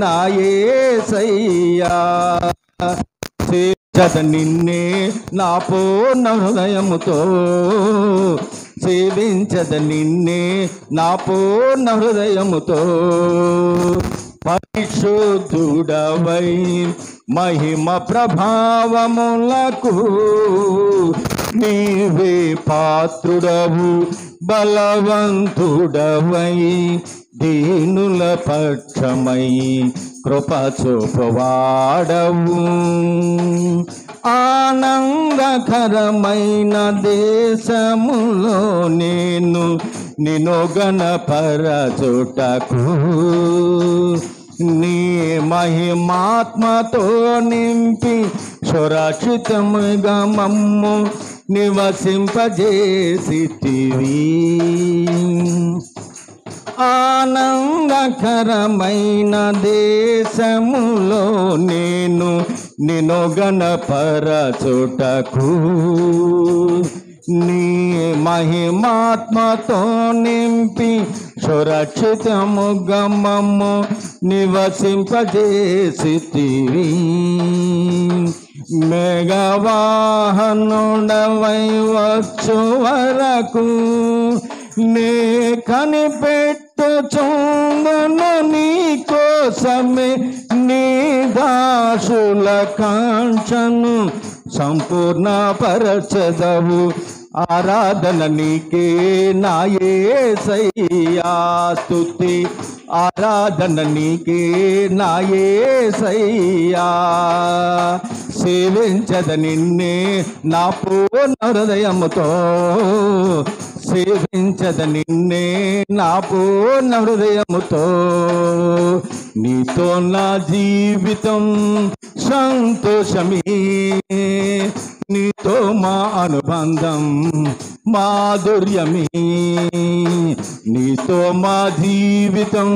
నా యేసయ్యా. సేవించద నిన్నే నా పూర్ణ హృదయముతో, సేవించద నిన్నే నా పూర్ణ హృదయముతో. పరిశుద్ధుడవై మహిమ ప్రభావములకు నీవే పాత్రుడవు, బలవంతుడవై దీనుల పక్షమై కృప చూపవాడవు. ఆనందకరమైన దేశములో నేను నిన్ను గణపరచుటకు, నీ మహిమాత్మతో నింపి సురక్షితముగా మమ్ము నివసింపజేసితివి. ఆనందకరమైన దేశములో నేను నిన్ను గణపరచుటకు, నీ మహిమాత్మతో నింపి సురక్షితముగా మమ్ము నివసింపజేసితివి. మేఘవాహనుడవై వచ్చు వరకు నే కనిపెట్టుచుందును నీ కోసమే, నీ దాసుల కాంక్షను సంపూర్ణ పరచదవు. ఆరాధన నీకే నా యేసయ్యా స్తుతి, ఆరాధన నీకే నా యేసయ్యా. సేవించద నిన్నే నా పూర్ణ హృదయముతో, సేవించద నిన్నే నా పూర్ణ హృదయముతో. నీతో నా జీవితం సంతోషమే, నీతో మా అనుబంధం మాధుర్యమే. నీతో మా జీవితం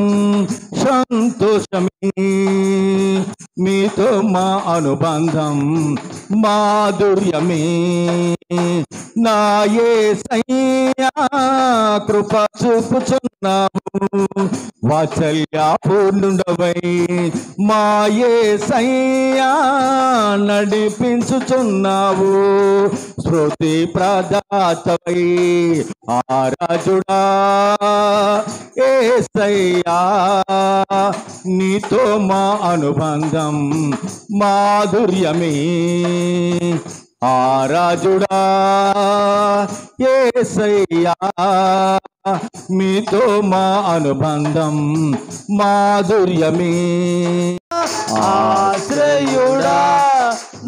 సంతోషమే, నీతో మా అనుబంధం మాధుర్యమే. నా యేసయ్యా కృప చూపుచున్నావు, వాత్సల్యపూర్ణుడవై మా యేసయ్యా నడిపించుచున్నావు. స్మృతి ప్రదాతవై ఆరాజుడా యేసయ్యా, నీతో మా అనుబంధం మాధుర్యమే. ఆరాజుడా యేసయ్యా, మీతో మా అనుబంధం మాధుర్యమే. ఆశ్రయుడా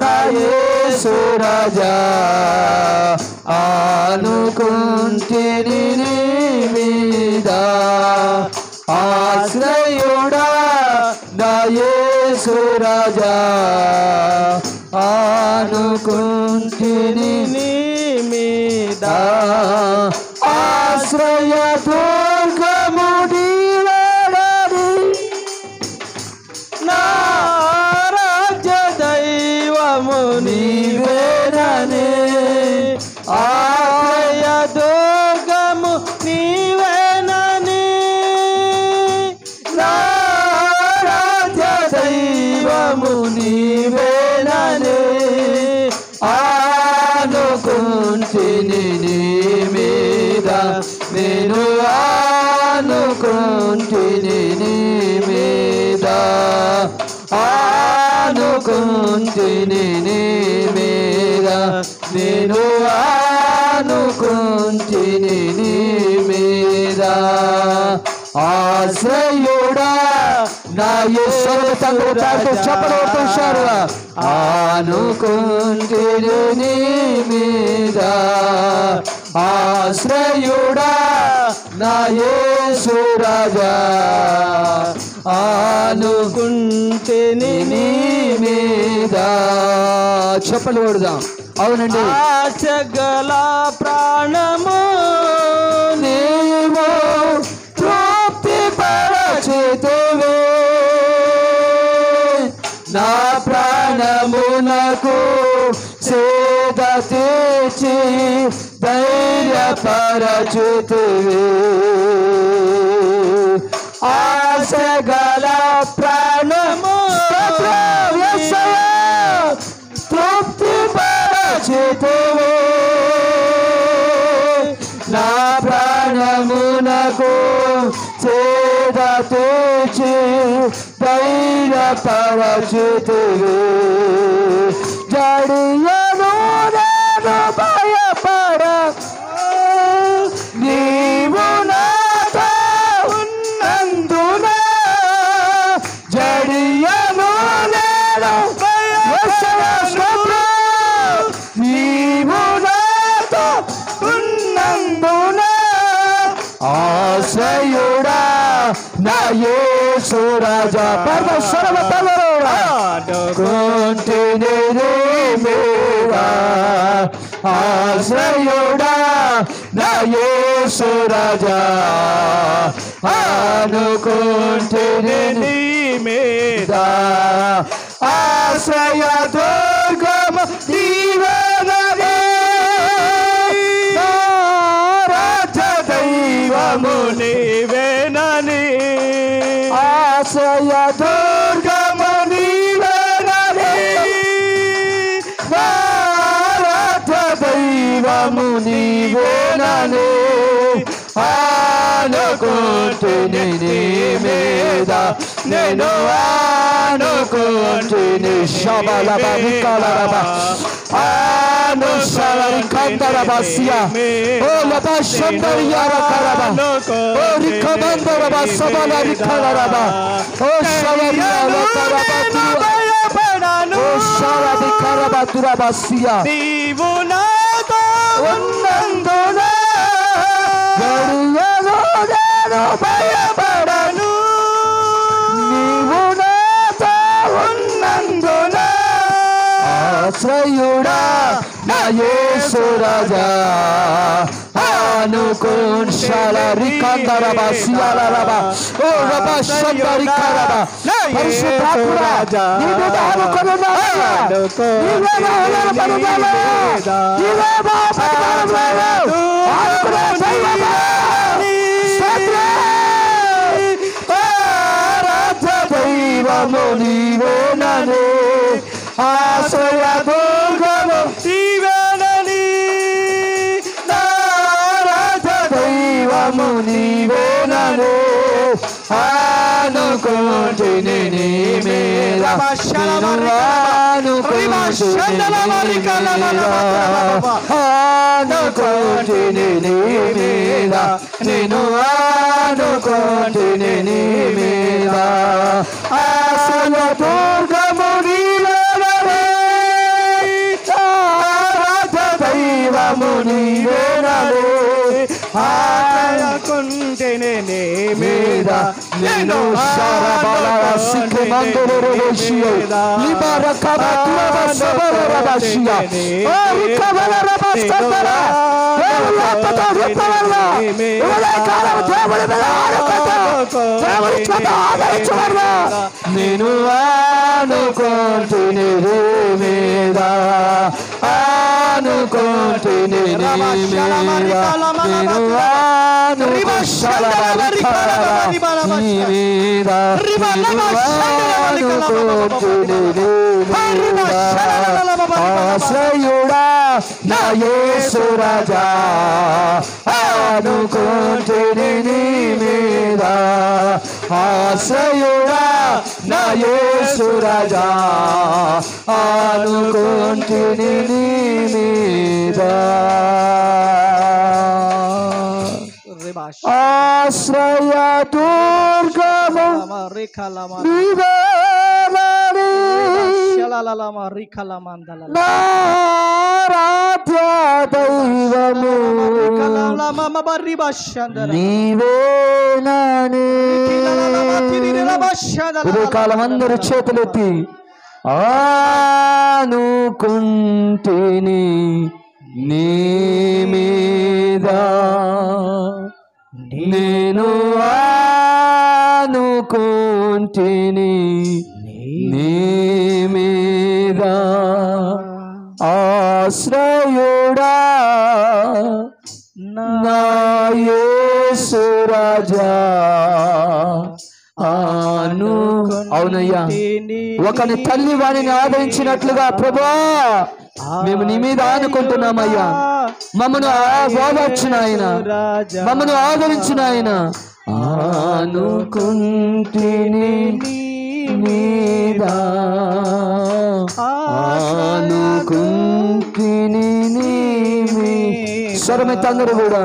నా యేసు రాజా, ఆనుకుంటిని నీ మీద. ఆశ్రయుడా నా యేసు రాజా, ఆనుకుంటిని నీ మీద. ఆశ్రయ దుర్గము నీవేనని, నా రాజ్య దైవము నీవేనని. ఆశ్రయ దుర్గము నీవేనని, నా రాజ్య దైవము నీవేనని. ఆనుకుంటిని నీ మీద నేను, ఆనుకుంటిని నీ మీద. ఆనుకుంటిని నీ మీద నేను, ఆనుకుంటిని నీ మీద. ఆశ్రయుడా నా యేసు చెప్పడు. ఆనుకుంటిని నీ మీద. ఆశ్రయుడా నా యేసు రాజా, ఆనుకుంటిని నీ మీద. చెప్పలు కొడదాం. అవునండి. ఆశగల ప్రాణము నీవు తృప్తి పరచితివే, నా ప్రాణమునకు సేద తీర్చి ధైర్యపరచితివే. ఆశగల ప్రాణము తృప్తి పరచితివి నా ప్రాణమునకు చేద తెచ్చి ధైర్యపరచితివి జడియను నేను భయపడ నీవు నాతో ఉన్నందున జడియను నేను నీవు నాతో ఉన్నందున ఆశ్రయుడా నా యేసు రాజా పరమశరవతలరుడా మేరా ఆశ్రయుడా నా యేసు రాజా అనుకుంటేనే నీ మీద ఆశ్రయ దుర్గమ నీవేనని రాజ దైవము నీవేనని ఆశ్రయ దుర్గమ నీవేనని రాజ దైవము నీవేనని అనుకుంటేనే నీ మీద నేను అనుకుంటేనే శబలబని కలరబ అనుసరి కందరబసియా ఓ లబ శందరియార కలరబ ఓ రికబందరబ సబలరి కలరబ ఓ శవరియార కలరబ ఓ శరది కలరబ దురబసియా నీవు నాతో ఉన్నందున భయపడను నీవు నాతో ఉన్నందున ఆశ్రయుడా నా యేసు రాజా అనుకున్ శలరి కందరబ సియాలరబ ఓ రబ శందరి కరబ పరిశుద్ధాత్మా నీవు అనుకున్నా నీవే అనుకున్నా నీవే బాపరమేశ్వరుడు అనుకున్నా దైవమా దైవము నీవేనని ఆశ్రయ దుర్గము నీవేనని నారాజ దైవము నీవేనని అనుకుంటేనే నీ మీద అనుకుంటేనే నీ మీద నేను అనుకుంటేనే నీ మీద ఆశ్రయ దుర్గము నీవేనని రాజ దైవము నీవేనని అనుకుంటేనే నీ మీద నేను శరబల సిక్కుమందురుషియే లిబరకబ తువబసబరబషియా ఓ రికబలరబస్తర దేవులతో రూపవల్ల ఉదయకాలం దేవుడి మీద ఆనుకుంటా దేవుడి చేత ఆదరించబడ నేను అనుకుంటేనే నీ మీద అనుకుంటేనే నీ మీద నేను ఆశ్రయుడా నా యేసు రాజా అనుకుంటేనే నీ మీద ఆశ్రయుడా నా యేసు రాజా అనుకుంటేనే నీ మీద ఆశ్రయ దుర్గము నీవేనని నారాధ్య దైవము నీవేనని ఉదయకాలం అందరూ చేతులెత్తి అనుకుంటేని నీ మీద నేను అనుకుంటేని నీ మీద ఆశ్రయుడా నా యేసు రాజా అవునయ్యా, ఒకని తల్లి వాణిని ఆదరించినట్లుగా ప్రభా మేము నీ మీద ఆనుకుంటున్నామయ్యా. మమ్మను ఓదార్చిన ఆయన, మమ్మను ఆదరించిన ఆయన. ఆనుకుంటిని మీద, ఆనుకుంటిని స్వరమెత్తి అందరూ కూడా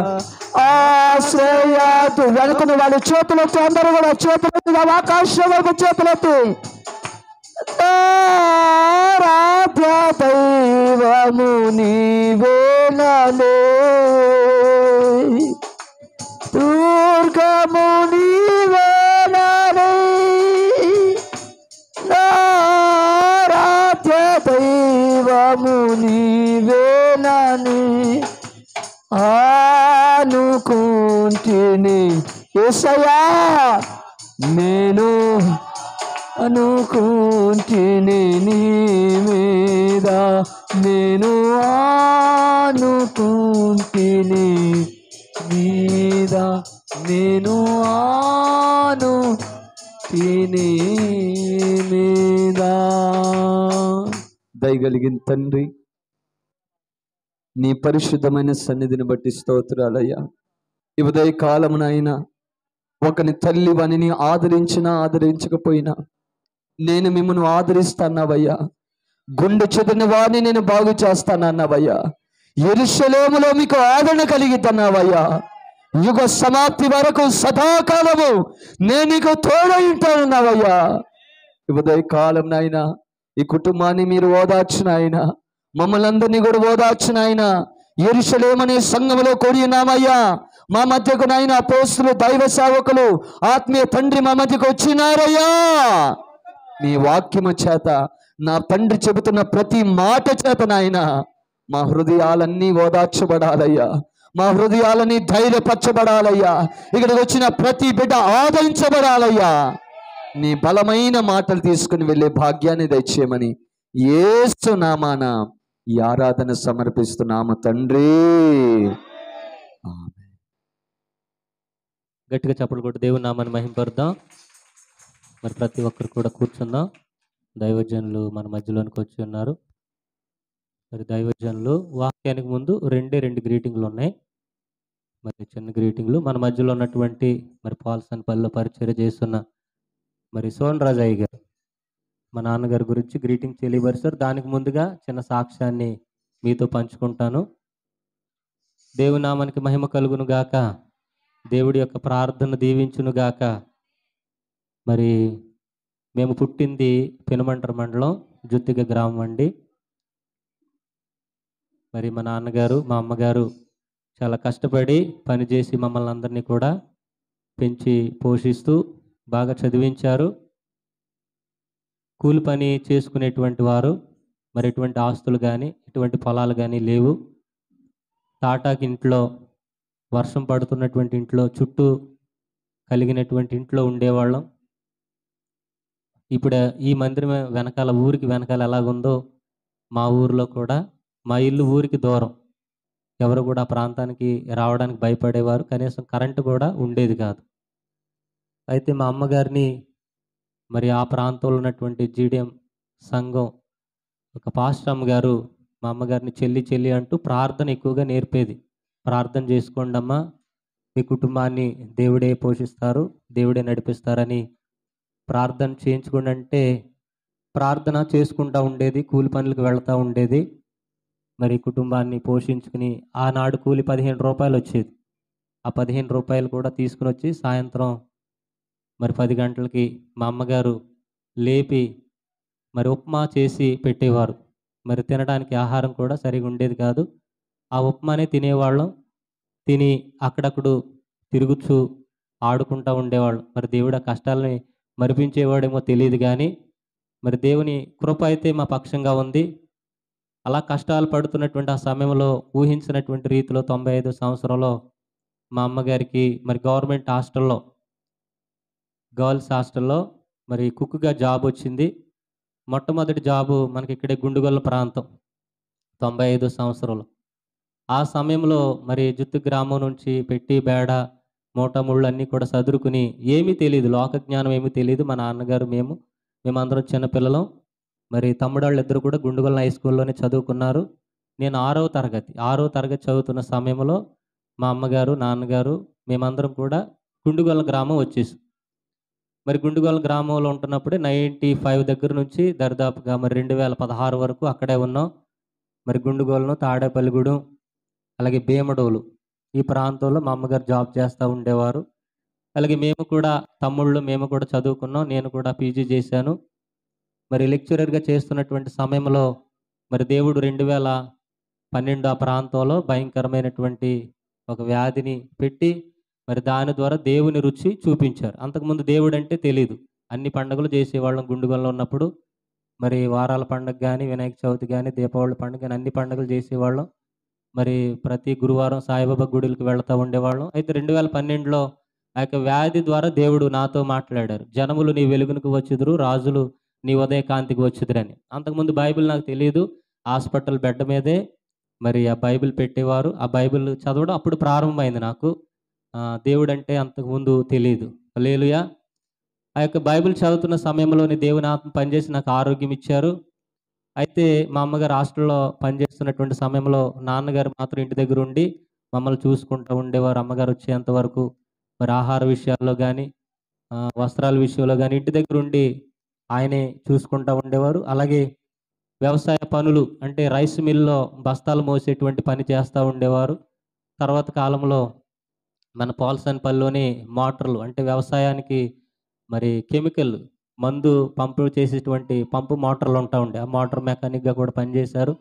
ఆశ్రయాతు వెనుకున్న వాళ్ళు చేతులెత్తి, అందరూ కూడా చేతులెత్తి, ఆకాశం వైపు చేతులెత్తి. ఆరాధ్య దైవము నీవేనలే, దుర్గము నీవేనలే, ఆరాధ్య దైవము నీవేనని ఆనుకుంటిని యేసయ్యా. నేను అనుకుంటిని నీ మీద, నేను ఆనుకుంటిని మీద, నేను ఆనుకుంటిని మీద. దయగలిగిన తండ్రి, నీ పరిశుద్ధమైన సన్నిధిని బట్టి స్తోత్రాలయ్యా. ఈ ఉదయ కాలమునైనా ఒకని తల్లి వానిని ఆదరించినా ఆదరించకపోయినా నేను మిమ్మల్ని ఆదరిస్తానవయ్యా. గుండె చెదిరిన వాడిని నేను బాగు చేస్తానన్నవయ్యా. యెరూషలేములో మీకు ఆదరణ కలిగిద్దన్నావయ్యా. యుగ సమాప్తి వరకు సదాకాలము నేను నీకు తోడై ఉంటానన్నావయ్యా. ఈ ఉదయ కాలం నాయనా ఈ కుటుంబాన్ని మీరు ఓదార్చిన ఆయన, మమ్మల్ని అందరినీ కూడా ఓదార్చిన ఆయన. యెరూషలేమనే సంఘములో కూడి ఉన్నామయ్యా. మా మధ్యకు నాయన అపోస్తులు, దైవ సేవకులు, ఆత్మీయ తండ్రి మా మధ్యకు వచ్చినారయ్యా. నీ వాక్యము చేత, నా తండ్రి చెబుతున్న ప్రతి మాట చేత నాయన మా హృదయాలన్నీ ఓదార్చబడాలయ్యా. మా హృదయాలన్నీ ధైర్యపరచబడాలయ్యా. ఇక్కడికి వచ్చిన ప్రతి బిడ్డ ఆదరించబడాలయ్యా. నీ బలమైన మాటలు తీసుకుని వెళ్ళే భాగ్యాన్ని దయచేయమని యేసు నామాన ఈ ఆరాధన సమర్పిస్తున్నాము తండ్రి. గట్టిగా చప్పట్లు కొట్టి దేవుని నామాన్ని మహింపరుద్దాం. మరి ప్రతి ఒక్కరు కూడా కూర్చుందాం. దైవజనులు మన మధ్యలోనికి వచ్చి ఉన్నారు. మరి దైవజనులు వాక్యానికి ముందు రెండు గ్రీటింగ్లు ఉన్నాయి. మరి చిన్న గ్రీటింగ్లు మన మధ్యలో ఉన్నటువంటి మరి పాల్సన్పల్లిలో పరిచర్య చేస్తున్న మరి సోన్ రాజయ్య గారు మా నాన్నగారి గురించి గ్రీటింగ్ తెలియపరిచారు. దానికి ముందుగా చిన్న సాక్ష్యాన్ని మీతో పంచుకుంటాను. దేవుని నామానికి మహిమ కలుగును గాక. దేవుడి యొక్క ప్రార్థన దీవించును గాక. మరి మేము పుట్టింది పెనుమంట్ర మండలం జుత్తిగ గ్రామం అండి. మరి మా నాన్నగారు మా అమ్మగారు చాలా కష్టపడి పనిచేసి మమ్మల్ని అందరినీ కూడా పెంచి పోషిస్తూ బాగా చదివించారు. కూలి పని చేసుకునేటువంటి వారు. మరి ఎటువంటి ఆస్తులు కానీ ఎటువంటి పొలాలు కానీ లేవు. తాటాకి ఇంట్లో, వర్షం పడుతున్నటువంటి ఇంట్లో, చుట్టూ కలిగినటువంటి ఇంట్లో ఉండేవాళ్ళం. ఇప్పుడు ఈ మందిరం వెనకాల, ఊరికి వెనకాల ఎలాగుందో మా ఊరిలో కూడా, మా ఇల్లు ఊరికి దూరం. ఎవరు కూడా ఆ ప్రాంతానికి రావడానికి భయపడేవారు. కనీసం కరెంటు కూడా ఉండేది కాదు. అయితే మా అమ్మగారిని మరి ఆ ప్రాంతంలో ఉన్నటువంటి జీడిఎం సంఘం ఒక పాస్టర్ అమ్మగారు మా అమ్మగారిని చెల్లి అంటూ ప్రార్థన ఎక్కువగా నేర్పేది. ప్రార్థన చేసుకోండి అమ్మా, మీ కుటుంబాన్ని దేవుడే పోషిస్తారు, దేవుడే నడిపిస్తారని ప్రార్థన చేయించుకోండి అంటే ప్రార్థన చేసుకుంటూ ఉండేది. కూలి పనులకు వెళ్తూ ఉండేది. మరి కుటుంబాన్ని పోషించుకుని ఆనాడు కూలి 15 రూపాయలు వచ్చేది. ఆ 15 రూపాయలు కూడా తీసుకుని వచ్చి సాయంత్రం మరి 10 గంటలకి మా అమ్మగారు లేపి మరి ఉప్మా చేసి పెట్టేవారు. మరి తినడానికి ఆహారం కూడా సరిగా ఉండేది కాదు. ఆ ఉప్మానే తినేవాళ్ళం. తిని అక్కడప్పుడు తిరుగుచూ ఆడుకుంటూ ఉండేవాళ్ళం. మరి దేవుడు ఆ కష్టాలని మరిపించేవాడేమో తెలియదు కానీ మరి దేవుని కృప అయితే మా పక్షంగా ఉంది. అలా కష్టాలు పడుతున్నటువంటి ఆ సమయంలో ఊహించినటువంటి రీతిలో 95 సంవత్సరంలో మా అమ్మగారికి మరి గవర్నమెంట్ హాస్టల్లో, గర్ల్స్ హాస్టల్లో మరి కుక్గా జాబ్ వచ్చింది. మొట్టమొదటి జాబు మనకి ఇక్కడే గుండుగొల్ల ప్రాంతం 95 సంవత్సరంలో. ఆ సమయంలో మరి జుత్తు గ్రామం నుంచి పెట్టి బేడ మూట ముళ్ళు అన్నీ కూడా సదురుకుని, ఏమీ తెలియదు, లోక జ్ఞానం ఏమీ తెలియదు. మా నాన్నగారు మేము మేమందరం చిన్నపిల్లలం. మరి తమ్ముడాళ్ళు ఇద్దరు కూడా గుండుగొల హై స్కూల్లోనే చదువుకున్నారు. నేను 6వ తరగతి చదువుతున్న సమయంలో మా అమ్మగారు, నాన్నగారు మేమందరం కూడా గుండుగొల గ్రామం వచ్చేసాం. మరి గుండుగొల గ్రామంలో ఉంటున్నప్పుడే 95 దగ్గర నుంచి దరిదాపుగా మరి 2016 వరకు అక్కడే ఉన్నాం. మరి గుండుగొలను, తాడేపల్లిగూడెం, అలాగే భీమడోలు ఈ ప్రాంతంలో మా అమ్మగారు జాబ్ చేస్తూ ఉండేవారు. అలాగే మేము కూడా చదువుకున్నాం. నేను కూడా పీజీ చేశాను. మరి లెక్చరర్గా చేస్తున్నటువంటి సమయంలో మరి దేవుడు 2012 ఆ ప్రాంతంలో భయంకరమైనటువంటి ఒక వ్యాధిని పెట్టి మరి దాని ద్వారా దేవుని రుచి చూపించారు. అంతకుముందు దేవుడు అంటే తెలీదు. అన్ని పండుగలు చేసేవాళ్ళం గుండుగొలలో ఉన్నప్పుడు. మరి వారాల పండుగ కానీ, వినాయక చవితి కానీ, దీపావళి పండుగ కానీ అన్ని పండుగలు చేసేవాళ్ళం. మరి ప్రతి గురువారం సాయిబాబా గుడులకు వెళ్తూ ఉండేవాళ్ళం. అయితే 2012లో ఆ యొక్క వ్యాధి ద్వారా దేవుడు నాతో మాట్లాడారు. జనములు నీ వెలుగునకు వచ్చుదురు, రాజులు నీ ఉదయ కాంతికి వచ్చుదురని. అంతకుముందు బైబిల్ నాకు తెలియదు. హాస్పిటల్ బెడ్ మీదే మరి ఆ బైబిల్ పెట్టేవారు. ఆ బైబిల్ చదవడం అప్పుడు ప్రారంభమైంది నాకు. దేవుడంటే అంతకుముందు తెలియదు. హల్లెలూయా. ఆ యొక్క బైబిల్ చదువుతున్న సమయంలోని దేవుని ఆత్మ పనిచేసి నాకు ఆరోగ్యం ఇచ్చారు. అయితే మా అమ్మగారు హాస్టల్లో పనిచేస్తున్నటువంటి సమయంలో నాన్నగారు మాత్రం ఇంటి దగ్గర ఉండి మమ్మల్ని చూసుకుంటూ ఉండేవారు. అమ్మగారు వచ్చేంత వరకు మరి ఆహార విషయాల్లో కానీ, వస్త్రాల విషయంలో కానీ ఇంటి దగ్గర ఉండి ఆయనే చూసుకుంటూ ఉండేవారు. అలాగే వ్యవసాయ పనులు అంటే రైస్ మిల్‌లో బస్తాలు మోసేటువంటి పని చేస్తూ ఉండేవారు. తర్వాత కాలంలో మన పోల్సన్పల్లిలోని మోటార్లు అంటే వ్యవసాయానికి మరి కెమికల్ మందు పంపు చేసేటువంటి పంపు మోటార్లు ఉంటా ఉండే. ఆ మోటార్ మెకానిక్‌గా కూడా పనిచేశారు.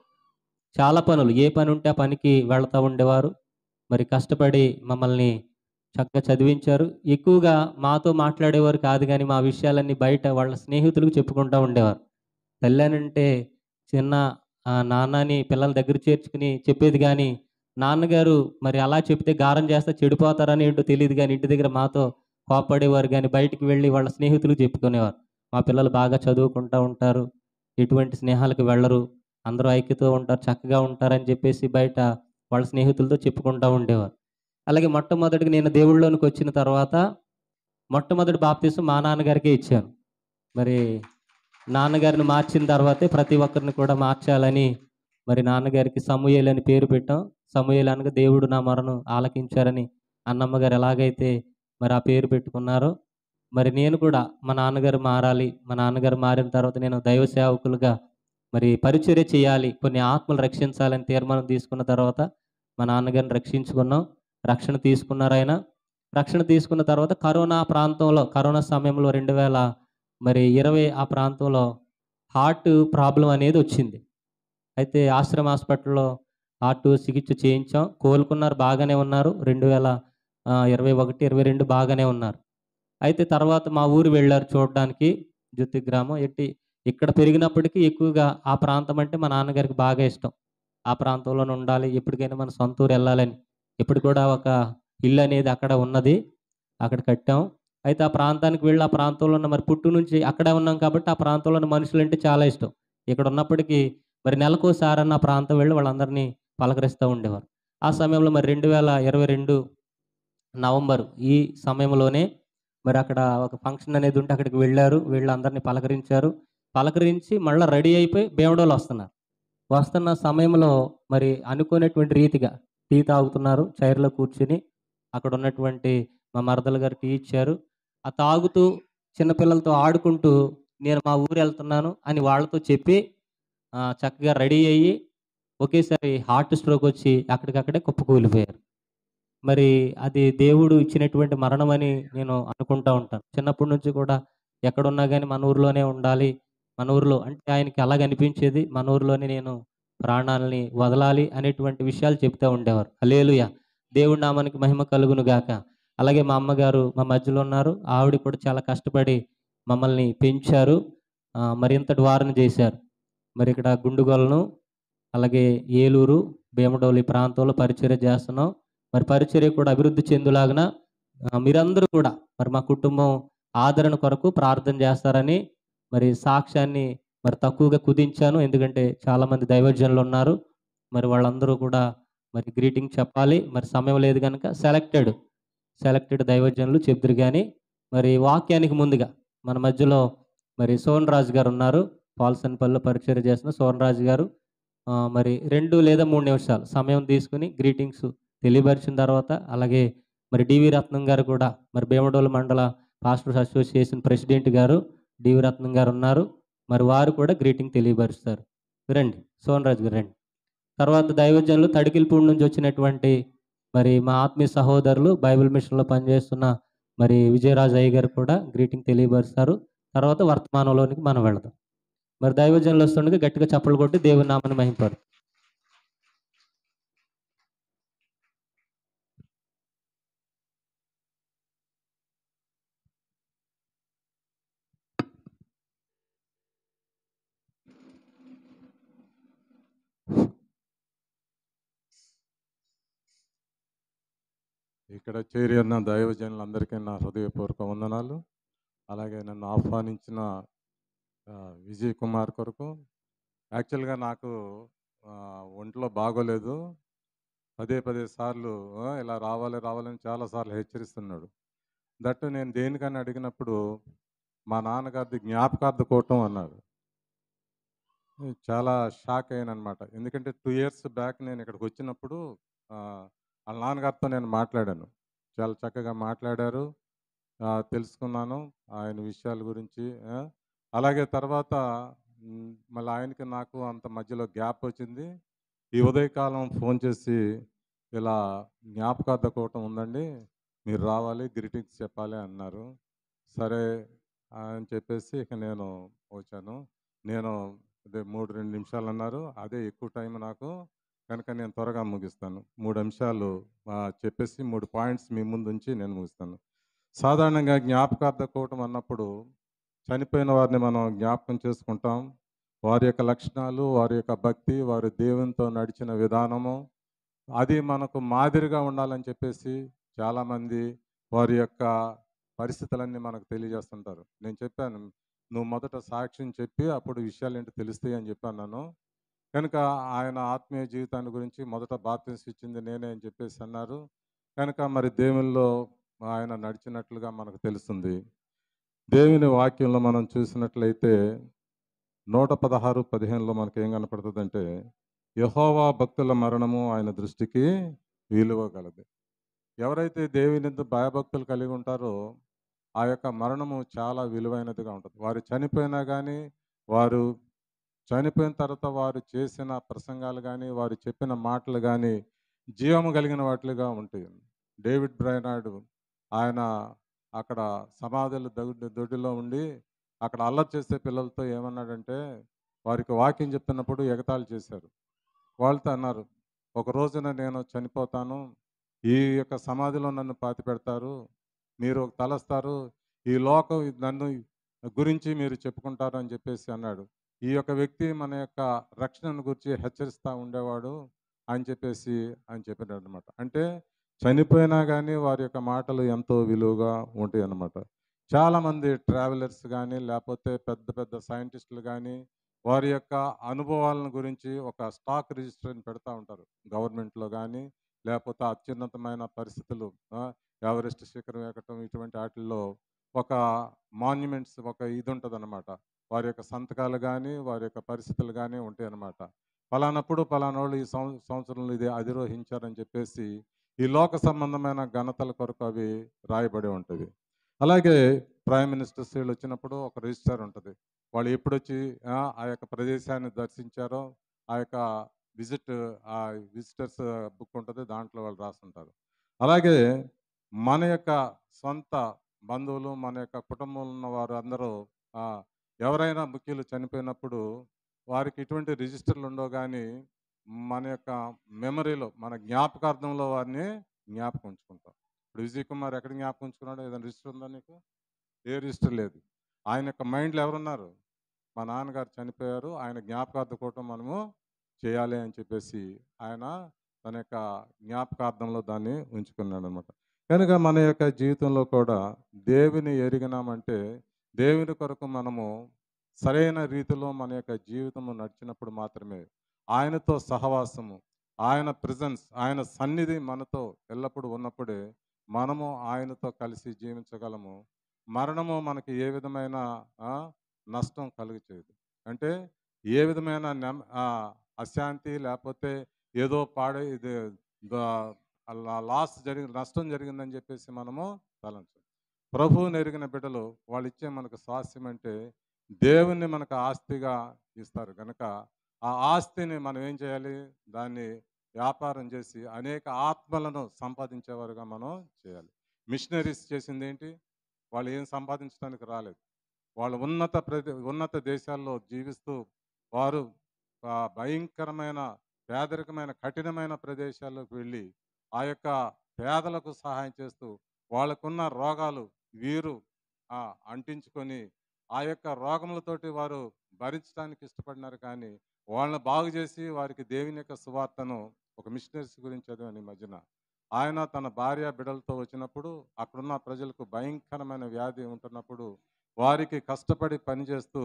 చాలా పనులు ఏ పని ఉంటే ఆ పనికి వెళ్తూ ఉండేవారు. మరి కష్టపడి మమ్మల్ని చక్కగా చదివించారు. ఎక్కువగా మాతో మాట్లాడేవారు కాదు గానీ మా విషయాలన్నీ బయట వాళ్ళ స్నేహితులకు చెప్పుకుంటూ ఉండేవారు. తల్లి చిన్న నాన్నని పిల్లల దగ్గర చేర్చుకుని చెప్పేది గానీ, నాన్నగారు మరి అలా చెప్తే గారం చేస్తే చెడిపోతారని ఏంటో తెలీదు గానీ, ఇంటి దగ్గర మాతో కోప్పడేవారు గానీ, బయటికి వెళ్ళి వాళ్ళ స్నేహితులకు చెప్పుకునేవారు. మా పిల్లలు బాగా చదువుకుంటా ఉంటారు. ఎటువంటి స్నేహాలకు వెళ్ళరు. అందరూ ఐక్యతో ఉంటారు, చక్కగా ఉంటారని చెప్పేసి బయట వాళ్ళ స్నేహితులతో చెప్పుకుంటా ఉండేవారు. అలాగే మొట్టమొదటిగా నేను దేవుళ్ళలోనికి వచ్చిన తర్వాత మొట్టమొదటి బాప్తీసం మా నాన్నగారికే ఇచ్చాను. మరి నాన్నగారిని మార్చిన తర్వాతే ప్రతి ఒక్కరిని కూడా మార్చాలని మరి నాన్నగారికి సమూయేలు అని పేరు పెట్టాం. సమూయేలు అనగా దేవుడు నా మొరను ఆలకించారని అన్నమ్మ గారు ఎలాగైతే మరి ఆ పేరు పెట్టుకున్నారో మరి నేను కూడా మా నాన్నగారు మారాలి. మా నాన్నగారు మారిన తర్వాత నేను దైవ సేవకులుగా మరి పరిచర్య చేయాలి, కొన్ని ఆత్మలు రక్షించాలని తీర్మానం తీసుకున్న తర్వాత మా నాన్నగారిని రక్షించుకున్నాం. రక్షణ తీసుకున్నారు ఆయన. రక్షణ తీసుకున్న తర్వాత కరోనా సమయంలో 2020 ఆ ప్రాంతంలో హార్ట్ ప్రాబ్లం అనేది వచ్చింది. అయితే ఆశ్రమ హాస్పిటల్‌లో హార్ట్ చికిత్స చేయించాం. కోలుకున్నారు, బాగానే ఉన్నారు. 2021, 22 బాగానే ఉన్నారు. అయితే తర్వాత మా ఊరు వెళ్లారు చూడడానికి. జుత్తి గ్రామం. ఇక్కడ పెరిగినప్పటికీ ఎక్కువగా ఆ ప్రాంతం అంటే మా నాన్నగారికి బాగా ఇష్టం. ఆ ప్రాంతంలోనే ఉండాలి. ఎప్పటికైనా మన సొంత ఊరు వెళ్ళాలని. ఇప్పుడు కూడా ఒక ఇల్లు అనేది అక్కడ ఉన్నది. అక్కడ కట్టాం. అయితే ఆ ప్రాంతానికి వెళ్ళి ఆ ప్రాంతంలో ఉన్న మరి పుట్టు నుంచి అక్కడే ఉన్నాం కాబట్టి ఆ ప్రాంతంలో ఉన్న మనుషులంటే చాలా ఇష్టం. ఇక్కడ ఉన్నప్పటికీ మరి నెలకోసారన్నా ఆ ప్రాంతం వెళ్ళి వాళ్ళందరినీ పలకరిస్తూ ఉండేవారు. ఆ సమయంలో మరి 2022 నవంబర్ ఈ సమయంలోనే మరి అక్కడ ఒక ఫంక్షన్ అనేది ఉంటే అక్కడికి వెళ్ళారు. వెళ్ళి అందరిని పలకరించారు. పలకరించి మళ్ళా రెడీ అయిపోయి భీమడోలు వస్తున్నారు. వస్తున్న సమయంలో మరి అనుకోనటువంటి రీతిగా టీ తాగుతున్నారు చైర్‌లో కూర్చొని. అక్కడ ఉన్నటువంటి మా మరదలు గారు టీ ఇచ్చారు. ఆ తాగుతూ చిన్నపిల్లలతో ఆడుకుంటూ నేను మా ఊరు వెళ్తున్నాను అని వాళ్ళతో చెప్పి చక్కగా రెడీ అయ్యి ఒకేసారి హార్ట్ స్ట్రోక్ వచ్చి అక్కడికక్కడే కుప్పకూలిపోయారు. మరి అది దేవుడు ఇచ్చినటువంటి మరణమని నేను అనుకుంటా ఉంటాను. చిన్నప్పటి నుంచి కూడా ఎక్కడున్నా గానీ మన ఊర్లోనే ఉండాలి. మన ఊర్లో అంటే ఆయనకి అలాగ అనిపించేది. మన ఊర్లోనే నేను ప్రాణాల్ని వదలాలి అనేటువంటి విషయాలు చెప్తూ ఉండేవారు. హల్లెలూయా. దేవుడి నామానికి మహిమ కలుగును గాక. అలాగే మా అమ్మగారు మా మధ్యలో ఉన్నారు. ఆవిడ కూడా చాలా కష్టపడి మమ్మల్ని పెంచారు. మరి ఇంతటి వారిని చేశారు. మరి ఇక్కడ గుండుగొలను, అలాగే ఏలూరు, భీమడోలు ఈ ప్రాంతంలో పరిచర్య చేస్తున్నాం. మరి పరిచర్య కూడా అభివృద్ధి చెందులాగున మీరందరూ కూడా మరి మా కుటుంబం ఆదరణ కొరకు ప్రార్థన చేస్తారని మరి సాక్ష్యాన్ని మరి తక్కువగా కుదించాను. ఎందుకంటే చాలామంది దైవజనులు ఉన్నారు. మరి వాళ్ళందరూ కూడా మరి గ్రీటింగ్ చెప్పాలి. మరి సమయం లేదు కనుక సెలెక్టెడ్ దైవజనులు చెప్తురు కానీ మరి వాక్యానికి ముందుగా మన మధ్యలో మరి సోన్ రాజు గారు ఉన్నారు, పాల్సన్పల్లిలో పరిచర్య చేస్తున్న సోన్ రాజు గారు. మరి 2 లేదా 3 నిమిషాలు సమయం తీసుకొని గ్రీటింగ్స్ తెలియపరిచిన తర్వాత, అలాగే మరి డివి రత్నం గారు కూడా, మరి భీమడోలు మండల పాస్టర్స్ అసోసియేషన్ ప్రెసిడెంట్ గారు డివి రత్నం గారు ఉన్నారు. మరి వారు కూడా గ్రీటింగ్ తెలియపరుస్తారు. రండి సోన్ రాజు గారు రండి. తర్వాత దైవజనులు తడికిలపూడి నుంచి వచ్చినటువంటి మరి మా ఆత్మీయ సహోదరులు బైబిల్ మిషన్లో పనిచేస్తున్న మరి విజయరాజు అయ్య గారు కూడా గ్రీటింగ్ తెలియపరుస్తారు. తర్వాత వర్తమానంలోనికి మనం వెళదాం. మరి దైవజనులు వస్తుండగా గట్టిగా చప్పలు కొట్టి దేవుని నామాన్ని మహింపరు. ఇక్కడ చేరి ఉన్న దైవజనులందరికీ నా హృదయపూర్వక వందనాలు. అలాగే నన్ను ఆహ్వానించిన విజయ్ కుమార్ కొరకు. యాక్చువల్గా నాకు ఒంట్లో బాగోలేదు. పదే సార్లు ఇలా రావాలని చాలాసార్లు హెచ్చరిస్తున్నాడు. దట్టు నేను దేనికని అడిగినప్పుడు మా నాన్నగారిది జ్ఞాపకార్థ కూటం అన్నాడు. చాలా షాక్ అయ్యాను అనమాట. ఎందుకంటే 2 years బ్యాక్ నేను ఇక్కడికి వచ్చినప్పుడు వాళ్ళ నాన్నగారితో నేను మాట్లాడాను. చాలా చక్కగా మాట్లాడారు, తెలుసుకున్నాను ఆయన విషయాల గురించి. అలాగే తర్వాత మళ్ళీ ఆయనకి నాకు అంత మధ్యలో గ్యాప్ వచ్చింది. ఈ ఉదయకాలం ఫోన్ చేసి ఇలా జ్ఞాపకార్థ కూటం ఉందండి, మీరు రావాలి, గ్రీటింగ్స్ చెప్పాలి అన్నారు. సరే అని చెప్పేసి ఇక నేను వచ్చాను. నేను అదే 3-2 నిమిషాలు అన్నారు, అదే ఎక్కువ టైం నాకు కనుక నేను త్వరగా ముగిస్తాను. 3 అంశాలు చెప్పేసి 3 పాయింట్స్ మీ ముందు ఉంచి నేను ముగిస్తాను. సాధారణంగా జ్ఞాపకార్థ కూటం అన్నప్పుడు చనిపోయిన వారిని మనం జ్ఞాపకం చేసుకుంటాం. వారి యొక్క లక్షణాలు, వారి యొక్క భక్తి, వారి దేవునితో నడిచిన విధానము, అది మనకు మాదిరిగా ఉండాలని చెప్పేసి చాలామంది వారి యొక్క పరిస్థితులన్నీ మనకు తెలియజేస్తుంటారు. నేను చెప్పాను, నువ్వు మొదట సాక్ష్యం చెప్పి అప్పుడు విషయాలు ఏంటో తెలుస్తాయి అని చెప్పాను నేను. కనుక ఆయన ఆత్మీయ జీవితాన్ని గురించి మొదట బాప్తిసం ఇచ్చింది నేనే అని చెప్పేసి అన్నారు. కనుక మరి దేవునిలో ఆయన నడిచినట్లుగా మనకు తెలుస్తుంది. దేవుని వాక్యంలో మనం చూసినట్లయితే 116:15లో మనకి ఏం కనపడుతుందంటే, యెహోవా భక్తుల మరణము ఆయన దృష్టికి విలువ గలది. ఎవరైతే దేవుని యందు భయభక్తులు కలిగి ఉంటారో ఆ యొక్క మరణము చాలా విలువైనదిగా ఉంటుంది. వారు చనిపోయినా కానీ, వారు చనిపోయిన తర్వాత వారు చేసిన ప్రసంగాలు కానీ, వారు చెప్పిన మాటలు కానీ జీవము కలిగిన వాటిగా ఉంటాయి. డేవిడ్ బ్రైనార్డ్ ఆయన అక్కడ సమాధుల దొడ్డిలో ఉండి అక్కడ అల్లరి చేసే పిల్లలతో ఏమన్నాడంటే, వారికి వాక్యం చెప్తున్నప్పుడు ఎగతాళి చేశారు. వాళ్ళతో అన్నారు, ఒక రోజున నేను చనిపోతాను, ఈ యొక్క సమాధిలో నన్ను పాతి పెడతారు, మీరు తలస్తారు, ఈ లోకం నన్ను గురించి మీరు చెప్పుకుంటారు అని చెప్పేసి అన్నాడు. ఈ యొక్క వ్యక్తి మన యొక్క రక్షణను గురించి హెచ్చరిస్తూ ఉండేవాడు అని చెప్పేసి ఆయన చెప్పాడు అనమాట. అంటే చనిపోయినా కానీ వారి యొక్క మాటలు ఎంతో విలువగా ఉంటాయి అన్నమాట. చాలామంది ట్రావెలర్స్ కానీ, లేకపోతే పెద్ద పెద్ద సైంటిస్టులు కానీ వారి యొక్క అనుభవాలను గురించి ఒక స్టాక్ రిజిస్టర్ని పెడతా ఉంటారు గవర్నమెంట్లో కానీ, లేకపోతే అత్యున్నతమైన పరిస్థితులు, ఎవరెస్ట్ శిఖరం ఎక్కటం, ఇటువంటి వాటిల్లో ఒక మాన్యుమెంట్స్, ఒక ఇది ఉంటుంది అనమాట. వారి యొక్క సంతకాలు కానీ, వారి యొక్క పరిస్థితులు కానీ ఉంటాయి అన్నమాట. పలానప్పుడు పలానోళ్ళు ఈ సంవత్సరంలో ఇది అధిరోహించారని చెప్పేసి ఈ లోక సంబంధమైన ఘనతల కొరకు అవి రాయబడి ఉంటుంది. అలాగే ప్రైమ్ మినిస్టర్స్ వీళ్ళు వచ్చినప్పుడు ఒక రిజిస్టర్ ఉంటుంది. వాళ్ళు ఎప్పుడు వచ్చి ఆ యొక్క ప్రదేశాన్ని దర్శించారో ఆ యొక్క విజిటర్స్ బుక్ ఉంటుంది, దాంట్లో వాళ్ళు రాస్తుంటారు. అలాగే మన యొక్క సొంత బంధువులు, మన యొక్క కుటుంబంలో ఉన్న వారు అందరూ ఎవరైనా ముఖ్యులు చనిపోయినప్పుడు వారికి ఇటువంటి రిజిస్టర్లు ఉండవు, కానీ మన యొక్క మెమరీలో, మన జ్ఞాపకార్థంలో వారిని జ్ఞాపకం ఉంచుకుంటాం. ఇప్పుడు విజయ్ కుమార్ ఎక్కడ జ్ఞాపకం ఉంచుకున్నాడో ఏదైనా రిజిస్టర్ ఉందా నీకు? ఏ రిజిస్టర్ లేదు. ఆయన యొక్క మైండ్లో ఎవరున్నారు? మా నాన్నగారు చనిపోయారు, ఆయన జ్ఞాపకార్థ కూటం మనము చేయాలి అని చెప్పేసి ఆయన తన యొక్క జ్ఞాపకార్థంలో దాన్ని ఉంచుకున్నాడు అనమాట. కనుక మన యొక్క జీవితంలో కూడా దేవుని ఎరిగినామంటే, దేవుని కొరకు మనము సరైన రీతిలో మన యొక్క జీవితము నడిచినప్పుడు మాత్రమే ఆయనతో సహవాసము, ఆయన ప్రెజెన్స్, ఆయన సన్నిధి మనతో ఎల్లప్పుడూ ఉన్నప్పుడే మనము ఆయనతో కలిసి జీవించగలము. మరణము మనకి ఏ విధమైన నష్టం కలుగు చేయదు. అంటే ఏ విధమైన అశాంతి లేకపోతే ఏదో పాడే ఇది లాస్ నష్టం జరిగిందని చెప్పేసి మనము తలంచం. ప్రభువుని ఎరిగిన బిడ్డలు వాళ్ళు ఇచ్చే మనకు స్వాస్థ్యం అంటే దేవుణ్ణి మనకు ఆస్తిగా ఇస్తారు కనుక ఆ ఆస్తిని మనం ఏం చేయాలి, దాన్ని వ్యాపారం చేసి అనేక ఆత్మలను సంపాదించేవారుగా మనం చేయాలి. మిషనరీస్ చేసింది ఏంటి, వాళ్ళు ఏం సంపాదించడానికి రాలేదు. వాళ్ళు ఉన్నత దేశాల్లో జీవిస్తూ వారు భయంకరమైన పేదరికమైన కఠినమైన ప్రదేశాల్లోకి వెళ్ళి ఆ యొక్క పేదలకు సహాయం చేస్తూ వాళ్ళకున్న రోగాలు వీరు అంటించుకొని ఆ యొక్క రోగములతోటి వారు భరించడానికి ఇష్టపడినారు. కానీ వాళ్ళని బాగు చేసి వారికి దేవుని యొక్క సువార్తను ఒక మిషనరీస్ గురించి చదివాను ఈ మధ్యన. ఆయన తన భార్య బిడ్డలతో వచ్చినప్పుడు అక్కడున్న ప్రజలకు భయంకరమైన వ్యాధి ఉంటున్నప్పుడు వారికి కష్టపడి పనిచేస్తూ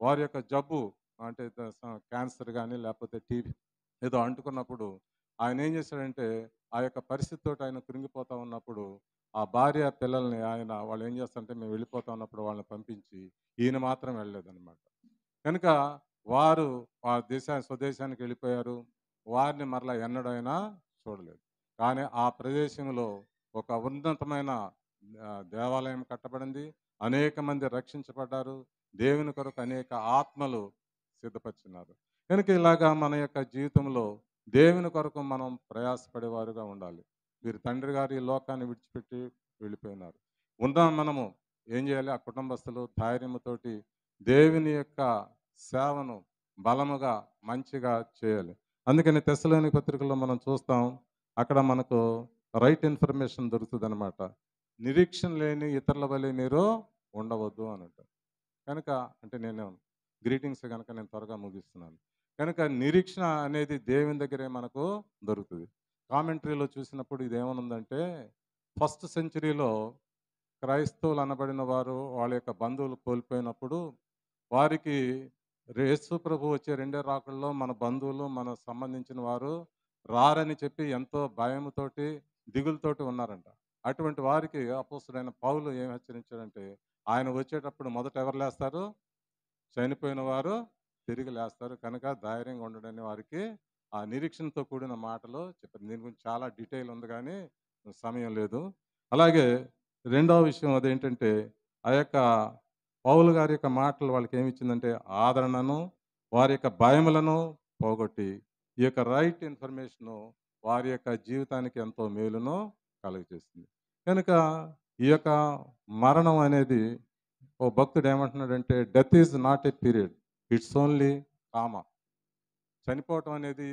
వారి యొక్క జబ్బు అంటే క్యాన్సర్ కానీ లేకపోతే టీబీ ఏదో అంటుకున్నప్పుడు ఆయన ఏం చేశాడంటే ఆ యొక్క పరిస్థితితో ఆయన కృంగిపోతూ ఉన్నప్పుడు ఆ భార్య పిల్లల్ని ఆయన వాళ్ళు ఏం చేస్తారంటే మేము వెళ్ళిపోతా ఉన్నప్పుడు వాళ్ళని పంపించి ఈయన మాత్రం వెళ్ళలేదన్నమాట. కనుక వారు ఆ స్వదేశానికి వెళ్ళిపోయారు. వారిని మరలా ఎన్నడైనా చూడలేదు. కానీ ఆ ప్రదేశంలో ఒక ఉన్నతమైన దేవాలయం కట్టబడింది. అనేక మంది రక్షించబడ్డారు. దేవుని కొరకు అనేక ఆత్మలు సిద్ధపరిచినారు. కనుక ఇలాగా మన యొక్క జీవితంలో దేవుని కొరకు మనం ప్రయాసపడేవారుగా ఉండాలి. మీరు తండ్రి గారు ఈ లోకాన్ని విడిచిపెట్టి వెళ్ళిపోయినారు. మనము ఏం చేయాలి, ఆ కుటుంబస్తులు ధైర్యముతోటి దేవుని యొక్క సేవను బలముగా మంచిగా చేయాలి. అందుకని తెస్సలోని పత్రికల్లో మనం చూస్తాం, అక్కడ మనకు రైట్ ఇన్ఫర్మేషన్ దొరుకుతుంది అనమాట. నిరీక్షణ లేని ఇతరుల వల్ల మీరు ఉండవద్దు అని అంటారు. కనుక అంటే నేను గ్రీటింగ్స్ కనుక నేను త్వరగా ముగిస్తున్నాను. కనుక నిరీక్షణ అనేది దేవుని దగ్గరే మనకు దొరుకుతుంది. కామెంటరీలో చూసినప్పుడు ఇది ఏమనుందంటే, ఫస్ట్ సెంచరీలో క్రైస్తవులు అనబడిన వారు వాళ్ళ యొక్క బంధువులు కోల్పోయినప్పుడు వారికి యేసు ప్రభు వచ్చే రెండో రాకల్లో మన బంధువులు మన సంబంధించిన వారు రారని చెప్పి ఎంతో భయముతోటి దిగులతోటి ఉన్నారంట. అటువంటి వారికి అపోస్తుడైన పౌలు ఏం హెచ్చరించాడంటే, ఆయన వచ్చేటప్పుడు మొదట ఎవరు లేస్తారు, చనిపోయిన వారు తిరిగి లేస్తారు. కనుక ధైర్యంగా ఉండడని వారికి ఆ నిరీక్షణతో కూడిన మాటలు చెప్పారు. దీని గురించి చాలా డీటెయిల్ ఉంది కానీ సమయం లేదు. అలాగే రెండవ విషయం అదేంటంటే, ఆ యొక్క పౌలు గారి యొక్క మాటలు వాళ్ళకి ఏమి ఇచ్చిందంటే ఆదరణను, వారి యొక్క భయములను పోగొట్టి ఈ యొక్క రైట్ ఇన్ఫర్మేషను వారి యొక్క జీవితానికి ఎంతో మేలును కలుగజేస్తుంది. కనుక ఈ యొక్క మరణం అనేది ఓ భక్తుడు ఏమంటున్నాడంటే, death is not a period, it's only comma. చనిపోవటం అనేది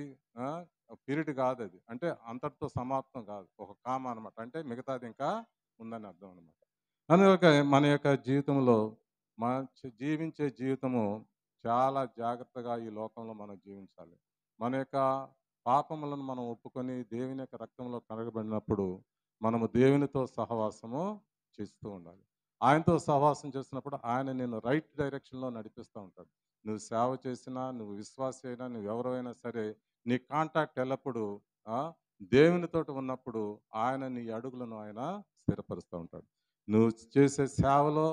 పీరియడ్ కాదు, అది అంటే అంతటితో సమాప్తం కాదు, ఒక కామ అనమాట. అంటే మిగతాది ఇంకా ఉందని అర్థం అనమాట. అందుక మన యొక్క జీవితంలో జీవించే జీవితము చాలా జాగ్రత్తగా ఈ లోకంలో మనం జీవించాలి. మన యొక్క పాపములను మనం ఒప్పుకొని దేవుని యొక్క రక్తంలో కడగబడినప్పుడు మనము దేవునితో సహవాసము చేస్తూ ఉండాలి. ఆయనతో సహవాసం చేస్తున్నప్పుడు ఆయన నేను రైట్ డైరెక్షన్లో నడిపిస్తూ ఉంటాడు. నువ్వు సేవ చేసినా, నువ్వు విశ్వాసి అయినా, నువ్వు ఎవరైనా సరే నీ కాంటాక్ట్ ఎల్లప్పుడూ దేవునితోటి ఉన్నప్పుడు ఆయన నీ అడుగులను ఆయన స్థిరపరుస్తూ ఉంటాడు. నువ్వు చేసే సేవలో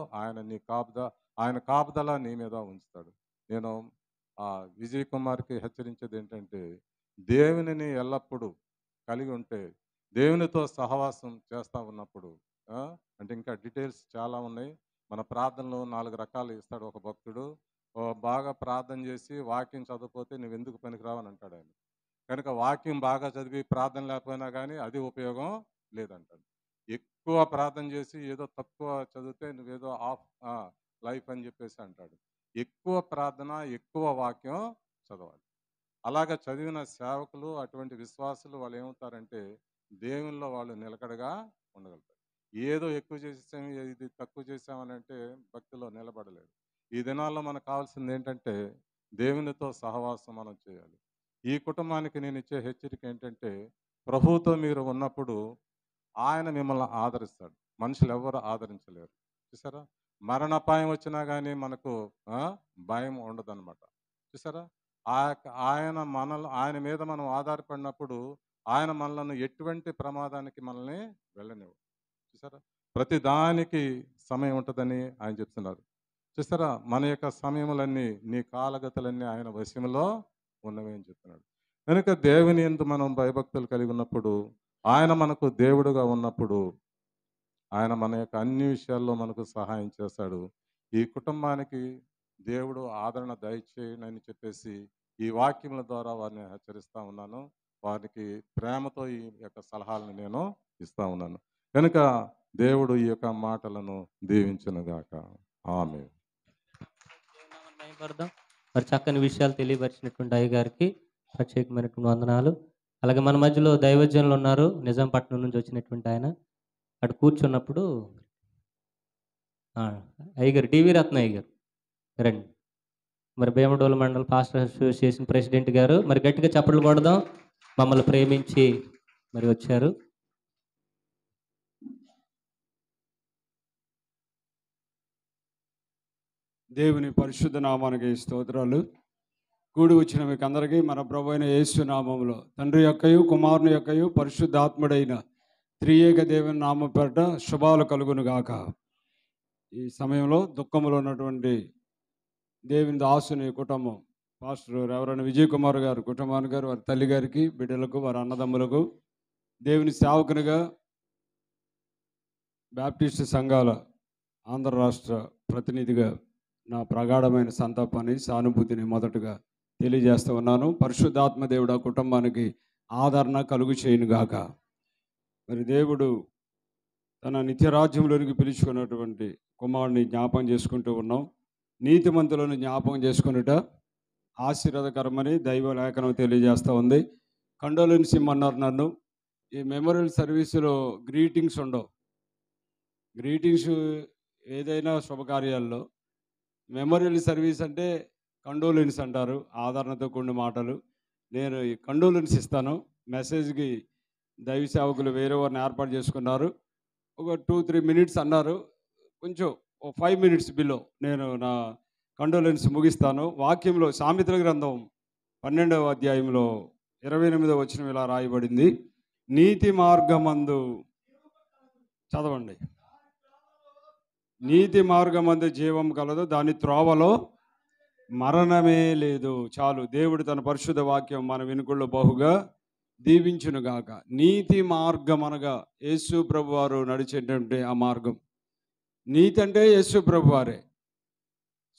ఆయన కాపుదల నీ మీద ఉంచుతాడు. నేను విజయ్ కుమార్కి హెచ్చరించేది ఏంటంటే, దేవునిని ఎల్లప్పుడూ కలిగి ఉంటే, దేవునితో సహవాసం చేస్తూ ఉన్నప్పుడు అంటే ఇంకా డీటెయిల్స్ చాలా ఉన్నాయి. మన ప్రార్థనలో 4 రకాలు ఇస్తాడు ఒక భక్తుడు. బాగా ప్రార్థన చేసి వాక్యం చదవకపోతే నువ్వు ఎందుకు పనికిరావని అంటాడు ఆయన. కనుక వాక్యం బాగా చదివి ప్రార్థన లేకపోయినా కానీ అది ఉపయోగం లేదంటాడు. ఎక్కువ ప్రార్థన చేసి ఏదో తక్కువ చదివితే నువ్వేదో ఆఫ్ లైఫ్ అని చెప్పేసి అంటాడు. ఎక్కువ ప్రార్థన, ఎక్కువ వాక్యం చదవాలి. అలాగా చదివిన సేవకులు, అటువంటి విశ్వాసులు వాళ్ళు ఏమవుతారంటే దేవునిలో వాళ్ళు నిలకడగా ఉండగలుగుతారు. ఏదో ఎక్కువ చేసాం, ఇది తక్కువ చేసామని అంటే భక్తిలో నిలబడలేదు. ఈ దినాల్లో మనకు కావాల్సింది ఏంటంటే దేవునితో సహవాసం మనం చేయాలి. ఈ కుటుంబానికి నేను ఇచ్చే హెచ్చరిక ఏంటంటే, ప్రభువుతో మీరు ఉన్నప్పుడు ఆయన మిమ్మల్ని ఆదరిస్తాడు. మనుషులు ఎవరు ఆదరించలేరు. చూసారా, మరణాపాయం వచ్చినా కానీ మనకు భయం ఉండదన్నమాట. చూసారా, ఆయన మీద మనం ఆధారపడినప్పుడు ఆయన మనల్ని ఎటువంటి ప్రమాదానికి మనల్ని వెళ్ళనివ్వడు. చూసారా, ప్రతి దానికి సమయం ఉంటుందని ఆయన చెప్తున్నారు. చూస్తారా, మన యొక్క సమయములన్నీ, నీ కాలగతులన్నీ ఆయన వశంలో ఉన్నవి అని చెప్తున్నాడు. కనుక దేవుని యందు మనం భయభక్తులు కలిగి ఉన్నప్పుడు, ఆయన మనకు దేవుడుగా ఉన్నప్పుడు, ఆయన మన యొక్క అన్ని విషయాల్లో మనకు సహాయం చేస్తాడు. ఈ కుటుంబానికి దేవుడు ఆదరణ దయచేయనని చెప్పేసి ఈ వాక్యముల ద్వారా వారిని హెచ్చరిస్తా ఉన్నాను. వారికి ప్రేమతో ఈ యొక్క సలహాలను నేను ఇస్తా ఉన్నాను. కనుక దేవుడు ఈ యొక్క మాటలను దీవించునుగాక. ఆమేన్. దేవునామమున మహిమపడదాం. మరి చక్కని విషయాలు తెలియపరిచినటువంటి అయ్య గారికి ప్రత్యేకమైనటువంటి వందనాలు. అలాగే మన మధ్యలో దైవజనులు ఉన్నారు, నిజాంపట్నం నుంచి వచ్చినటువంటి ఆయన. అక్కడ కూర్చున్నప్పుడు అయ్యగారు డివి రత్న అయ్యగారు రండి. మరి భీమడోలు మండల పాస్టర్ అసోసియేషన్ ప్రెసిడెంట్ గారు, మరి గట్టిగా చప్పట్లు కొడదాం. మమ్మల్ని ప్రేమించి మరి వచ్చారు. దేవుని పరిశుద్ధ నామానికి స్తోత్రాలు. కూడి వచ్చిన మీకు అందరికీ మన ప్రభు అయిన యేసు నామములో తండ్రి యొక్కయు కుమారుని యొక్కయు పరిశుద్ధాత్ముడైన త్రియేక దేవుని నామ పేరట శుభాలు కలుగును గాక. ఈ సమయంలో దుఃఖంలో ఉన్నటువంటి దేవుని దాసుని కుటుంబం, పాస్టర్ రెవరెండ్ విజయ్ కుమార్ గారు కుటుంబానికి గారు, వారి తల్లి గారికి, బిడ్డలకు, వారి అన్నదమ్ములకు, దేవుని సేవకునిగా బ్యాప్టిస్ట్ సంఘాల ఆంధ్ర రాష్ట్ర ప్రతినిధిగా నా ప్రగాఢమైన సంతాపాన్ని, సానుభూతిని మొదటగా తెలియజేస్తూ ఉన్నాను. పరిశుద్ధాత్మ దేవుడు ఆ కుటుంబానికి ఆదరణ కలుగు చేయనుగాక. మరి దేవుడు తన నిత్యరాజ్యంలోనికి పిలుచుకున్నటువంటి కుమారుని జ్ఞాపకం చేసుకుంటూ ఉన్నాం. నీతిమంతులను జ్ఞాపకం చేసుకున్నట ఆశీర్వాదకరమని దైవ లేఖనం తెలియజేస్తూ ఉంది. కండోలెన్స్ ఇమ్మన్నారు నన్ను. ఈ మెమోరియల్ సర్వీసులో గ్రీటింగ్స్ ఉండవు. గ్రీటింగ్స్ ఏదైనా శుభకార్యాల్లో, మెమోరియల్ సర్వీస్ అంటే కండోలెన్స్ అంటారు, ఆదరణతో కూడిన మాటలు. నేను ఈ కండోలెన్స్ ఇస్తాను. మెసేజ్కి దైవ సేవకులు వేరే వారిని ఏర్పాటు చేసుకున్నారు. ఒక 2-3 minutes అన్నారు. కొంచెం 5 minutes బిలో నేను నా కండోలెన్స్ ముగిస్తాను. వాక్యంలో సామెతల గ్రంథం 12వ అధ్యాయంలో 28వ వచనం ఇలా రాయబడింది. నీతి మార్గమందు, చదవండి, నీతి మార్గమందు జీవం కలదు, దాని త్రోవలో మరణమే లేదు. చాలు. దేవుడు తన పరిశుద్ధ వాక్యం మన వినుకుల్లో బహుగా దీవించునుగాక. నీతి మార్గం అనగా యేసు ప్రభు వారు నడిచేటువంటి ఆ మార్గం. నీతి అంటే యేసు ప్రభు వారే.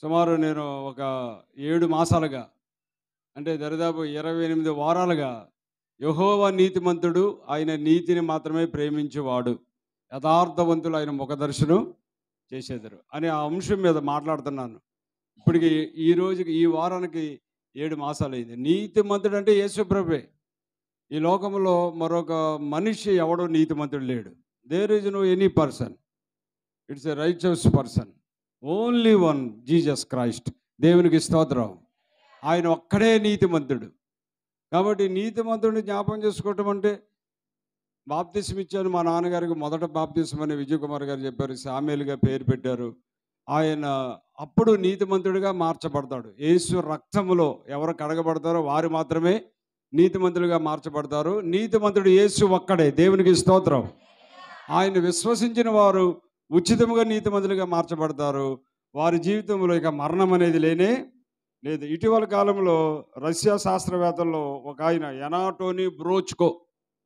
సుమారు నేను ఒక 7 మాసాలుగా, అంటే దరిదాపు 28 వారాలుగా యెహోవా నీతిమంతుడు, ఆయన నీతిని మాత్రమే ప్రేమించేవాడు, యథార్థవంతులు ఆయన ముఖదర్శనం చేసేదారు అనే ఆ అంశం మీద మాట్లాడుతున్నాను. ఇప్పటికి ఈ రోజుకి, ఈ వారానికి 7 మాసాలు అయింది. నీతిమంతుడు అంటే యేసు ప్రభువే. ఈ లోకంలో మరొక మనిషి ఎవడో నీతిమంతుడు లేడు. There is no any person. It's a righteous person, only one, Jesus Christ. దేవునికి స్తోత్రం. ఆయన ఒక్కడే నీతిమంతుడు. కాబట్టి నీతిమంతుడిని జ్ఞాపకం చేసుకోవటం అంటే, బాప్తిసం ఇచ్చాను మా నాన్నగారికి, మొదట బాప్తిసం అని విజయ్ కుమార్ గారు చెప్పారు, శామ్యూల్గా పేరు పెట్టారు. ఆయన అప్పుడు నీతిమంతుడిగా మార్చబడతాడు. యేసు రక్తములో ఎవరు కడగబడతారో వారు మాత్రమే నీతిమంతులుగా మార్చబడతారు. నీతిమంతుడు యేసు ఒక్కడే. దేవునికి స్తోత్రం. ఆయన విశ్వసించిన వారు ఉచితముగా నీతిమంతులుగా మార్చబడతారు. వారి జీవితంలో ఇక మరణం అనేది లేనే లేదు. ఇటీవల కాలంలో రష్యా శాస్త్రవేత్తల్లో ఒక ఆయన, ఎనాటోనీ బ్రోచ్కో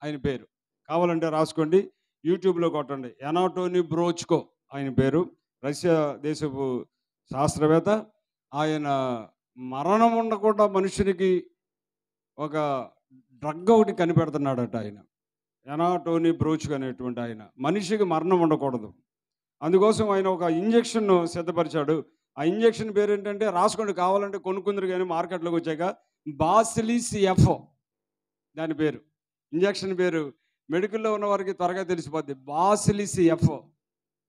ఆయన పేరు, కావాలంటే రాసుకోండి, యూట్యూబ్లో కొట్టండి, ఎనాటోనీ బ్రోచ్కో ఆయన పేరు, రష్యా దేశపు శాస్త్రవేత్త. ఆయన మరణం ఉండకుండా మనుషునికి ఒక డ్రగ్ ఒకటి కనిపెడుతున్నాడట. ఆయన ఎనాటోనీ బ్రోచ్కో అనేటువంటి ఆయన, మనిషికి మరణం ఉండకూడదు, అందుకోసం ఆయన ఒక ఇంజెక్షన్ సిద్ధపరిచాడు. ఆ ఇంజెక్షన్ పేరు ఏంటంటే, రాసుకోండి కావాలంటే, కొనుక్కుందరు కానీ మార్కెట్లోకి వచ్చాక, బాసిలిస్ ఎఫ్ దాని పేరు. ఇంజెక్షన్ పేరు మెడికల్లో ఉన్న వారికి త్వరగా తెలిసిపోద్ది, బాసిలిస్ ఎఫ్.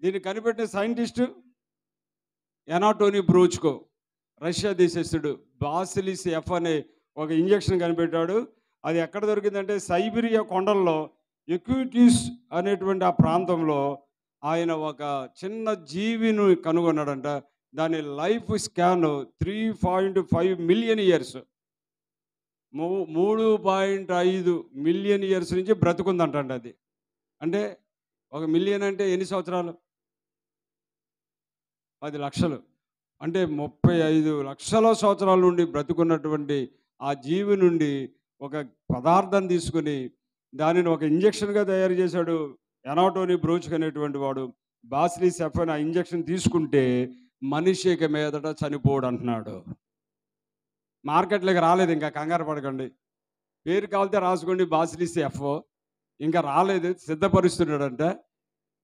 దీన్ని కనిపెట్టిన సైంటిస్టు ఎనాటోనీ బ్రోచ్కో, రష్యా దేశస్థుడు. బాసిలిస్ ఎఫ్ అనే ఒక ఇంజెక్షన్ కనిపెట్టాడు. అది ఎక్కడ దొరికిందంటే, సైబీరియా కొండల్లో ఎక్యూటీస్ అనేటువంటి ఆ ప్రాంతంలో ఆయన ఒక చిన్న జీవిని కనుగొన్నాడంట. దాని life scan 3.5 million years, 3.5 million years నుంచి బ్రతుకుందంటండి. అది అంటే 1 మిలియన్ అంటే ఎన్ని సంవత్సరాలు? 10 లక్షలు. అంటే 35 లక్షల సంవత్సరాల నుండి బ్రతుకున్నటువంటి ఆ జీవి నుండి ఒక పదార్థం తీసుకుని దానిని ఒక ఇంజక్షన్గా తయారు చేశాడు. ఎనాటోనీ బ్రోచ్ అనేటువంటి వాడు బాసిలిస్ ఎఫ్ఎన్ ఆ ఇంజక్షన్ తీసుకుంటే మనిషి ఇక మీదట చనిపోడు అంటున్నాడు. మార్కెట్లోకి రాలేదు, ఇంకా కంగారు పడకండి. పేరు కావాలితే రాసుకోండి, బాసిలిస్ ఎఫ్. ఇంకా రాలేదు, సిద్ధపరుస్తున్నాడంట.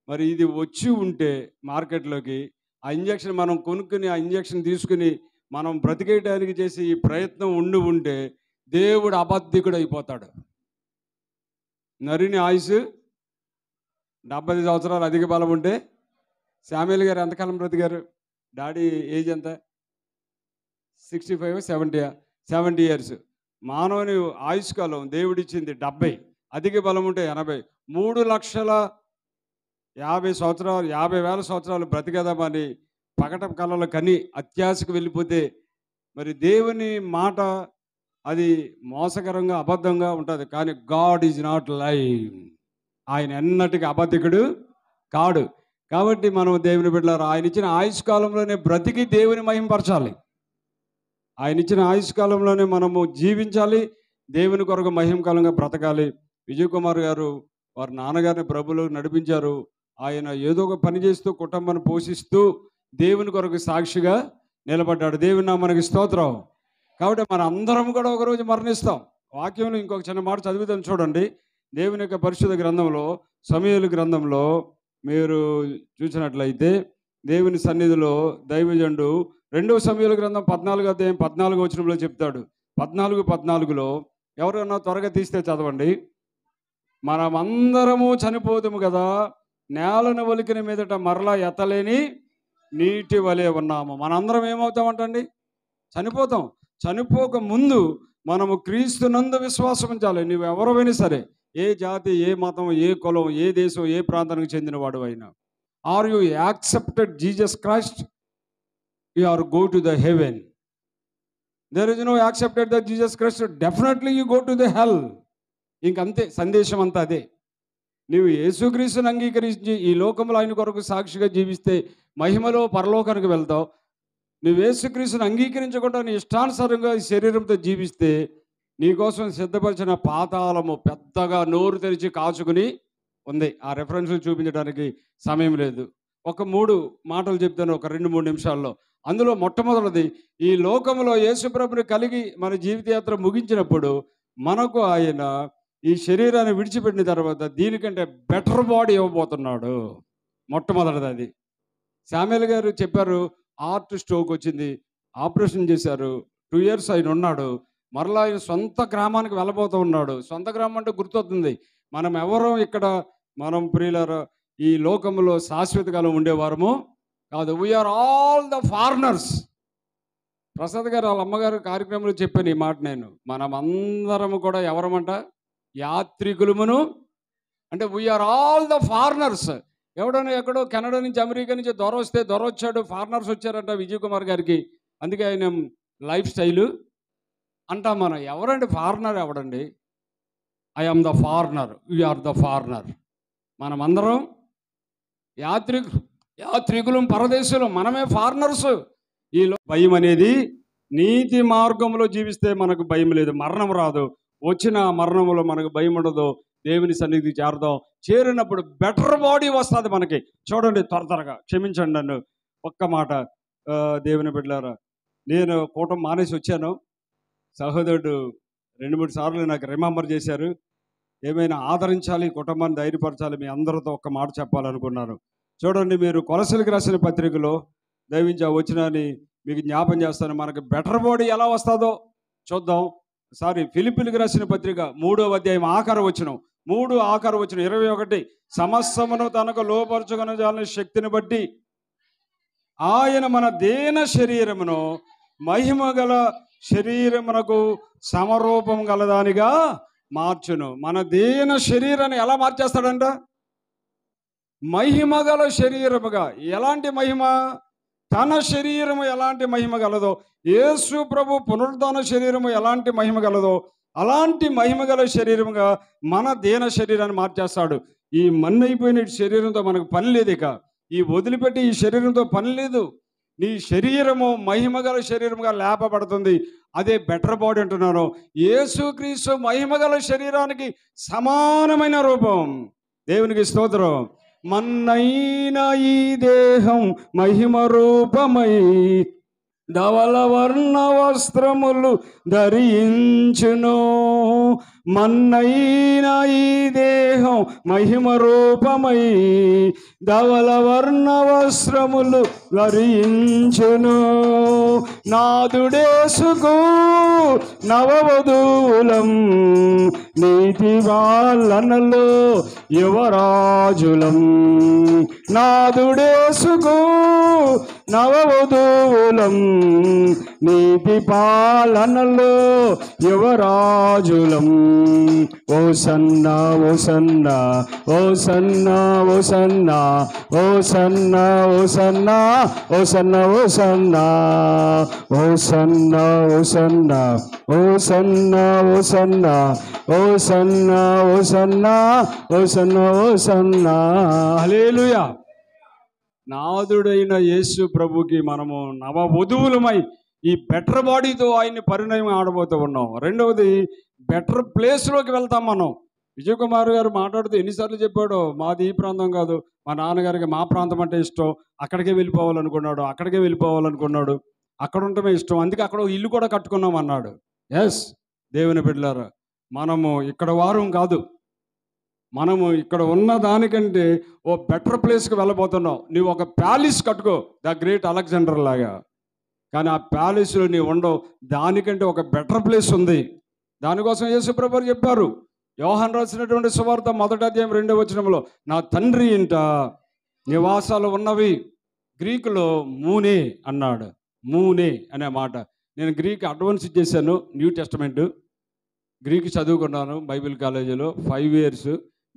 మరి ఇది వచ్చి ఉంటే మార్కెట్లోకి ఆ ఇంజక్షన్ మనం కొనుక్కుని ఆ ఇంజక్షన్ తీసుకుని మనం బ్రతికేయడానికి చేసి ఈ ప్రయత్నం ఉంటే దేవుడు అబద్ధికుడు అయిపోతాడు. నరుని ఆయుసు 75 సంవత్సరాలు అధిక బలం ఉంటే శామ్యూల్ గారు ఎంతకాలం బ్రతికారు? డాడీ ఏజ్ ఎంత? 65 70 ఇయర్స్. మానవుని ఆయుష్కాలం దేవుడిచ్చింది 70, అధిక బలం ఉంటే 80. 3,50,000 సంవత్సరాలు బ్రతికేదామని పగట కళలు కని అత్యాశకు వెళ్ళిపోతే మరి దేవుని మాట అది మోసకరంగా అబద్ధంగా ఉంటుంది. కానీ గాడ్ ఈజ్ నాట్ లైవ్. ఆయన ఎన్నటికీ అబద్ధికుడు కాడు. కాబట్టి మనం దేవుని బిడ్డలారా, ఆయన ఇచ్చిన ఆయుష్కాలంలోనే బ్రతికి దేవుని మహిమపరచాలి. ఆయన ఇచ్చిన ఆయుష్కాలంలోనే మనము జీవించాలి, దేవుని కొరకు మహిమకాలంగా బ్రతకాలి. విజయ్ కుమార్ గారు వారి నాన్నగారిని ప్రభువులో నడిపించారు. ఆయన ఏదో ఒక పని చేస్తూ కుటుంబాన్ని పోషిస్తూ దేవుని కొరకు సాక్షిగా నిలబడ్డాడు. దేవుని నామానికి స్తోత్రం. కాబట్టి మన అందరం కూడా ఒకరోజు మరణిస్తాం. వాక్యంలో ఇంకొక చిన్న మాట చదువుతాం చూడండి. దేవుని యొక్క పరిశుద్ధ గ్రంథంలో, సమూయేలు గ్రంథంలో మీరు చూసినట్లయితే దేవుని సన్నిధిలో దైవజనుడు 2వ సమూయేలు గ్రంథం 14వ అధ్యాయం 14వ వచనంలో చెప్తాడు. 14:14లో ఎవరైనా త్వరగా తీస్తే చదవండి. మనమందరము చనిపోతాము కదా, నేలను ఒలికిన మీదట మరలా ఎత్తలేని నీటి వలె ఉన్నాము. మనందరం ఏమవుతామంటండి? చనిపోతాం. చనిపోక ముందు మనము క్రీస్తునందు విశ్వాసం ఉంచాలి. నువ్వు ఎవరైనా సరే, ఏ జాతి, ఏ మతం, ఏ కులం, ఏ దేశం, ఏ ప్రాంతానికి చెందిన వాడు అయినా, are you accepted Jesus Christ, you are go to the heaven. There is no accepted the Jesus Christ, definitely you go to the hell. ఇంకంతే, సందేశం అంతా అదే. నీవు యేసుక్రీస్తుని అంగీకరించి ఈ లోకంలో ఆయన కొరకు సాక్షిగా జీవిస్తే మహిమలో పరలోకానికి వెళ్తావు. నువ్వు యేసుక్రీస్తుని అంగీకరించకుండా నీ ఇష్టానుసారంగా ఈ శరీరంతో జీవిస్తే నీకోసం సిద్ధపరిచిన పాతాళము పెద్దగా నోరు తెరిచి కాచుకుని ఉంది. ఆ రెఫరెన్స్లు చూపించడానికి సమయం లేదు. ఒక 3 మాటలు చెప్తాను, ఒక 2-3 నిమిషాల్లో. అందులో మొట్టమొదటిది, ఈ లోకంలో యేసుప్రభుని కలిగి మన జీవితయాత్ర ముగించినప్పుడు మనకు ఆయన ఈ శరీరాన్ని విడిచిపెట్టిన తర్వాత దీనికంటే బెటర్ బాడీ ఇవ్వబోతున్నాడు. మొట్టమొదటిది అది. శామ్యూల్ గారు చెప్పారు, హార్ట్ స్ట్రోక్ వచ్చింది, ఆపరేషన్ చేశారు, 2 years ఆయన ఉన్నాడు. మరలా ఆయన సొంత గ్రామానికి వెళ్ళబోతూ ఉన్నాడు. సొంత గ్రామం అంటే గుర్తొస్తుంది, మనం ఎవరం ఇక్కడ, మనం ప్రియులారా ఈ లోకంలో శాశ్వత కాలం ఉండేవారము కాదు. We are all the foreigners. Prasad garu వాళ్ళ అమ్మగారు కార్యక్రమంలో చెప్పాను ఈ మాట నేను. మనమందరము కూడా ఎవరమంట? యాత్రికులమును. అంటే వీఆర్ ఆల్ ద ఫారినర్స్. ఎవడైనా ఎక్కడో కెనడా నుంచి, అమెరికా నుంచి దొరొచ్చాడు, ఫారినర్స్ వచ్చారంట విజయ్ కుమార్ గారికి, అందుకే ఆయన లైఫ్ స్టైలు అంటాం మనం. ఎవరండి ఫారినర్? ఎవడండి? I am the foreigner, are the foreigner. మనమందరం యాత్రికులం, పరదేశులం, మనమే ఫారినర్స్. ఈ భయం అనేది, నీతి మార్గంలో జీవిస్తే మనకు భయం లేదు, మరణం రాదు. వచ్చిన మరణంలో మనకు భయం ఉండదు. దేవుని సన్నిధికి చేరదాం. చేరినప్పుడు బెటర్ బాడీ వస్తుంది మనకి. చూడండి, త్వరగా క్షమించండి నన్ను, ఒక్క మాట. దేవుని బిడ్డలారా, నేను కూటం మానేసి వచ్చాను. సహోదరుడు 2-3 సార్లు నాకు రిమెంబర్ చేశారు. ఏమైనా ఆదరించాలి, కుటుంబాన్ని ధైర్యపరచాలి, మీ అందరితో ఒక్క మాట చెప్పాలనుకున్నాను. చూడండి, మీరు కొలసీలకు రాసిన పత్రికలో దయవించి వచనాన్ని మీకు జ్ఞాపం చేస్తాను. మనకు బెటర్ బాడీ ఎలా వస్తుందో చూద్దాం. ఫిలిప్పీలకు రాసిన పత్రిక 3వ అధ్యాయం ఆఖరు వచనం, 21 సమస్తమును తనకు లోపరుచుకొనజాలని శక్తిని బట్టి ఆయన మన దేన శరీరమును మహిమగల శరీరమునకు సమరూపం గలదానిగా మార్చును. మన దేన శరీరాన్ని ఎలా మార్చేస్తాడంట? మహిమగల శరీరముగా. ఎలాంటి మహిమ? తన శరీరము ఎలాంటి మహిమ గలదో, యేసు ప్రభు పునరుద్ధాన శరీరము ఎలాంటి మహిమ గలదో అలాంటి మహిమగల శరీరముగా మన దేన శరీరాన్ని మార్చేస్తాడు. ఈ మన్నైపోయిన శరీరంతో మనకు పని లేదు. ఇక ఈ వదిలిపెట్టి ఈ శరీరంతో పని లేదు. నీ శరీరము మహిమగల శరీరముగా లేపబడుతుంది. అదే బెటర్ బాడీ అంటున్నాను. యేసుక్రీస్తు మహిమగల శరీరానికి సమానమైన రూపం. దేవునికి స్తోత్రం. మన్నైన ఈ దేహం మహిమ రూపమై ధవల వర్ణ వస్త్రములు ధరించును. మన్నైన ఈ దేహం మహిమ రూపమై ధవల వర్ణ వస్త్రములు ధరించును. నాదుడేసుకు నవవధూలం నీతి వాళ్ళనలో యువరాజులం. నాదుడేసుకు నవవధూలం నీతి పాలనలో యువరాజులం. ఓ సన్నా ఓ సన్నా ఓ సన్నా ఓ సన్నా ఓ సన్నా ఓ సన్నా ఓ సన్నా ఓ సన్నా ఓ సన్నా ఓ సన్నా ఓ సన్నా ఓ సన్నా ఓ సన్నా ఓ సన్నా ఓ సన్నా ఓ సన్నా. హల్లెలూయా. నాదుడైన యేసు ప్రభుకి మనము నవ వధువులమై ఈ బెటర్ బాడీతో ఆయన్ని పరిణయం ఆడబోతూ ఉన్నాం. రెండవది, బెటర్ ప్లేస్లోకి వెళ్తాం మనం. విజయ్ కుమార్ గారు మాట్లాడుతూ ఎన్నిసార్లు చెప్పాడో, మాది ఈ ప్రాంతం కాదు, మా నాన్నగారికి మా ప్రాంతం అంటే ఇష్టం, అక్కడికే వెళ్ళిపోవాలనుకున్నాడు, అక్కడ ఉండటమే ఇష్టం, అందుకే అక్కడ ఇల్లు కూడా కట్టుకున్నాం అన్నాడు. ఎస్, దేవుని బిడ్డలారా, మనము ఇక్కడ వారం కాదు, మనము ఇక్కడ ఉన్న దానికంటే ఓ బెటర్ ప్లేస్కి వెళ్ళబోతున్నావు. నువ్వు ఒక ప్యాలెస్ కట్టుకో, ద గ్రేట్ అలెగ్జాండర్ లాగా, కానీ ఆ ప్యాలెస్లో నీవు ఉండవు. దానికంటే ఒక బెటర్ ప్లేస్ ఉంది. దానికోసం యేసు ప్రభువు చెప్పారు. యోహాను రాసినటువంటి సువార్త 1వ అధ్యాయం 2వ వచనంలో, నా తండ్రి ఇంట నివాసాలు ఉన్నవి. గ్రీకులో మూనే అన్నాడు. మూనే అనే మాట. నేను గ్రీక్ అడ్వాన్స్ చేశాను, న్యూ టెస్టమెంట్ గ్రీకు చదువుకున్నాను బైబిల్ కాలేజీలో 5 years.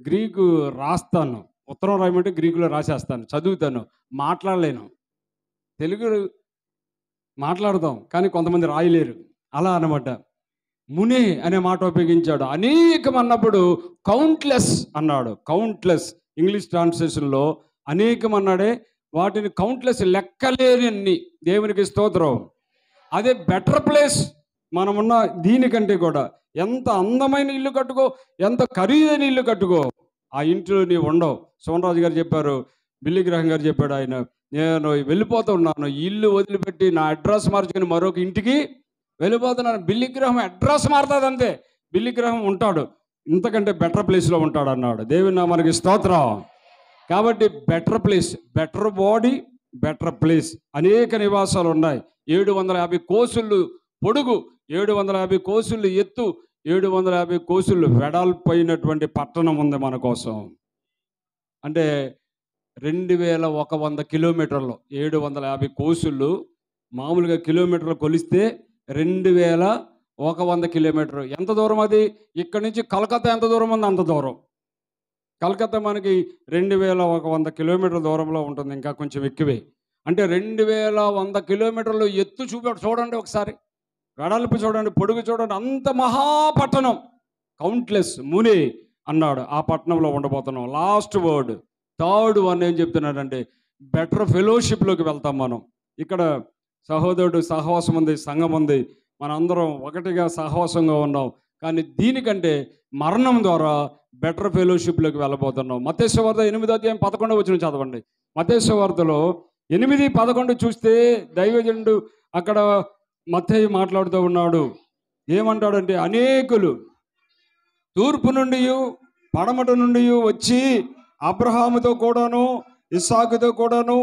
గ్రీకు రాస్తాను, ఉత్తరం రాయమంటే గ్రీకులో రాసేస్తాను, చదువుతాను, మాట్లాడలేను. తెలుగు మాట్లాడతాం కానీ కొంతమంది రాయలేరు, అలా అన్నమాట. మునే అనే మాట ఉపయోగించాడు. అనేకం అన్నప్పుడు కౌంట్లెస్ అన్నాడు. కౌంట్లెస్ ఇంగ్లీష్ ట్రాన్స్లేషన్లో అనేకం అన్నాడే, వాటిని కౌంట్లెస్, లెక్కలేని. దేవునికి స్తోత్రం. అదే బెటర్ ప్లేస్ మనమున్న దీనికంటే కూడా. ఎంత అందమైన ఇల్లు కట్టుకో, ఎంత ఖరీదైన ఇల్లు కట్టుకో, ఆ ఇంట్లో నీవు ఉండవు. సోమరాజు గారు చెప్పారు, బిల్లి గ్రహం గారు చెప్పాడు, ఆయన నేను వెళ్ళిపోతూ ఉన్నాను, ఇల్లు వదిలిపెట్టి నా అడ్రస్ మార్చుకుని మరొక ఇంటికి వెళ్ళిపోతున్నాను. బిల్లి గ్రహం అడ్రస్ మారుతుంది అంతే, బిల్లి గ్రహం ఉంటాడు, ఇంతకంటే బెటర్ ప్లేస్లో ఉంటాడు అన్నాడు. దేవుని నామానికి స్తోత్రం. కాబట్టి better place, better body, better place. అనేక నివాసాలు ఉన్నాయి. 750 కోసులు పొడుగు, 750 కోసులు ఎత్తు, 750 కోసులు వెడల్పోయినటువంటి పట్టణం ఉంది మన కోసం. అంటే 2100 కిలోమీటర్లు. 750 కోసులు మామూలుగా కిలోమీటర్లు కొలిస్తే 2100 కిలోమీటర్లు. ఎంత దూరం అది? ఇక్కడ నుంచి కలకత్తా ఎంత దూరం ఉంది? అంత దూరం. కలకత్తా మనకి 2100 కిలోమీటర్ల దూరంలో ఉంటుంది, ఇంకా కొంచెం ఎక్కువే. అంటే 2100 కిలోమీటర్లు ఎత్తు చూడండి ఒకసారి, వెడల్పు చూడండి, పొడుగు చూడండి, అంత మహాపట్టణం. కౌంట్లెస్ మునే అన్నాడు. ఆ పట్టణంలో ఉండబోతున్నాం. లాస్ట్ వర్డ్, థర్డ్ వన్ ఏం చెప్తున్నాడంటే బెటర్ ఫెలోషిప్లోకి వెళ్తాం మనం. ఇక్కడ సహోదరుడు సహవాసం ఉంది, సంఘం ఉంది, మనందరం ఒకటిగా సహవాసంగా ఉన్నాం. కానీ దీనికంటే మరణం ద్వారా బెటర్ ఫెలోషిప్లోకి వెళ్ళబోతున్నాం. మత్తయి సువార్త 8వ అధ్యాయం 11వ వచనం చదవండి. మత్తయి సువార్తలో 8:11 చూస్తే దైవజనుడు అక్కడ మత్తయి మాట్లాడుతూ ఉన్నాడు. ఏమంటాడంటే, అనేకులు తూర్పు నుండి పడమట నుండి వచ్చి అబ్రహాముతో కూడాను, ఇస్సాకుతో కూడాను,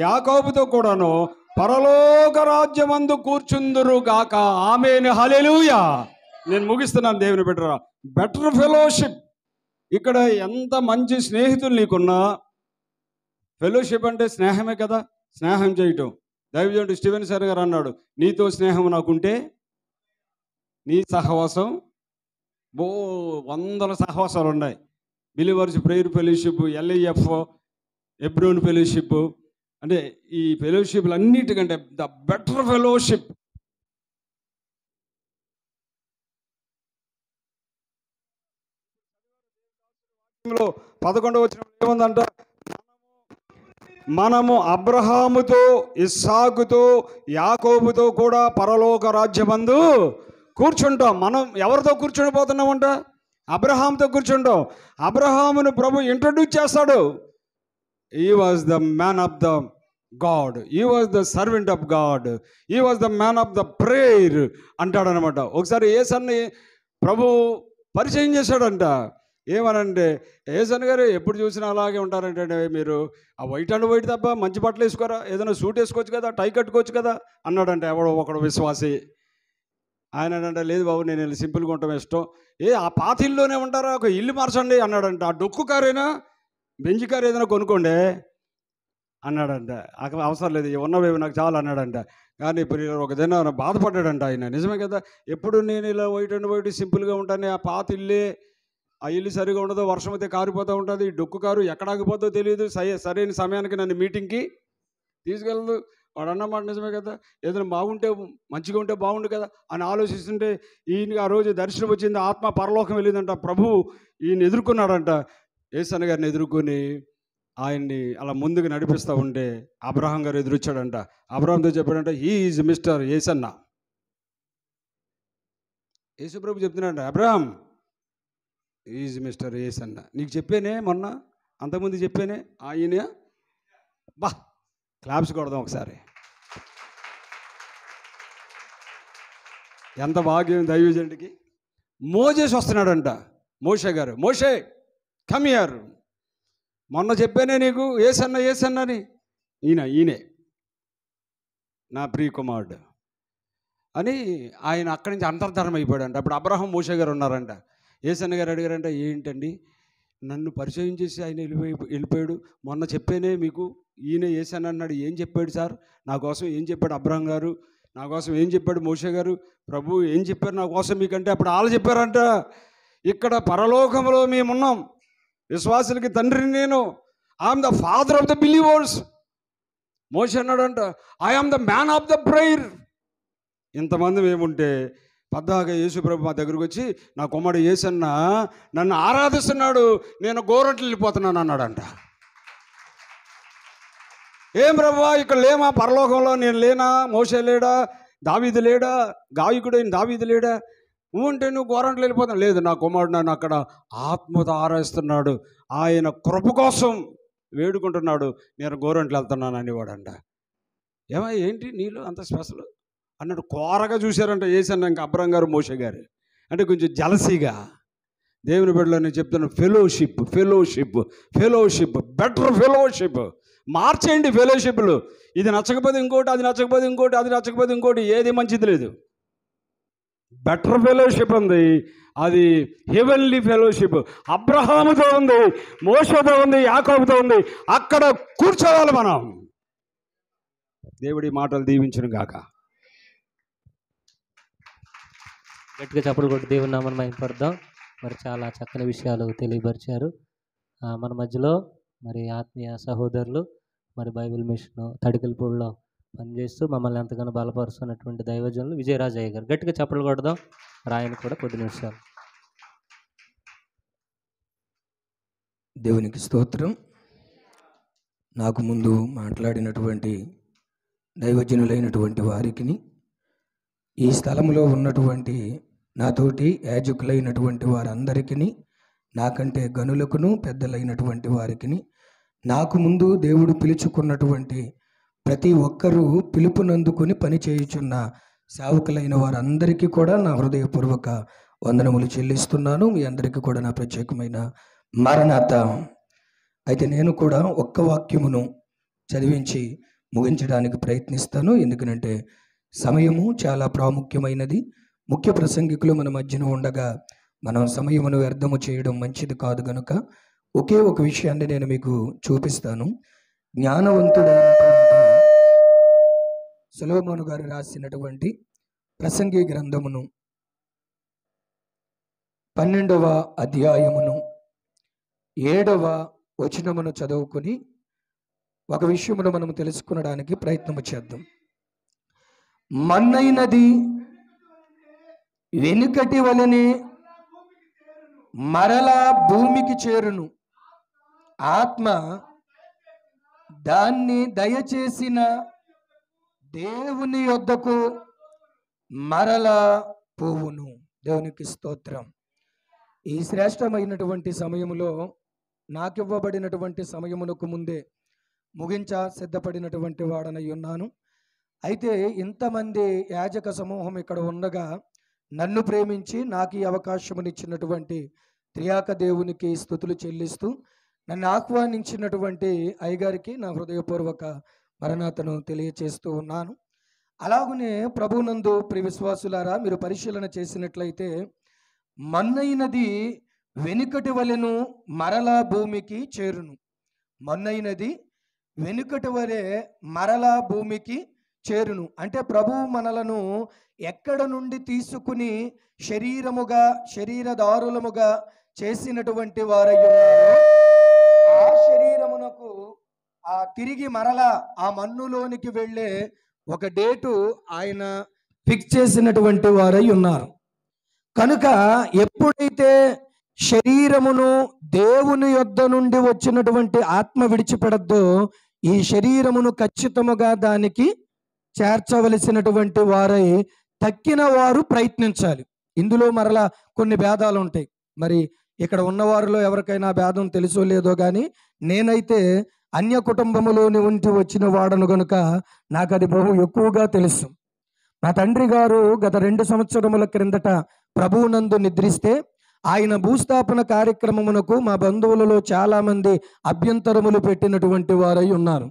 యాకోబుతో కూడాను పరలోక రాజ్యమందు కూర్చుందురు గాక. ఆమేన్, హల్లెలూయా. నేను ముగిస్తున్నాను దేవుని బిడ్డరా. Better fellowship. ఇక్కడ ఎంత మంచి స్నేహితులు నీకున్నా, ఫెలోషిప్ అంటే స్నేహమే కదా, స్నేహం చేయటం. దైవజనుడు స్టీవెన్ సార్ గారు అన్నాడు, నీతో స్నేహం నాకుంటే నీ సహవాసం 100 సహవాసాలు ఉన్నాయి. Believers prayer fellowship, LIF, ఎబ్రోన్ fellowship, అంటే ఈ ఫెలోషిప్లు అన్నిటికంటే ద బెటర్ ఫెలోషిప్ 11వ వచనం ఏముందంట, మనము అబ్రహాముతో, ఇస్సాకుతో, యాకోబుతో కూడా పరలోక రాజ్యమందు కూర్చుంటాం. మనం ఎవరితో కూర్చుండిపోతున్నామంట? అబ్రహాంతో కూర్చుంటాం. అబ్రహామును ప్రభు ఇంట్రడ్యూస్ చేస్తాడు. He was the man of the God, he was the servant of God, he was the man of the prayer అంటాడనమాట. ఒకసారి యేసన్ని ప్రభు పరిచయం చేశాడంట. ఏమనంటే, యేసన్ గారు ఎప్పుడు చూసినా అలాగే ఉంటారంటే, మీరు ఆ వైట్ అండ్ వైట్ తప్ప మంచి బట్టలు వేసుకోరా, ఏదైనా సూట్ వేసుకోవచ్చు కదా, టై కట్టుకోవచ్చు కదా అన్నాడంట ఎవడో ఒకడు విశ్వాసి. ఆయన అంటే, లేదు బాబు, నేను సింపుల్గా ఉండటం ఇష్టం. ఆ పాత ఇల్లులోనే ఉంటారా, ఒక ఇల్లు మార్చండి అన్నాడంట. ఆ డొక్కు కారైనా బెంజి కారు ఏదైనా కొనుక్కోండి అన్నాడంట. అవసరం లేదు, ఉన్నవేవి నాకు చాలా అన్నాడంట. కానీ ఇప్పుడు ఒక దిన బాధపడ్డాడంట ఆయన. నిజమే కదా, ఎప్పుడు నేను ఇలా వైట్ అండ్ వైట్ సింపుల్గా ఉంటాను, ఆ పాత ఇల్లే, ఆ ఇల్లు సరిగా ఉండదు, వర్షం అయితే కారిపోతూ ఉంటుంది, డొక్కు కారు ఎక్కడ ఆగిపోతుందో తెలియదు, సరైన సమయానికి నన్ను మీటింగ్కి తీసుకెళ్ళదు. వాడు అన్నమాట నిజమే కదా, ఏదైనా బాగుంటే మంచిగా ఉంటే బాగుండు కదా అని ఆలోచిస్తుంటే, ఈయనకి ఆ రోజు దర్శనం వచ్చింది, ఆత్మ పరలోకం వెళ్ళిందంట. ప్రభువు ఈయన ఎదుర్కొన్నాడంట. యేసన్న గారిని ఎదుర్కొని ఆయన్ని అలా ముందుకు నడిపిస్తూ ఉంటే అబ్రహాం గారు ఎదురొచ్చాడంట. అబ్రహాంతో చెప్పాడంట, హీ ఈజ్ మిస్టర్ యేసన్న. యేసుప్రభు చెప్తున్నాడంట, అబ్రహాం ఈజ్ మిస్టర్ యేసన్న. నీకు చెప్పానే మొన్న, అంతకుముందు చెప్పానే, ఆయన బా క్లాప్స్ కొడదాం ఒకసారి. ఎంత భాగ్యం దైవజనుడికి. మోజేస్ వస్తున్నాడంట. మోషే గారు, మోషే కమ్ హియర్, మొన్న చెప్పానే నీకు యేసన్న యేసన్న అని. ఈయనే నా ప్రియ కుమారుడు అని ఆయన అక్కడి నుంచి అంతర్ధానం అయిపోయాడంట. అప్పుడు అబ్రహాం మోషే గారు ఉన్నారంట. యేసన్న గారు అడిగారంట, ఏంటండి నన్ను పరిచయం చేసి ఆయన వెళ్ళిపోయాడు, మొన్న చెప్పానే మీకు ఈయన యేసన్న అన్నాడు, ఏం చెప్పాడు సార్ నా కోసం, ఏం చెప్పాడు అబ్రహాం గారు నా కోసం, ఏం చెప్పాడు మోషే గారు, ప్రభు ఏం చెప్పారు నా కోసం మీకంటే? అప్పుడు వాళ్ళు చెప్పారంట, ఇక్కడ పరలోకంలో మేమున్నాం, విశ్వాసులకి తండ్రిని నేను, I'm the father of the believers. Moshe అన్నాడంట, I am the man of the prayer. ఇంతమంది మేముంటే పద్దాగా యేసు ప్రభు మా దగ్గరకు వచ్చి, నా కుమారుడు యేసన్న నన్ను ఆరాధిస్తున్నాడు, నేను గోరంట్లు వెళ్ళిపోతున్నాను అన్నాడంట. ఏం ప్రభువా ఇక్కడ లేమా పరలోకంలో, నేను లేనా, మోషే లేడా, దావీదు లేడా, గాయకుడైన దావీదు లేడా, నువ్వు అంటే నువ్వు గోరంట్లు వెళ్ళిపోతావు. లేదు, నా కుమారుడు నన్ను అక్కడ ఆత్మతో ఆరాధిస్తున్నాడు, ఆయన కృప కోసం వేడుకుంటున్నాడు, నేను గోరంట్లు వెళ్తున్నాను అనేవాడంట. ఏంటి నీలో అంత స్పెషల్ అన్నట్టు కోరగా చూశారంట యేసన్న. ఇంకా అబ్రహాం గారు మోషే గారు అంటే కొంచెం జలసీగా. దేవుని బిడ్డలో నేను చెప్తున్నాను, fellowship fellowship fellowship, better fellowship. మార్చేయండి ఫెలోషిప్లు. ఇది నచ్చకపోతే ఇంకోటి, అది నచ్చకపోతే ఇంకోటి, అది నచ్చకపోతే ఇంకోటి, ఏది మంచిది లేదు. బెటర్ ఫెలోషిప్ ఉంది, అది హెవెన్లీ ఫెలోషిప్. అబ్రహాముతో ఉంది, మోషేతో ఉంది, యాకోబుతో ఉంది. అక్కడ కూర్చోవాలి మనం. దేవుడి మాటలు దీవించును గాక. గట్టిగా చప్పుడు కొట్టి దేవుని నామమున మహిమపడదాం. మరి చాలా చక్కని విషయాలు తెలియపరిచారు. మన మధ్యలో మరి ఆత్మీయ సహోదరులు, మరి బైబిల్ మిషన్ తడికలపూడిలో పనిచేస్తూ మమ్మల్ని ఎంతగానో బలపరుస్తున్నటువంటి దైవజనులు విజయరాజయ్య గారు. గట్టిగా చప్పట్లు కొడదాం. రాయని కూడా కొద్ది నిమిషాలు. దేవునికి స్తోత్రం. నాకు ముందు మాట్లాడినటువంటి దైవజనులైనటువంటి వారికి, ఈ స్థలంలో ఉన్నటువంటి నాతోటి యాజకులైనటువంటి వారందరికీ, నాకంటే గనులకును పెద్దలైనటువంటి వారికి, నాకు ముందు దేవుడు పిలుచుకున్నటువంటి ప్రతి ఒక్కరూ పిలుపునందుకుని పని చేయుచున్న సేవకులైన వారందరికీ కూడా నా హృదయపూర్వక వందనములు చెల్లిస్తున్నాను. మీ అందరికీ కూడా నా ప్రత్యేకమైన మరణాత. అయితే నేను కూడా ఒక్క వాక్యమును చదివించి ముగించడానికి ప్రయత్నిస్తాను. ఎందుకంటే సమయము చాలా ప్రాముఖ్యమైనది. ముఖ్య ప్రసంగికులు మన మధ్యన ఉండగా మనం సమయమును వ్యర్థము చేయడం మంచిది కాదు. కనుక ఒకే ఒక విషయాన్ని నేను మీకు చూపిస్తాను. జ్ఞానవంతుడైనటువంటి సొలొమోను గారు రాసినటువంటి ప్రసంగి గ్రంథమును 12వ అధ్యాయమును 7వ వచనమును చదువుకొని ఒక విషయమును మనం తెలుసుకునడానికి ప్రయత్నము చేద్దాం. మన్నైనది వెనుకటి వలనే మరలా భూమికి చేరును, ఆత్మ దాన్ని దయచేసిన దేవుని యొద్దకు మరలా పోవును. దేవునికి స్తోత్రం. ఈ శ్రేష్టమైనటువంటి సమయములో నాకివ్వబడినటువంటి సమయమునకు ముందే ముగించ సిద్ధపడినటువంటి వాడనై ఉన్నాను. అయితే ఇంతమంది యాజక సమూహం ఇక్కడ ఉండగా నన్ను ప్రేమించి నాకు ఈ అవకాశమునిచ్చినటువంటి త్రియాక దేవునికి స్తుతులు చెల్లిస్తూ నన్ను ఆహ్వానించినటువంటి అయ్యగారికి నా హృదయపూర్వక మరణాతను తెలియచేస్తూ ఉన్నాను. అలాగనే ప్రభునందు ప్రియ విశ్వాసులారా, మీరు పరిశీలన చేసినట్లయితే మన్నైనది వెనుకటి వలెను మరలా భూమికి చేరును. మన్నైనది వెనుకటి వలె మరలా భూమికి చేరును అంటే ప్రభువు మనలను ఎక్కడ నుండి తీసుకుని శరీరదారులముగా చేసినటువంటి వారై ఉన్నారో ఆ శరీరమునకు తిరిగి మరలా ఆ మన్నులోనికి వెళ్ళే ఒక డేటు ఆయన ఫిక్స్ చేసినటువంటి వారై ఉన్నారు. కనుక ఎప్పుడైతే శరీరమును దేవుని యొద్ద నుండి వచ్చినటువంటి ఆత్మ విడిచిపెడద్దో ఈ శరీరమును ఖచ్చితముగా దానికి చేర్చవలసినటువంటి వారై తక్కిన వారు ప్రయత్నించాలి. ఇందులో మరలా కొన్ని భేదాలు ఉంటాయి. మరి ఇక్కడ ఉన్నవారిలో ఎవరికైనా భేదం తెలుసో లేదో కానీ నేనైతే అన్య కుటుంబములోని ఉండి వచ్చిన వాడను గనుక నాకు అది బహు ఎక్కువగా తెలుసు. నా తండ్రి గారు గత 2 సంవత్సరముల క్రిందట ప్రభువునందు నిద్రిస్తే ఆయన భూస్థాపన కార్యక్రమమునకు మా బంధువులలో చాలా మంది అభ్యంతరములు పెట్టినటువంటి వారై ఉన్నారు,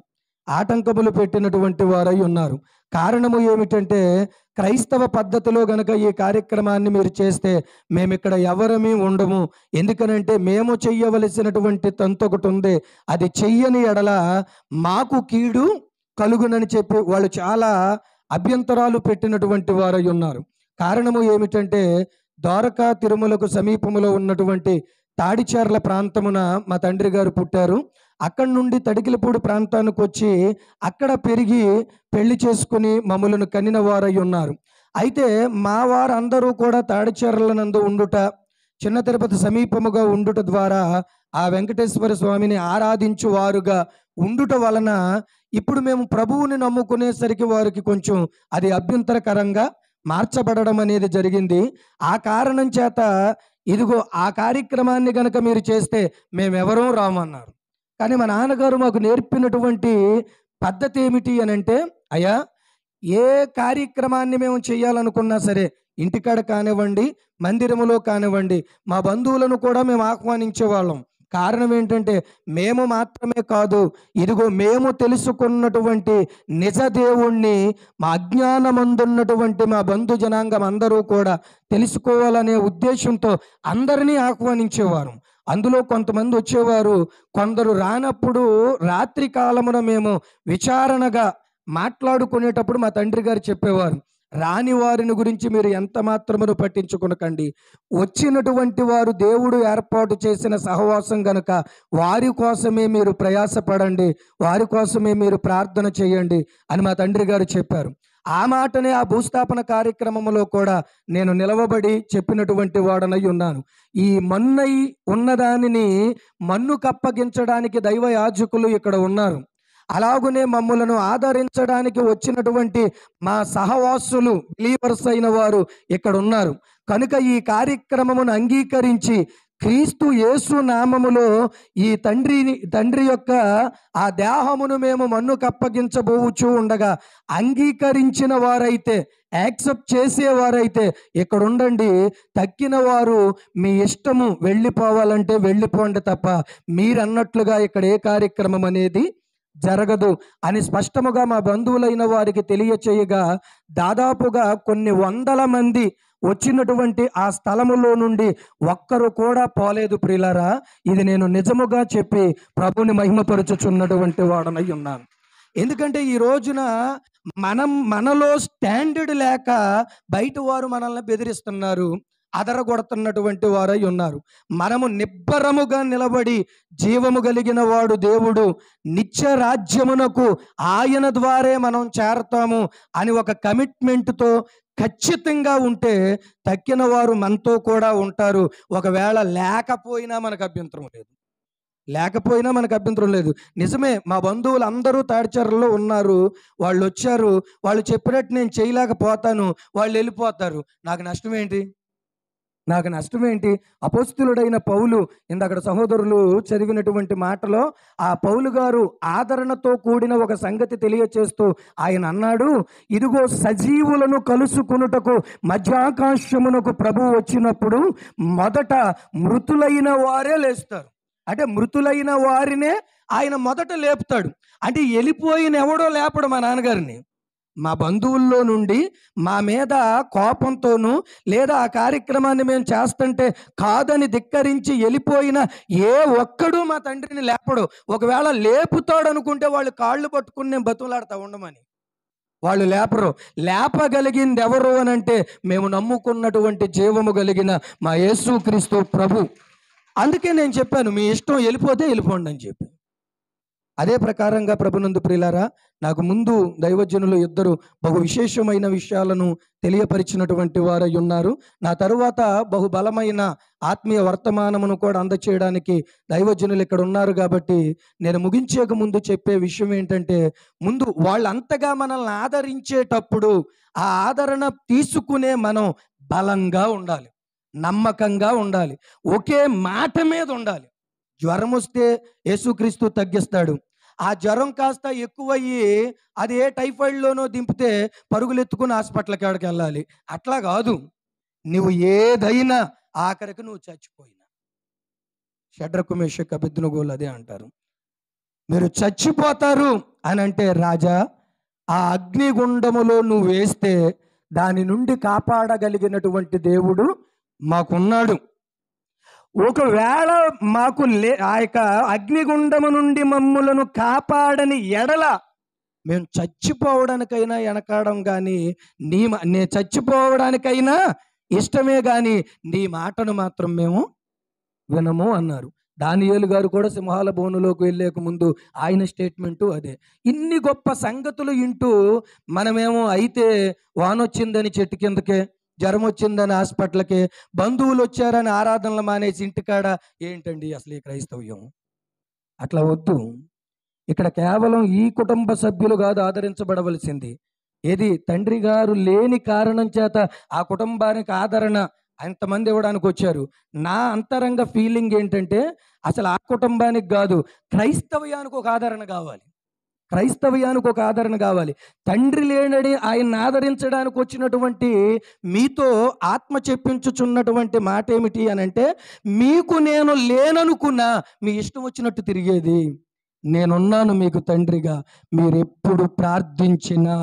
ఆటంకములు పెట్టినటువంటి వారై ఉన్నారు. కారణము ఏమిటంటే క్రైస్తవ పద్ధతిలో గనక ఈ కార్యక్రమాన్ని మీరు చేస్తే మేము ఇక్కడ ఎవరమీ ఉండము, ఎందుకనంటే మేము చెయ్యవలసినటువంటి తంతు ఒకటి ఉంది, అది చెయ్యని ఎడల మాకు కీడు కలుగునని చెప్పి వాళ్ళు చాలా అభ్యంతరాలు పెట్టినటువంటి వారై ఉన్నారు. కారణము ఏమిటంటే ద్వారకా తిరుమలకు సమీపంలో ఉన్నటువంటి తాడిచెర్ల ప్రాంతమున మా తండ్రి గారు పుట్టారు. అక్కడి నుండి తడికిలపూడి ప్రాంతానికి వచ్చి అక్కడ పెరిగి పెళ్లి చేసుకుని మమ్మలను కనిన వారై ఉన్నారు. అయితే మా వారందరూ కూడా తాడిచెర్ల నందు ఉండుట, చిన్న తిరుపతి సమీపముగా ఉండుట ద్వారా ఆ వెంకటేశ్వర స్వామిని ఆరాధించు వారుగా ఉండుట వలన ఇప్పుడు మేము ప్రభువుని నమ్ముకునేసరికి వారికి కొంచెం అది అభ్యంతరకరంగా మార్చబడడం అనేది జరిగింది. ఆ కారణం చేత ఇదిగో ఆ కార్యక్రమాన్ని గనక మీరు చేస్తే మేమెవరూ రామన్నారు. కానీ మా నాన్నగారు మాకు నేర్పినటువంటి పద్ధతి ఏమిటి అని అంటే, అయ్యా ఏ కార్యక్రమాన్ని మేము చేయాలనుకున్నా సరే ఇంటికాడ కానివ్వండి, మందిరములో కానివ్వండి, మా బంధువులను కూడా మేము ఆహ్వానించేవాళ్ళం. కారణం ఏంటంటే మేము మాత్రమే కాదు, ఇదిగో మేము తెలుసుకున్నటువంటి నిజ దేవుణ్ణి మా అజ్ఞానమందున్నటువంటి మా బంధు జనాంగం అందరూ కూడా తెలుసుకోవాలనే ఉద్దేశంతో అందరినీ ఆహ్వానించేవారు. అందులో కొంతమంది వచ్చేవారు, కొందరు రానప్పుడు రాత్రి కాలమున మేము విచారణగా మాట్లాడుకునేటప్పుడు మా తండ్రి గారు చెప్పేవారు, రాని వారిని గురించి మీరు ఎంత మాత్రమును పట్టించుకొనకండి, వచ్చినటువంటి వారు దేవుడు ఏర్పాటు చేసిన సహవాసం గనుక వారి కోసమే మీరు ప్రయాసపడండి, వారి కోసమే మీరు ప్రార్థన చేయండి అని మా తండ్రి గారు చెప్పారు. ఆ మాటనే ఆ భూస్థాపన కార్యక్రమంలో కూడా నేను నిలవబడి చెప్పినటువంటి వాడనై ఉన్నాను. ఈ మన్నై ఉన్నదానిని మన్ను కప్పగించడానికి దైవ యాజకులు ఇక్కడ ఉన్నారు. అలాగునే మమ్ములను ఆదరించడానికి వచ్చినటువంటి మా సహవాసులు బిలీవర్స్ అయిన వారు ఇక్కడ ఉన్నారు. కనుక ఈ కార్యక్రమమును అంగీకరించి క్రీస్తు యేసు నామములో ఈ తండ్రి యొక్క ఆ దేహమును మేము మన్ను కప్పగించబోవచ్చు ఉండగా అంగీకరించిన వారైతే, యాక్సెప్ట్ చేసేవారైతే ఇక్కడ ఉండండి, తక్కిన వారు మీ ఇష్టము వెళ్ళిపోవాలంటే వెళ్ళిపోండి తప్ప మీరన్నట్లుగా ఇక్కడ ఏ కార్యక్రమం అనేది జరగదు అని స్పష్టముగా మా బంధువులైన వారికి తెలియచేయగా దాదాపుగా కొన్ని వందల మంది వచ్చినటువంటి ఆ స్థలములో నుండి ఒక్కరు కూడా పోలేదు. ప్రియులారా, ఇది నేను నిజముగా చెప్పి ప్రభుని మహిమపరచుచున్నటువంటి వాడనై ఉన్నాను. ఎందుకంటే ఈ రోజున మనలో స్టాండర్డ్ లేక బయట వారు మనల్ని బెదిరిస్తున్నారు, అదరగొడుతున్నటువంటి వారై ఉన్నారు. మనము నిబ్బరముగా నిలబడి జీవము కలిగిన వాడు దేవుడు, నిత్య రాజ్యమునకు ఆయన ద్వారే మనం చేరతాము అని ఒక కమిట్మెంట్తో ఖచ్చితంగా ఉంటే తక్కిన వారు మనతో కూడా ఉంటారు. ఒకవేళ లేకపోయినా మనకు అభ్యంతరం లేదు. లేకపోయినా మనకు అభ్యంతరం లేదు. నిజమే, మా బంధువులు అందరూ తాడిచెర్లలో ఉన్నారు, వాళ్ళు వచ్చారు, వాళ్ళు చెప్పినట్టు నేను చేయలేకపోతాను, వాళ్ళు వెళ్ళిపోతారు, నాకు నష్టం ఏంటి? నాకు నష్టం ఏంటి? అపోస్తులుడైన పౌలు, ఇందక్కడ సహోదరులు చదివినటువంటి మాటలో ఆ పౌలు గారు ఆదరణతో కూడిన ఒక సంగతి తెలియచేస్తూ ఆయన అన్నాడు, ఇదిగో సజీవులను కలుసుకొనుటకు మధ్యాకాశమునకు ప్రభువు వచ్చినప్పుడు మొదట మృతులైన వారే లేస్తారు. అంటే మృతులైన వారినే ఆయన మొదట లేపుతాడు. అంటే వెళ్ళిపోయిన ఎవడో లేపడు మా నాన్నగారిని. మా బంధువుల్లో నుండి మా మీద కోపంతోనూ లేదా ఆ కార్యక్రమాన్ని మేము చేస్తుంటే కాదని ధిక్కరించి వెళ్ళిపోయిన ఏ ఒక్కడూ మా తండ్రిని లేపడు. ఒకవేళ లేపుతాడు అనుకుంటే వాళ్ళు కాళ్ళు పట్టుకుని నేను బతులాడుతూ ఉండమని. వాళ్ళు లేపరు. లేపగలిగింది ఎవరు అని అంటే మేము నమ్ముకున్నటువంటి జీవము కలిగిన మా యేసుక్రీస్తు ప్రభు. అందుకే నేను చెప్పాను, మీ ఇష్టం, వెళ్ళిపోతే వెళ్ళిపోండి అని చెప్పి. అదే ప్రకారంగా ప్రభునందు ప్రియులారా, నాకు ముందు దైవజనులు ఇద్దరు బహు విశేషమైన విషయాలను తెలియపరిచినటువంటి వారై ఉన్నారు. నా తరువాత బహుబలమైన ఆత్మీయ వర్తమానమును కూడా అందచేయడానికి దైవజనులు ఇక్కడ ఉన్నారు. కాబట్టి నేను ముగించేక ముందు చెప్పే విషయం ఏంటంటే, ముందు వాళ్ళంతగా మనల్ని ఆదరించేటప్పుడు ఆ ఆదరణ తీసుకునే మనం బలంగా ఉండాలి, నమ్మకంగా ఉండాలి, ఒకే మాట మీద ఉండాలి. జ్వరం వస్తే యేసుక్రీస్తు తగ్గిస్తాడు. ఆ జ్వరం కాస్త ఎక్కువయ్యి అది ఏ టైఫాయిడ్లోనో దింపితే పరుగులెత్తుకుని హాస్పిటల్ కాడికి వెళ్ళాలి. అట్లా కాదు, నువ్వు ఏదైనా ఆఖరికి నువ్వు చచ్చిపోయినా, షడ్రకు మేషకు అబేద్నెగోలు అదే అంటారు, మీరు చచ్చిపోతారు అని అంటే, రాజా ఆ అగ్నిగుండములో నువ్వు వేస్తే దాని నుండి కాపాడగలిగినటువంటి దేవుడు మాకున్నాడు. ఒకవేళ మాకు ఆ యొక్క అగ్నిగుండము నుండి మమ్ములను కాపాడని ఎడల మేము చచ్చిపోవడానికైనా వెనకాడం, కానీ నేను చచ్చిపోవడానికైనా ఇష్టమే, కానీ నీ మాటను మాత్రం మేము వినము అన్నారు. దానియేలు గారు కూడా సింహాల బోనులోకి వెళ్ళేక ముందు ఆయన స్టేట్మెంటు అదే. ఇన్ని గొప్ప సంగతులు వింటూ మనమేమో అయితే వానొచ్చిందని చెట్టు కిందకే, జ్వరం వచ్చిందని హాస్పిటల్కి, బంధువులు వచ్చారని ఆరాధనలు మానేసి ఇంటికాడ ఏంటండి అసలు ఈ క్రైస్తవ్యం? అట్లా వద్దు. ఇక్కడ కేవలం ఈ కుటుంబ సభ్యులు కాదు ఆదరించబడవలసింది. ఏది తండ్రి గారు లేని కారణం చేత ఆ కుటుంబానికి ఆదరణ అంతమంది ఇవ్వడానికి వచ్చారు. నా అంతరంగ ఫీలింగ్ ఏంటంటే, అసలు ఆ కుటుంబానికి కాదు, క్రైస్తవ్యానికి ఒక ఆదరణ కావాలి, క్రైస్తవ్యానికి ఒక ఆదరణ కావాలి. తండ్రి లేనని ఆయన ఆదరించడానికి వచ్చినటువంటి మీతో ఆత్మ చెప్పించుచున్నటువంటి మాట ఏమిటి అని అంటే, మీకు నేను లేననుకున్నా మీ ఇష్టం వచ్చినట్టు తిరిగేది, నేనున్నాను మీకు తండ్రిగా. మీరెప్పుడు ప్రార్థించినా,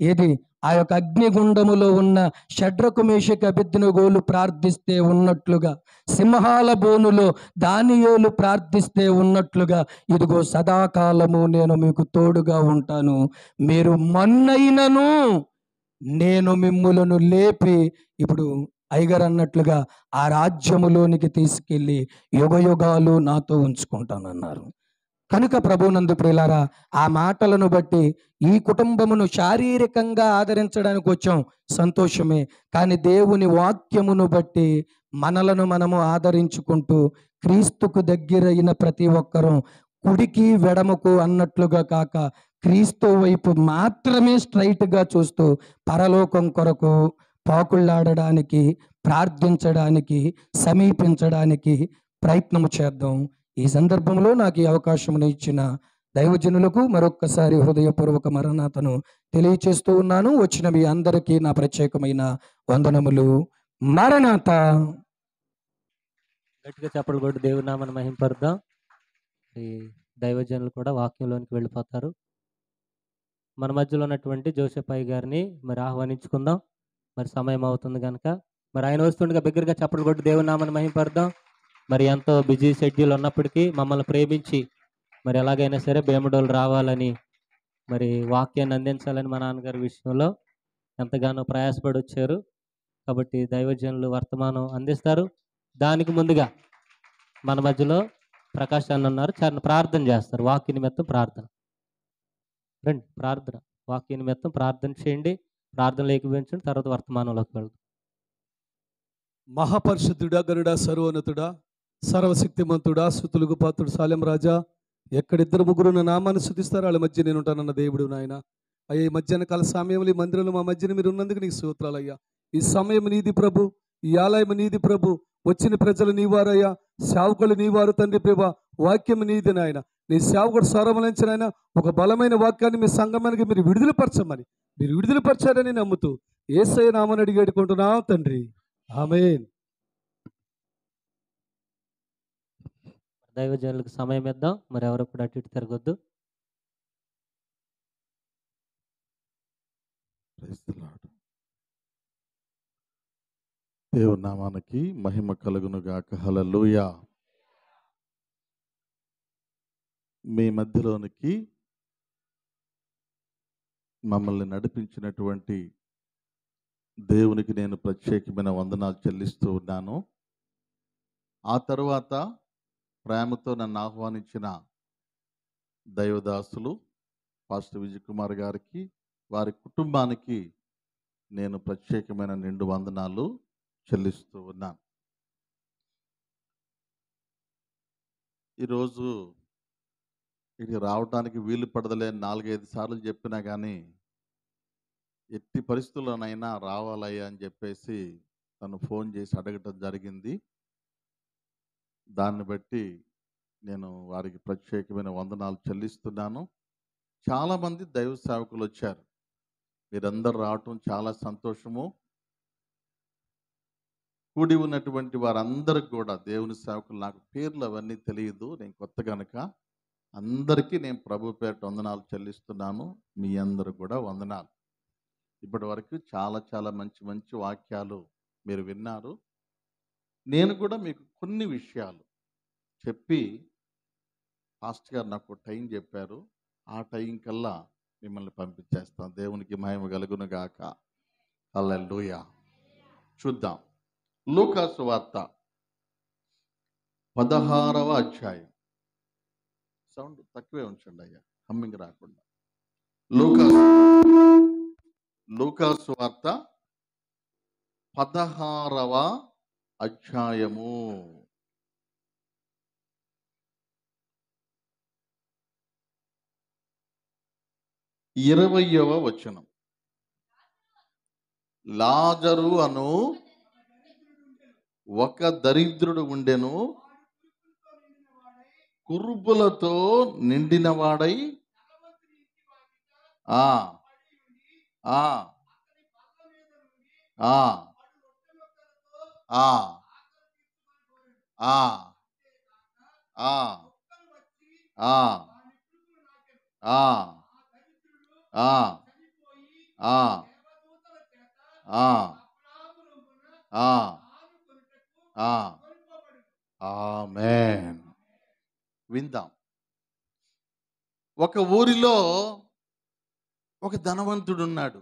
ఏది ఆ యొక్క అగ్నిగుండములో ఉన్న షడ్రకు మేషకు అబేద్నెగోలు ప్రార్థిస్తే ఉన్నట్లుగా, సింహాల బోనులో దానియేలు ప్రార్థిస్తే ఉన్నట్లుగా, ఇదిగో సదాకాలము నేను మీకు తోడుగా ఉంటాను. మీరు మొన్నైనను నేను మిమ్ములను లేపి, ఇప్పుడు ఐగర్ అన్నట్లుగా ఆ రాజ్యములోనికి తీసుకెళ్ళి యుగయుగాలు నాతో ఉంచుకుంటానన్నారు. కనుక ప్రభునందు ప్రియులారా, ఆ మాటలను బట్టి ఈ కుటుంబమును శారీరకంగా ఆదరించడానికి వచ్చాం, సంతోషమే. కానీ దేవుని వాక్యమును బట్టి మనలను మనము ఆదరించుకుంటూ, క్రీస్తుకు దగ్గరైన ప్రతి ఒక్కరూ కుడికి వెడమకు అన్నట్లుగా కాక, క్రీస్తు వైపు మాత్రమే స్ట్రైట్గా చూస్తూ పరలోకం కొరకు పాకుళ్ళాడడానికి, ప్రార్థించడానికి, సమీపించడానికి ప్రయత్నము చేద్దాం. ఈ సందర్భంలో నాకు ఈ అవకాశమును ఇచ్చిన దైవజనులకు మరొక్కసారి హృదయపూర్వక మరణాతను తెలియచేస్తూ ఉన్నాను. వచ్చిన మీ అందరికీ నా ప్రత్యేకమైన వందనములు. మరణాత. గట్టిగా చెప్పలు కొట్టి దేవుని నామమును మహింపరుద్దాం. ఈ దైవజనులు కూడా వాక్యంలోనికి వెళ్ళిపోతారు. మన మధ్యలో ఉన్నటువంటి జోసెఫ్ అయ్య గారిని మరి ఆహ్వానించుకుందాం. మరి సమయం అవుతుంది కనుక మరి ఆయన వస్తుండగా బిగ్గరగా చెప్పలు కొట్టి దేవుని నామమును మహింపరుద్దాం. మరి ఎంతో బిజీ షెడ్యూల్ ఉన్నప్పటికీ మమ్మల్ని ప్రేమించి మరి ఎలాగైనా సరే భీమడోలు రావాలని, మరి వాక్యాన్ని అందించాలని మా నాన్నగారి విషయంలో ఎంతగానో ప్రయాసపడి వచ్చారు. కాబట్టి దైవజనులు వర్తమానం అందిస్తారు. దానికి ముందుగా మన మధ్యలో ప్రకాష్ అన్న ఉన్నారు, చాలా ప్రార్థన చేస్తారు. వాక్య నిమిత్తం ప్రార్థన. రండి, ప్రార్థన, వాక్య నిమిత్తం ప్రార్థన చేయండి. ప్రార్థనలు ఏకీభవించండి, తర్వాత వర్తమానంలోకి వెళ్దాం. మహాపరిశుద్ధుడా, గరుడా, సర్వోన్నతుడా, సర్వశక్తిమంతుడా, స్తుతులకు పాత్రుడు సాలెం రాజా, ఎక్కడిద్దరు ముగ్గురు నా నామాన్ని స్తుతిస్తారో వాళ్ళ మధ్య నేను ఉంటానన్న దేవుడు నాయన. అయ్యా, ఈ మధ్యాహ్న కాల సమయంలో ఈ మందిరంలో మా మధ్యన మీరు ఉన్నందుకు నీకు స్తోత్రాలు అయ్యా. ఈ సమయం నీది ప్రభు, ఈ ఆలయం నీది ప్రభు, వచ్చిన ప్రజలు నీవారయ్యా, సేవకులు నీవారు తండ్రి ప్రభా, వాక్యం నీది నాయన. నీ సేవకుడు స్వరములించిన ఆయన ఒక బలమైన వాక్యాన్ని మీ సంగమానికి మీరు విడుదలపరచమని, మీరు విడుదలపరచారని నమ్ముతూ యేసయ్య నామని అడిగి వేడుకుంటున్నాం తండ్రి, ఆమేన్. దైవజనులకు సమయం ఇద్దాం. మరి ఎవరు కూడా అటు ఇటు తిరగొద్దు. Praise the lord. దేవుని నామానికి మహిమ కలుగును గాక. హల్లెలూయా. మీ మధ్యలోనికి మమ్మల్ని నడిపించినటువంటి దేవునికి నేను ప్రత్యేకమైన వందనాలు చెల్లిస్తూ ఉన్నాను. ఆ తరువాత ప్రేమతో నన్ను ఆహ్వానించిన దైవదాసులు పాస్టర్ విజయ్ కుమార్ గారికి, వారి కుటుంబానికి నేను ప్రత్యేకమైన నిండు వందనాలు చెల్లిస్తూ ఉన్నాను. ఈరోజు ఇక్కడికి రావడానికి వీలు పడదలే 4-5 సార్లు చెప్పినా కానీ ఎట్టి పరిస్థితుల్లోనైనా రావాలయ్యా అని చెప్పేసి తను ఫోన్ చేసి అడగటం జరిగింది. దాన్ని బట్టి నేను వారికి ప్రత్యేకమైన వందనాలు చెల్లిస్తున్నాను. చాలామంది దైవ సేవకులు వచ్చారు. మీరందరూ రావటం చాలా సంతోషము. కూడి ఉన్నటువంటి వారందరికి కూడా దేవుని సేవకులు, నాకు పేర్లు అవన్నీ తెలియదు, నేను కొత్త కనుక అందరికీ నేను ప్రభు పేరిట వందనాలు చెల్లిస్తున్నాను. మీ అందరూ కూడా వందనాలు. ఇప్పటి వరకు చాలా చాలా మంచి మంచి వాక్యాలు మీరు విన్నారు. నేను కూడా మీకు కొన్ని విషయాలు చెప్పి, పాస్టర్ గారు నాకు టైం చెప్పారు, ఆ టైం కల్లా మిమ్మల్ని పంపించేస్తాం. దేవునికి మహిమ కలుగును గాక. హల్లెలూయా. చూద్దాం. లూకా సువార్త 16వ అధ్యాయం. సౌండ్ తక్కువే ఉంచండి అయ్యా, హమ్మింగ్ రాకుండా. లూకా సువార్త 16వ అధ్యాయము. ఇరవయవ వచనం. లాజరు అను ఒక దరిద్రుడు ఉండెను, కురుపులతో నిండినవాడై ఆ ఆ ఆ ఆ ఆ ఆ ఆ ఆ ఆమేన్. విందాం. ఒక ఊరిలో ఒక ధనవంతుడు ఉన్నాడు.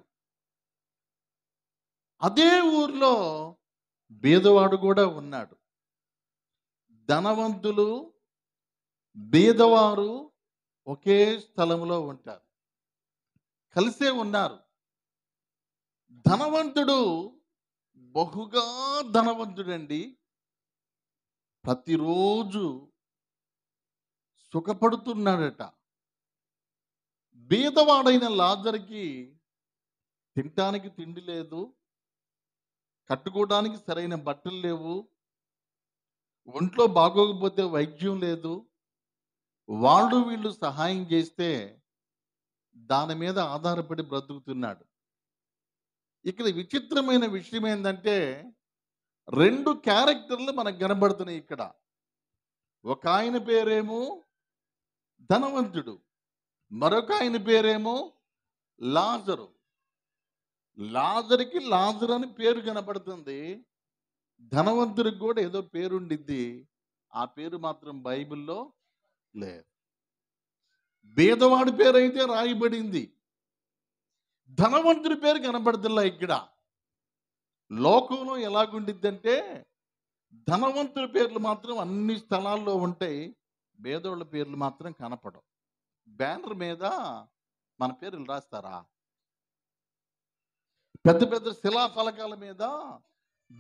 అదే ఊరిలో బీదవాడు కూడా ఉన్నాడు. ధనవంతులు బీదవారు ఒకే స్థలంలో ఉంటారు, కలిసే ఉన్నారు. ధనవంతుడు బహుగా ధనవంతుడండి. ప్రతిరోజు సుఖపడుతున్నాడట. బీదవాడైన లాజరుకి తినటానికి తిండి లేదు, కట్టుకోవడానికి సరైన బట్టలు లేవు, ఒంట్లో బాగోకపోతే వైద్యం లేదు. వాళ్ళు వీళ్ళు సహాయం చేస్తే దాని మీద ఆధారపడి బ్రతుకుతున్నాడు. ఇక్కడ విచిత్రమైన విషయం ఏంటంటే, 2 క్యారెక్టర్లు మనకు కనబడుతున్నాయి ఇక్కడ. ఒక ఆయన పేరేమో ధనవంతుడు, మరొక ఆయన పేరేమో లాజరు. లాజరుకి లాజరు అని పేరు కనబడుతుంది, ధనవంతుడికి కూడా ఏదో పేరుండిద్ది, ఆ పేరు మాత్రం బైబిల్లో లేదు. బీదవాడి పేరు అయితే రాయబడింది, ధనవంతుడి పేరు కనబడుతుందా ఇక్కడ. లోకంలో ఎలాగుండిద్దంటే, ధనవంతుడి పేర్లు మాత్రం అన్ని స్థలాల్లో ఉంటాయి, బీదోళ్ళ పేర్లు మాత్రం కనపడవు. బ్యానర్ మీద మన పేర్లు రాస్తారా? పెద్ద పెద్ద శిలాఫలకాల మీద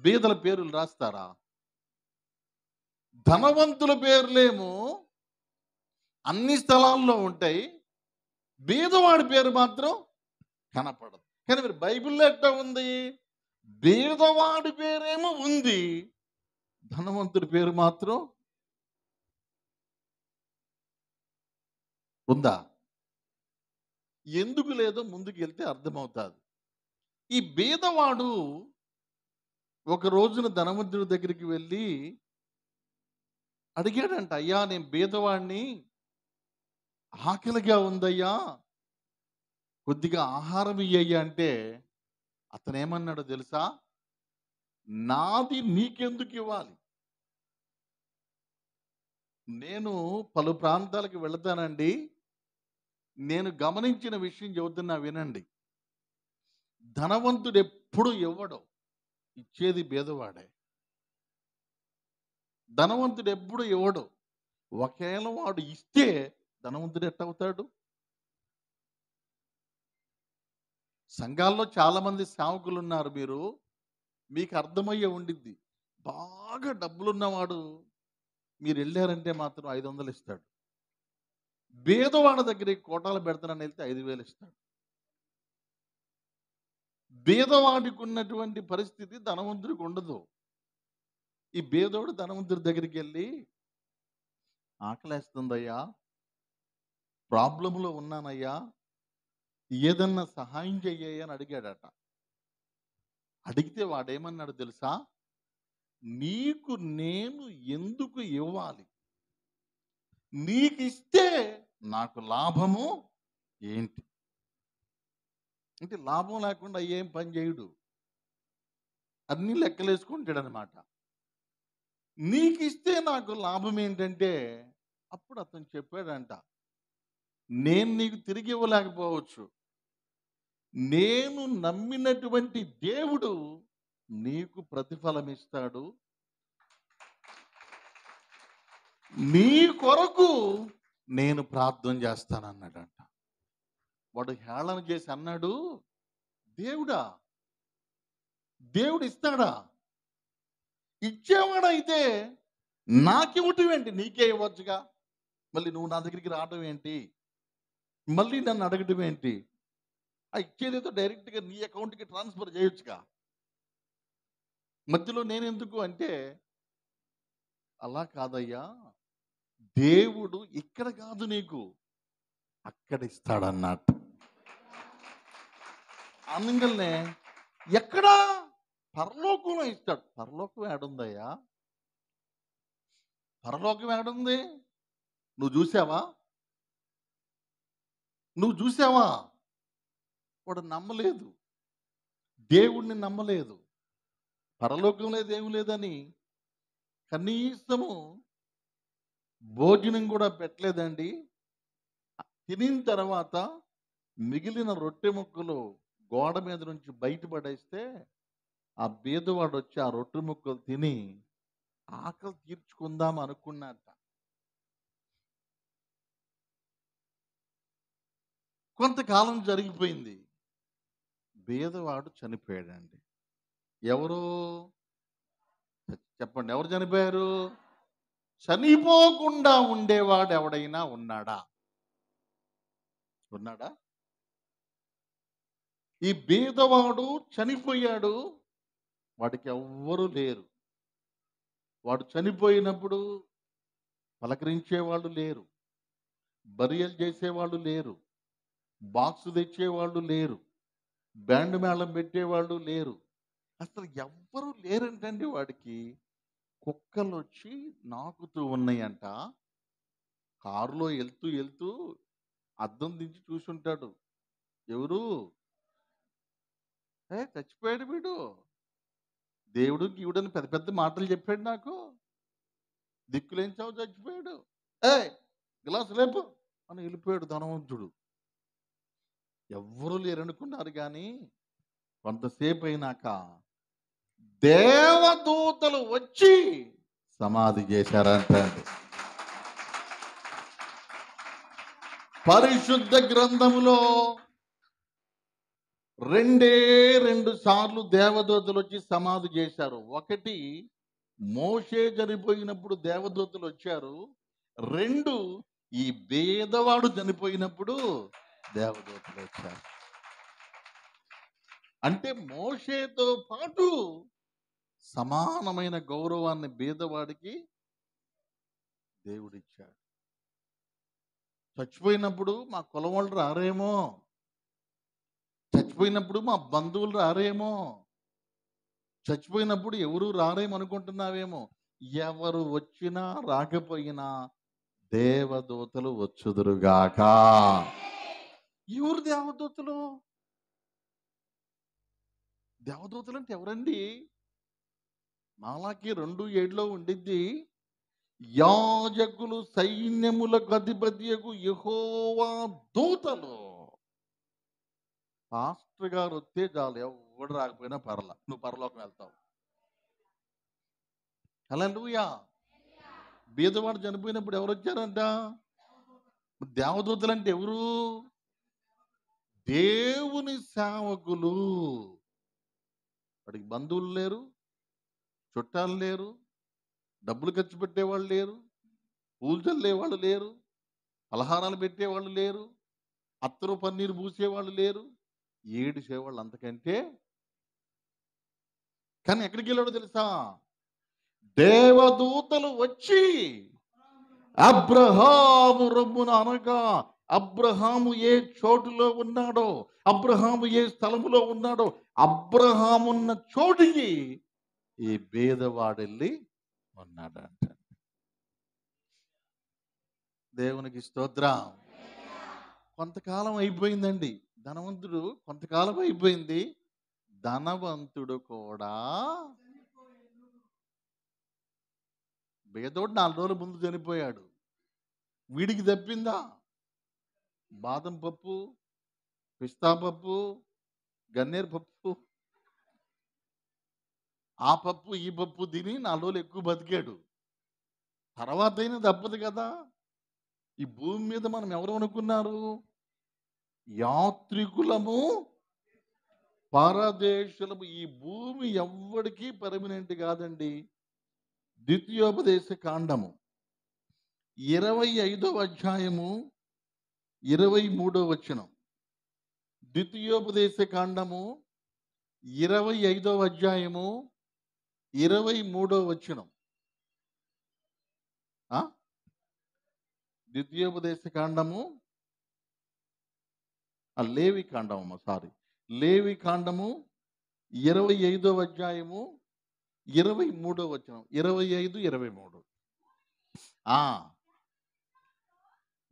బీదల పేర్లు రాస్తారా? ధనవంతుల పేర్లేమో అన్ని స్థలాల్లో ఉంటాయి, బీదవాడి పేరు మాత్రం కనపడదు. కానీ మరి బైబిల్లో ఎట్లా ఉంది? బీదవాడి పేరేమో ఉంది, ధనవంతుడి పేరు మాత్రం ఉందా? ఎందుకు లేదో ముందుకు వెళ్తే అర్థమవుతుంది. ఈ బీదవాడు ఒక రోజున ధనవంతుడి దగ్గరికి వెళ్ళి అడిగాడంట, అయ్యా నేను బీదవాడిని, ఆకలిగా ఉందయ్యా, కొద్దిగా ఆహారం ఇయ్యయ్యా అంటే అతను ఏమన్నాడో తెలుసా? నాది నీకెందుకు ఇవ్వాలి? నేను పలు ప్రాంతాలకు వెళతానండి, నేను గమనించిన విషయం చెబుతున్నా వినండి. ధనవంతుడు ఎప్పుడు ఇవ్వడు, ఇచ్చేది బీదవాడే. ధనవంతుడు ఎప్పుడు ఇవ్వడు. ఒకవేళ వాడు ఇస్తే ధనవంతుడు ఎట్టవుతాడు? సంఘాల్లో చాలా మంది సేవకులు ఉన్నారు, మీకు అర్థమయ్యే ఉండిద్ది. బాగా డబ్బులున్నవాడు మీరు వెళ్ళారంటే మాత్రం 500 ఇస్తాడు. బీదవాడి దగ్గరికి కోటాలు పెడతానని వెళ్తే 5,000 ఇస్తాడు. బీదవాడికి ఉన్నటువంటి పరిస్థితి ధనవంతుడికి ఉండదు. ఈ బీదవాడు ధనవంతుడి దగ్గరికి వెళ్ళి, ఆకలేస్తుందయ్యా, ప్రాబ్లంలో ఉన్నానయ్యా, ఏదన్నా సహాయం చెయ్యయ్యా అని అడిగాడట. అడిగితే వాడేమన్నాడు తెలుసా? నీకు నేను ఎందుకు ఇవ్వాలి? నీకు ఇస్తే నాకు లాభము ఏంటి? అంటే లాభం లేకుండా ఏం పని చేయడు, అన్ని లెక్కలేసుకుంటాడు అనమాట. నీకు ఇస్తే నాకు లాభం ఏంటంటే, అప్పుడు అతను చెప్పాడంట, నేను నీకు తిరిగి ఇవ్వలేకపోవచ్చు, నేను నమ్మినటువంటి దేవుడు నీకు ప్రతిఫలం ఇస్తాడు, నీ కొరకు నేను ప్రార్థన చేస్తానన్నాడంట. వాడు హేళన చేసి అన్నాడు, దేవుడా, దేవుడు ఇస్తాడా? ఇచ్చేవాడైతే నాకివ్వటం ఏంటి? నీకే ఇవ్వచ్చుగా, మళ్ళీ నువ్వు నా దగ్గరికి రావడం ఏంటి? మళ్ళీ నన్ను అడగటం ఏంటి? ఆ ఇచ్చేదేదో డైరెక్ట్గా నీ అకౌంట్కి ట్రాన్స్ఫర్ చేయొచ్చుగా, మధ్యలో నేనెందుకు అంటే, అలా కాదయ్యా, దేవుడు ఇక్కడ కాదు నీకు అక్కడ ఇస్తాడన్నట్టు. అందుకనే ఎక్కడా? పరలోకంలో ఇస్తాడు. పరలోకం ఏడుందయ్యా? పరలోకం ఏడుంది? నువ్వు చూసావా? నువ్వు చూసావా? వాడు నమ్మలేదు, దేవుణ్ణి నమ్మలేదు, పరలోకం లేదు ఏమి లేదని కనీసము భోజనం కూడా పెట్టలేదండి. తినిన తర్వాత మిగిలిన రొట్టె ముక్కలు గోడ మీద నుంచి బయటపడేస్తే ఆ బీదవాడు వచ్చి ఆ రొట్టె ముక్కలు తిని ఆకలి తీర్చుకుందాం అనుకున్నట్ట. కొంతకాలం జరిగిపోయింది, బీదవాడు చనిపోయాడండి. ఎవరు చెప్పండి, ఎవరు చనిపోయారు? చనిపోకుండా ఉండేవాడు ఎవడైనా ఉన్నాడా? ఉన్నాడా? ఈ బీదవాడు చనిపోయాడు, వాడికి ఎవ్వరూ లేరు. వాడు చనిపోయినప్పుడు పలకరించేవాళ్ళు లేరు, బరియలు చేసేవాళ్ళు లేరు, బాక్స్ తెచ్చేవాళ్ళు లేరు, బ్యాండ్ మేళం పెట్టేవాళ్ళు లేరు, అసలు ఎవ్వరూ లేరంటండి. వాడికి కుక్కలు వచ్చి నాకుతూ ఉన్నాయంట. కారులో వెళ్తూ వెళ్తూ అద్దం దించి చూసుంటాడు, ఎవరు? చచ్చిపోయాడు వీడు, దేవుడు గీవుడని పెద్ద పెద్ద మాటలు చెప్పాడు, నాకు దిక్కులేని చావు చచ్చిపోయాడు, గ్లాసు లేపు అని వెళ్ళిపోయాడు ధనవంతుడు. ఎవ్వరూ లేరనుకున్నారు. కానీ కొంతసేపు అయినాక దేవదూతలు వచ్చి సమాధి చేశారంట. పరిశుద్ధ గ్రంథములో 2 సార్లు దేవదూతలు వచ్చి సమాధి చేశారు. ఒకటి మోషే చనిపోయినప్పుడు దేవదూతలు వచ్చారు. 2 ఈ పేదవాడు చనిపోయినప్పుడు దేవదూతలు వచ్చారు. అంటే మోషేతో పాటు సమానమైన గౌరవాన్ని పేదవాడికి దేవుడిచ్చాడు. చచ్చిపోయినప్పుడు మా కులం వాళ్ళు రారేమో, చచ్చిపోయినప్పుడు మా బంధువులు రారేమో, చచ్చిపోయినప్పుడు ఎవరు రారేమో అనుకుంటున్నావేమో. ఎవరు వచ్చినా రాకపోయినా దేవదూతలు వచ్చుదురుగాక. ఎవరు దేవదూతలు? దేవదూతలు అంటే ఎవరండి? మాలాకి 2:7 ఉండిద్ది, యాజకులు సైన్యములకు అధిపతియగు యెహోవా దూతలు. పాస్టర్ గారు వస్తే చాలు, ఎవడు రాకపోయినా పర్లా, నువ్వు పరలోకం వెళ్తావు. హల్లెలూయా. బీదవాడు చనిపోయినప్పుడు ఎవరు వచ్చారంట? దేవదూతలు అంటే ఎవరు? దేవుని సేవకులు. వాడికి బంధువులు లేరు, చుట్టాలు లేరు, డబ్బులు ఖర్చు పెట్టేవాళ్ళు లేరు, పూలు చల్లేవాళ్ళు లేరు, పలహారాలు పెట్టేవాళ్ళు లేరు, అత్తరు పన్నీరు పూసేవాళ్ళు లేరు, ఏడిసేవాళ్ళు అంతకంటే. కానీ ఎక్కడికి వెళ్ళాడో తెలుసా? దేవదూతలు వచ్చి అబ్రహాము రొమ్మున అనగా, అబ్రహాము ఏ చోటులో ఉన్నాడో, అబ్రహాము ఏ స్థలములో ఉన్నాడో, అబ్రహామున్న చోటికి ఈ పేదవాడెళ్ళి ఉన్నాడంట. దేవునికి స్తోత్రం. కొంతకాలం అయిపోయిందండి. ధనవంతుడు కొంతకాలం అయిపోయింది, ధనవంతుడు కూడా పేదోడు 4 రోజుల ముందు చనిపోయాడు. వీడికి తప్పిందా? బాదం పప్పు, పిస్తా పప్పు, గన్నేరు పప్పు, ఆ పప్పు ఈ పప్పు తిని 4 రోజులు ఎక్కువ బతికాడు. తర్వాత అయినా తప్పదు కదా. ఈ భూమి మీద మనం ఎవరు అనుకున్నారు? యాత్రికులము, పరదేశులము. ఈ భూమి ఎవ్వడికి పర్మనెంట్ కాదండి. ద్వితీయోపదేశ కాండము 25వ అధ్యాయము 23వ వచనం. ద్వితీయోపదేశ కాండము 25వ అధ్యాయము 23వ వచనం. ద్వితీయోపదేశ కాండము, లేవి కాండము, లేవి కాండము 25వ అధ్యాయము 23వ వచనం. 25, 23.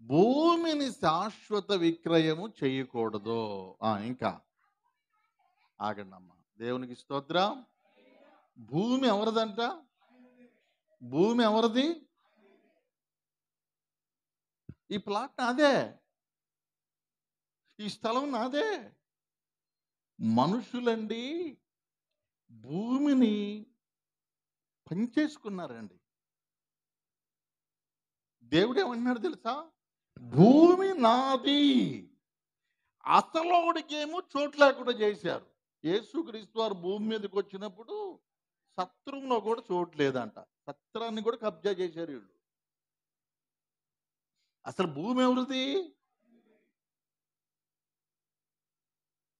భూమిని శాశ్వత విక్రయము చేయకూడదు. ఇంకా ఆగండి అమ్మా. దేవునికి స్తోత్రం. భూమి ఎవరిదంట? భూమి ఎవరిది? ఈ ప్లాట్ నాదే, ఈ స్థలం నాదే. మనుషులండి భూమిని పంచేసుకున్నారండి. దేవుడు ఏమన్నాడు తెలుసా? భూమి నాది. అసలోడికేమో చోటు లేకుండా చేశారు. యేసుక్రీస్తు వారు భూమి మీదకి వచ్చినప్పుడు సత్రంలో కూడా చోటు లేదంట. సత్రాన్ని కూడా కబ్జా చేశారు వీళ్ళు. అసలు భూమి ఎవరిది?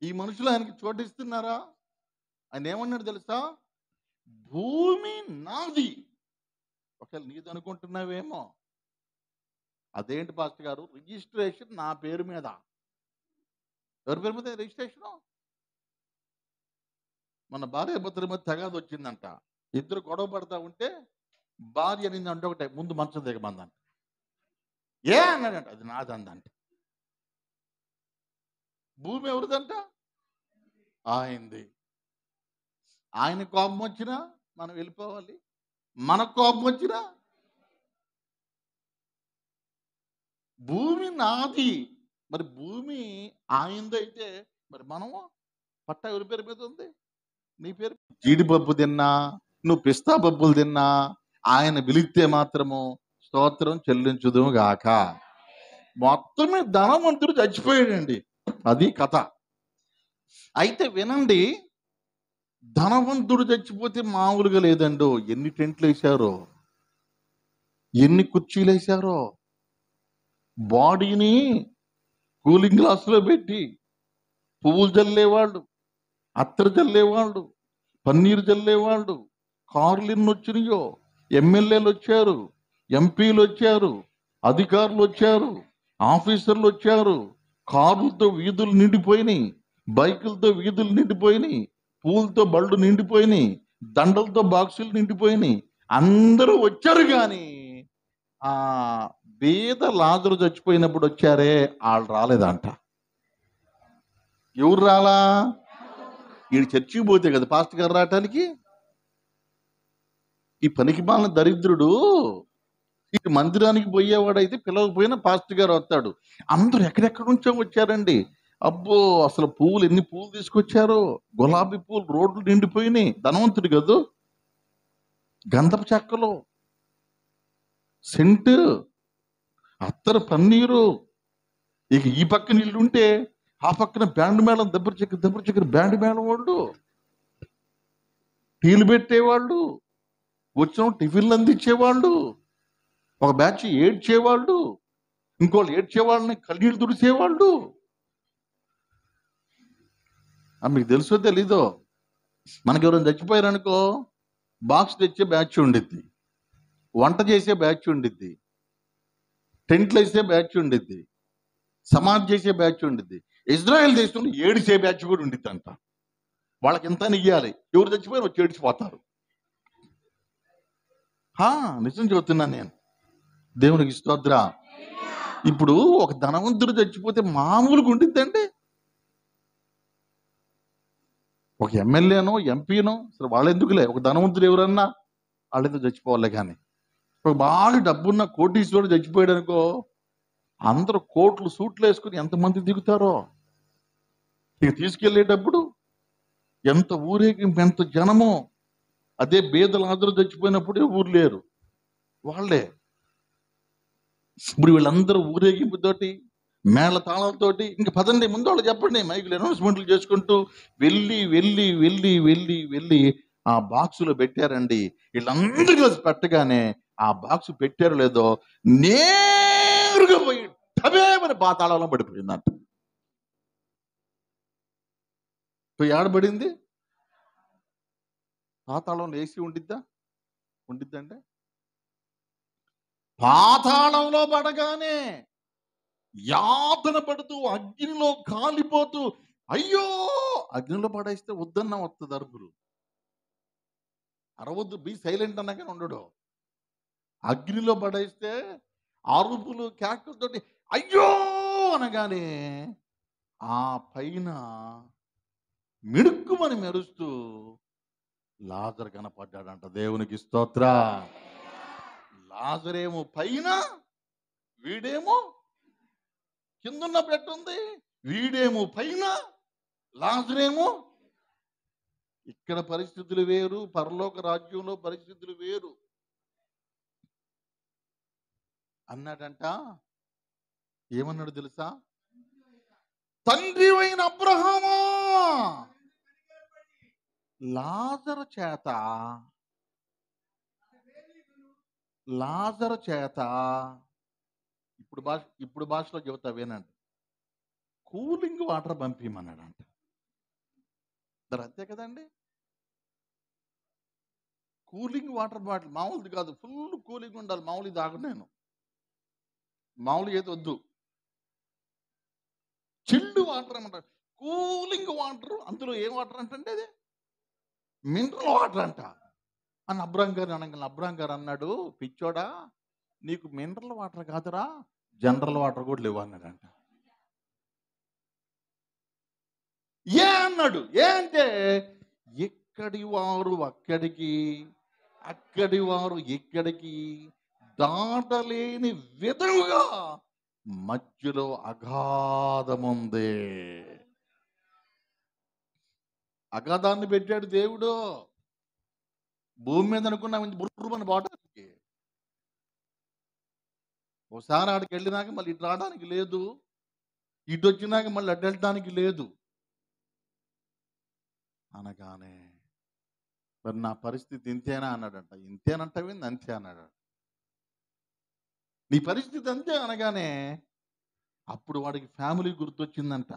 ఈ మనుషులు ఆయనకి చోటు ఇస్తున్నారా? ఆయన ఏమన్నాడు తెలుసా? భూమి నాది. ఒకవేళ నీది అనుకుంటున్నావేమో. అదేంటి పాస్టర్ గారు, రిజిస్ట్రేషన్ నా పేరు మీద. ఎవరి పేరు మీద రిజిస్ట్రేషను? మన భార్య భర్తల మీద తగాదు వచ్చిందంట. ఇద్దరు గొడవ పడతా ఉంటే భార్య నింది అంటే ఒకటే, ముందు మంచం దిగమందంట. ఏ అన్నాడంట, అది నాదందంట. భూమి ఎవరిదంట? ఆయనది. ఆయన కోపం వచ్చినా మనం వెళ్ళిపోవాలి, మన కోపం వచ్చినా. భూమి నాది. మరి భూమి ఆయనదైతే మరి మనము పట్టా ఎవరి పేరు మీద ఉంది? నీ పేరు. జీడిపప్పు తిన్నా, నువ్వు పిస్తా పప్పులు తిన్నా, ఆయన పిలిస్తే మాత్రము స్తోత్రం చెల్లించుదుము గాక. మొత్తమే ధనవంతుడు చచ్చిపోయాడండి. అది కథ. అయితే వినండి, ధనవంతుడు చచ్చిపోతే మామూలుగా లేదండో. ఎన్ని టెంట్లు వేశారో, ఎన్ని కుర్చీలు వేశారో, బాడీని కూలింగ్ గ్లాసులో పెట్టి పువ్వులు చల్లేవాళ్ళు, అత్తరు చల్లేవాళ్ళు, పన్నీరు చల్లేవాళ్ళు, కార్లు ఎన్ని వచ్చినాయో, ఎమ్మెల్యేలు వచ్చారు, ఎంపీలు వచ్చారు, అధికారులు వచ్చారు, ఆఫీసర్లు వచ్చారు, కార్లతో వీధులు నిండిపోయినాయి, బైకులతో వీధులు నిండిపోయినాయి, పూలతో బళ్ళు నిండిపోయినాయి, దండలతో బాక్సులు నిండిపోయినాయి. అందరూ వచ్చారు కానీ ఆ బీద లాజరు చచ్చిపోయినప్పుడు వచ్చారే, వాళ్ళు రాలేదంట. ఎవరు రాలా? వీడు చర్చికి పోతే కదా పాస్టర్ గారు రావటానికి. ఈ పనికిమాలిన దరిద్రుడు ఈ మందిరానికి పోయేవాడైతే పిలవకపోయినా పాస్టర్ గారు వస్తాడు. అందరూ ఎక్కడెక్కడ నుంచో వచ్చారండి. అబ్బో, అసలు పువ్వులు ఎన్ని పువ్వులు తీసుకొచ్చారో, గులాబీ పువ్వులు రోడ్లు నిండిపోయినాయి. ధనవంతుడు కదా, గంధపు చెక్కలు, సెంటు, అత్తరు, పన్నీరు. ఇక ఈ పక్కన ఇల్లు ఉంటే ఆ పక్కన బ్యాండ్ మేళం, దెబ్బరి చక్కెర బ్యాండ్ మేళం వాళ్ళు, టీలు పెట్టేవాళ్ళు, వచ్చిన టిఫిన్లు అందించేవాళ్ళు, ఒక బ్యాచ్ ఏడ్చేవాళ్ళు, ఇంకోళ్ళు ఏడ్చేవాళ్ళని కన్నీళ్ళు తుడిచేవాళ్ళు. మీకు తెలుసో తెలీదో, మనకి ఎవరైనా చచ్చిపోయారనుకో బాక్స్ తెచ్చే బ్యాచ్ ఉండిద్ది, వంట చేసే బ్యాచ్ ఉండిద్ది, టెంట్లు వేసే బ్యాచ్ ఉండిద్ది, సమాధి చేసే బ్యాచ్ ఉండిద్ది. ఇజ్రాయెల్ దేశంలో ఏడిసే బ్యాచ్ కూడా ఉండిద్ది అంట. వాళ్ళకి ఎంత ఇయ్యాలి, ఎవరు చచ్చిపోయిన వచ్చి ఏడిచిపోతారు. నిజం చెబుతున్నాను నేను, దేవునికి స్తోత్ర. ఇప్పుడు ఒక ధనవంతుడు చచ్చిపోతే మామూలుగా ఉండిద్దండి. ఒక ఎమ్మెల్యేనో ఎంపీనో అసలు వాళ్ళెందుకులే, ఒక ధనవంతుడు ఎవరన్నా వాళ్ళెందుకు చచ్చిపోవాలి. కానీ ఒక బాగా డబ్బున్న కోటీశ్వరుడు చచ్చిపోయాడు అనుకో, అందరూ కోట్లు సూట్లు వేసుకుని ఎంతమంది దిగుతారో. ఇక తీసుకెళ్లేటప్పుడు ఎంత ఊరేగింపు, ఎంత జనమో. అదే బీదలు అందరూ చచ్చిపోయినప్పుడు ఊరు లేరు, వాళ్ళే. ఇప్పుడు వీళ్ళందరూ ఊరేగింపుతోటి, మేళ తాళాలతోటి, ఇంక పదండి ముందు వాళ్ళు చెప్పండి, మైకులు అనౌన్స్మెంట్లు చేసుకుంటూ వెళ్ళి వెళ్ళి వెళ్ళి వెళ్ళి వెళ్ళి ఆ బాక్సులో పెట్టారండి. వీళ్ళందరూ కలిసి పెట్టగానే ఆ బాక్స్ పెట్టారో లేదో నేరుగా పోయి టబేమని పాతాళంలో పడిపోయిందంట. ఏడబడింది? పాతాళంలో ఏసీ ఉండిద్దంటే పాతాళంలో పడగానే యాతన పడుతూ అగ్నిలో కాలిపోతూ, అయ్యో అగ్నిలో పడేస్తే వద్దన్నా వస్తుంది అరుపులు. అరవద్దు, బీ సైలెంట్ అన్నాకని ఉండడు. అగ్నిలో పడేస్తే అరుపులు కేకలతోటి అయ్యో అనగానే ఆ పైన మిడుక్కుమని మెరుస్తూ లాజరు కనపడ్డాడంట. దేవునికి స్తోత్ర. లాజరేమో పైన, వీడేమో కిందున్న పెట్టుంది. వీడేమో పైన, లాజరేమో. ఇక్కడ పరిస్థితులు వేరు, పరలోక రాజ్యంలో పరిస్థితులు వేరు. అన్నాడంట. ఏమన్నాడు తెలుసా? తండ్రి అయిన అబ్రహామా, లాజరు చేత ఇప్పుడు భాషలో చెబుతా వినండి, కూలింగ్ వాటర్ పంపిమన్నాడంట. అంతే కదండి, కూలింగ్ వాటర్ బాటిల్ మామూలుది కాదు, ఫుల్ కూలింగ్ ఉండాలి. మామూలు తాగను నేను, మామూలు ఏది వద్దు, చిల్డ్ వాటర్ ఏమంటారు, కూలింగ్ వాటర్. అందులో ఏం వాటర్ అంటే అది మినరల్ వాటర్ అంట అని అబ్రాం గారు అనగానే అబ్రాం గారు అన్నాడు, పిచ్చోడా నీకు మినరల్ వాటర్ కాదురా, జనరల్ వాటర్ కూడా లేవు అన్నాడంట. ఏ అన్నాడు? ఏ అంటే ఎక్కడి వారు అక్కడికి, అక్కడి వారు ఇక్కడికి దాటలేని విధంగా మధ్యలో అగాధముంది. అగాధాన్ని పెట్టాడు దేవుడు. భూమి మీద అనుకున్నాం బుర్రమని బాటానికి. ఒకసారి ఆడికి వెళ్ళినాక మళ్ళీ ఇటు రావడానికి లేదు, ఇటు వచ్చినాక మళ్ళీ అడ్డు వెళ్ళడానికి లేదు అనగానే మరి నా పరిస్థితి ఇంతేనా అన్నాడంట. ఇంతేనంటావేంది, అంతే అన్నాడు. నీ పరిస్థితి అంతే అనగానే అప్పుడు వాడికి ఫ్యామిలీ గుర్తొచ్చిందంట.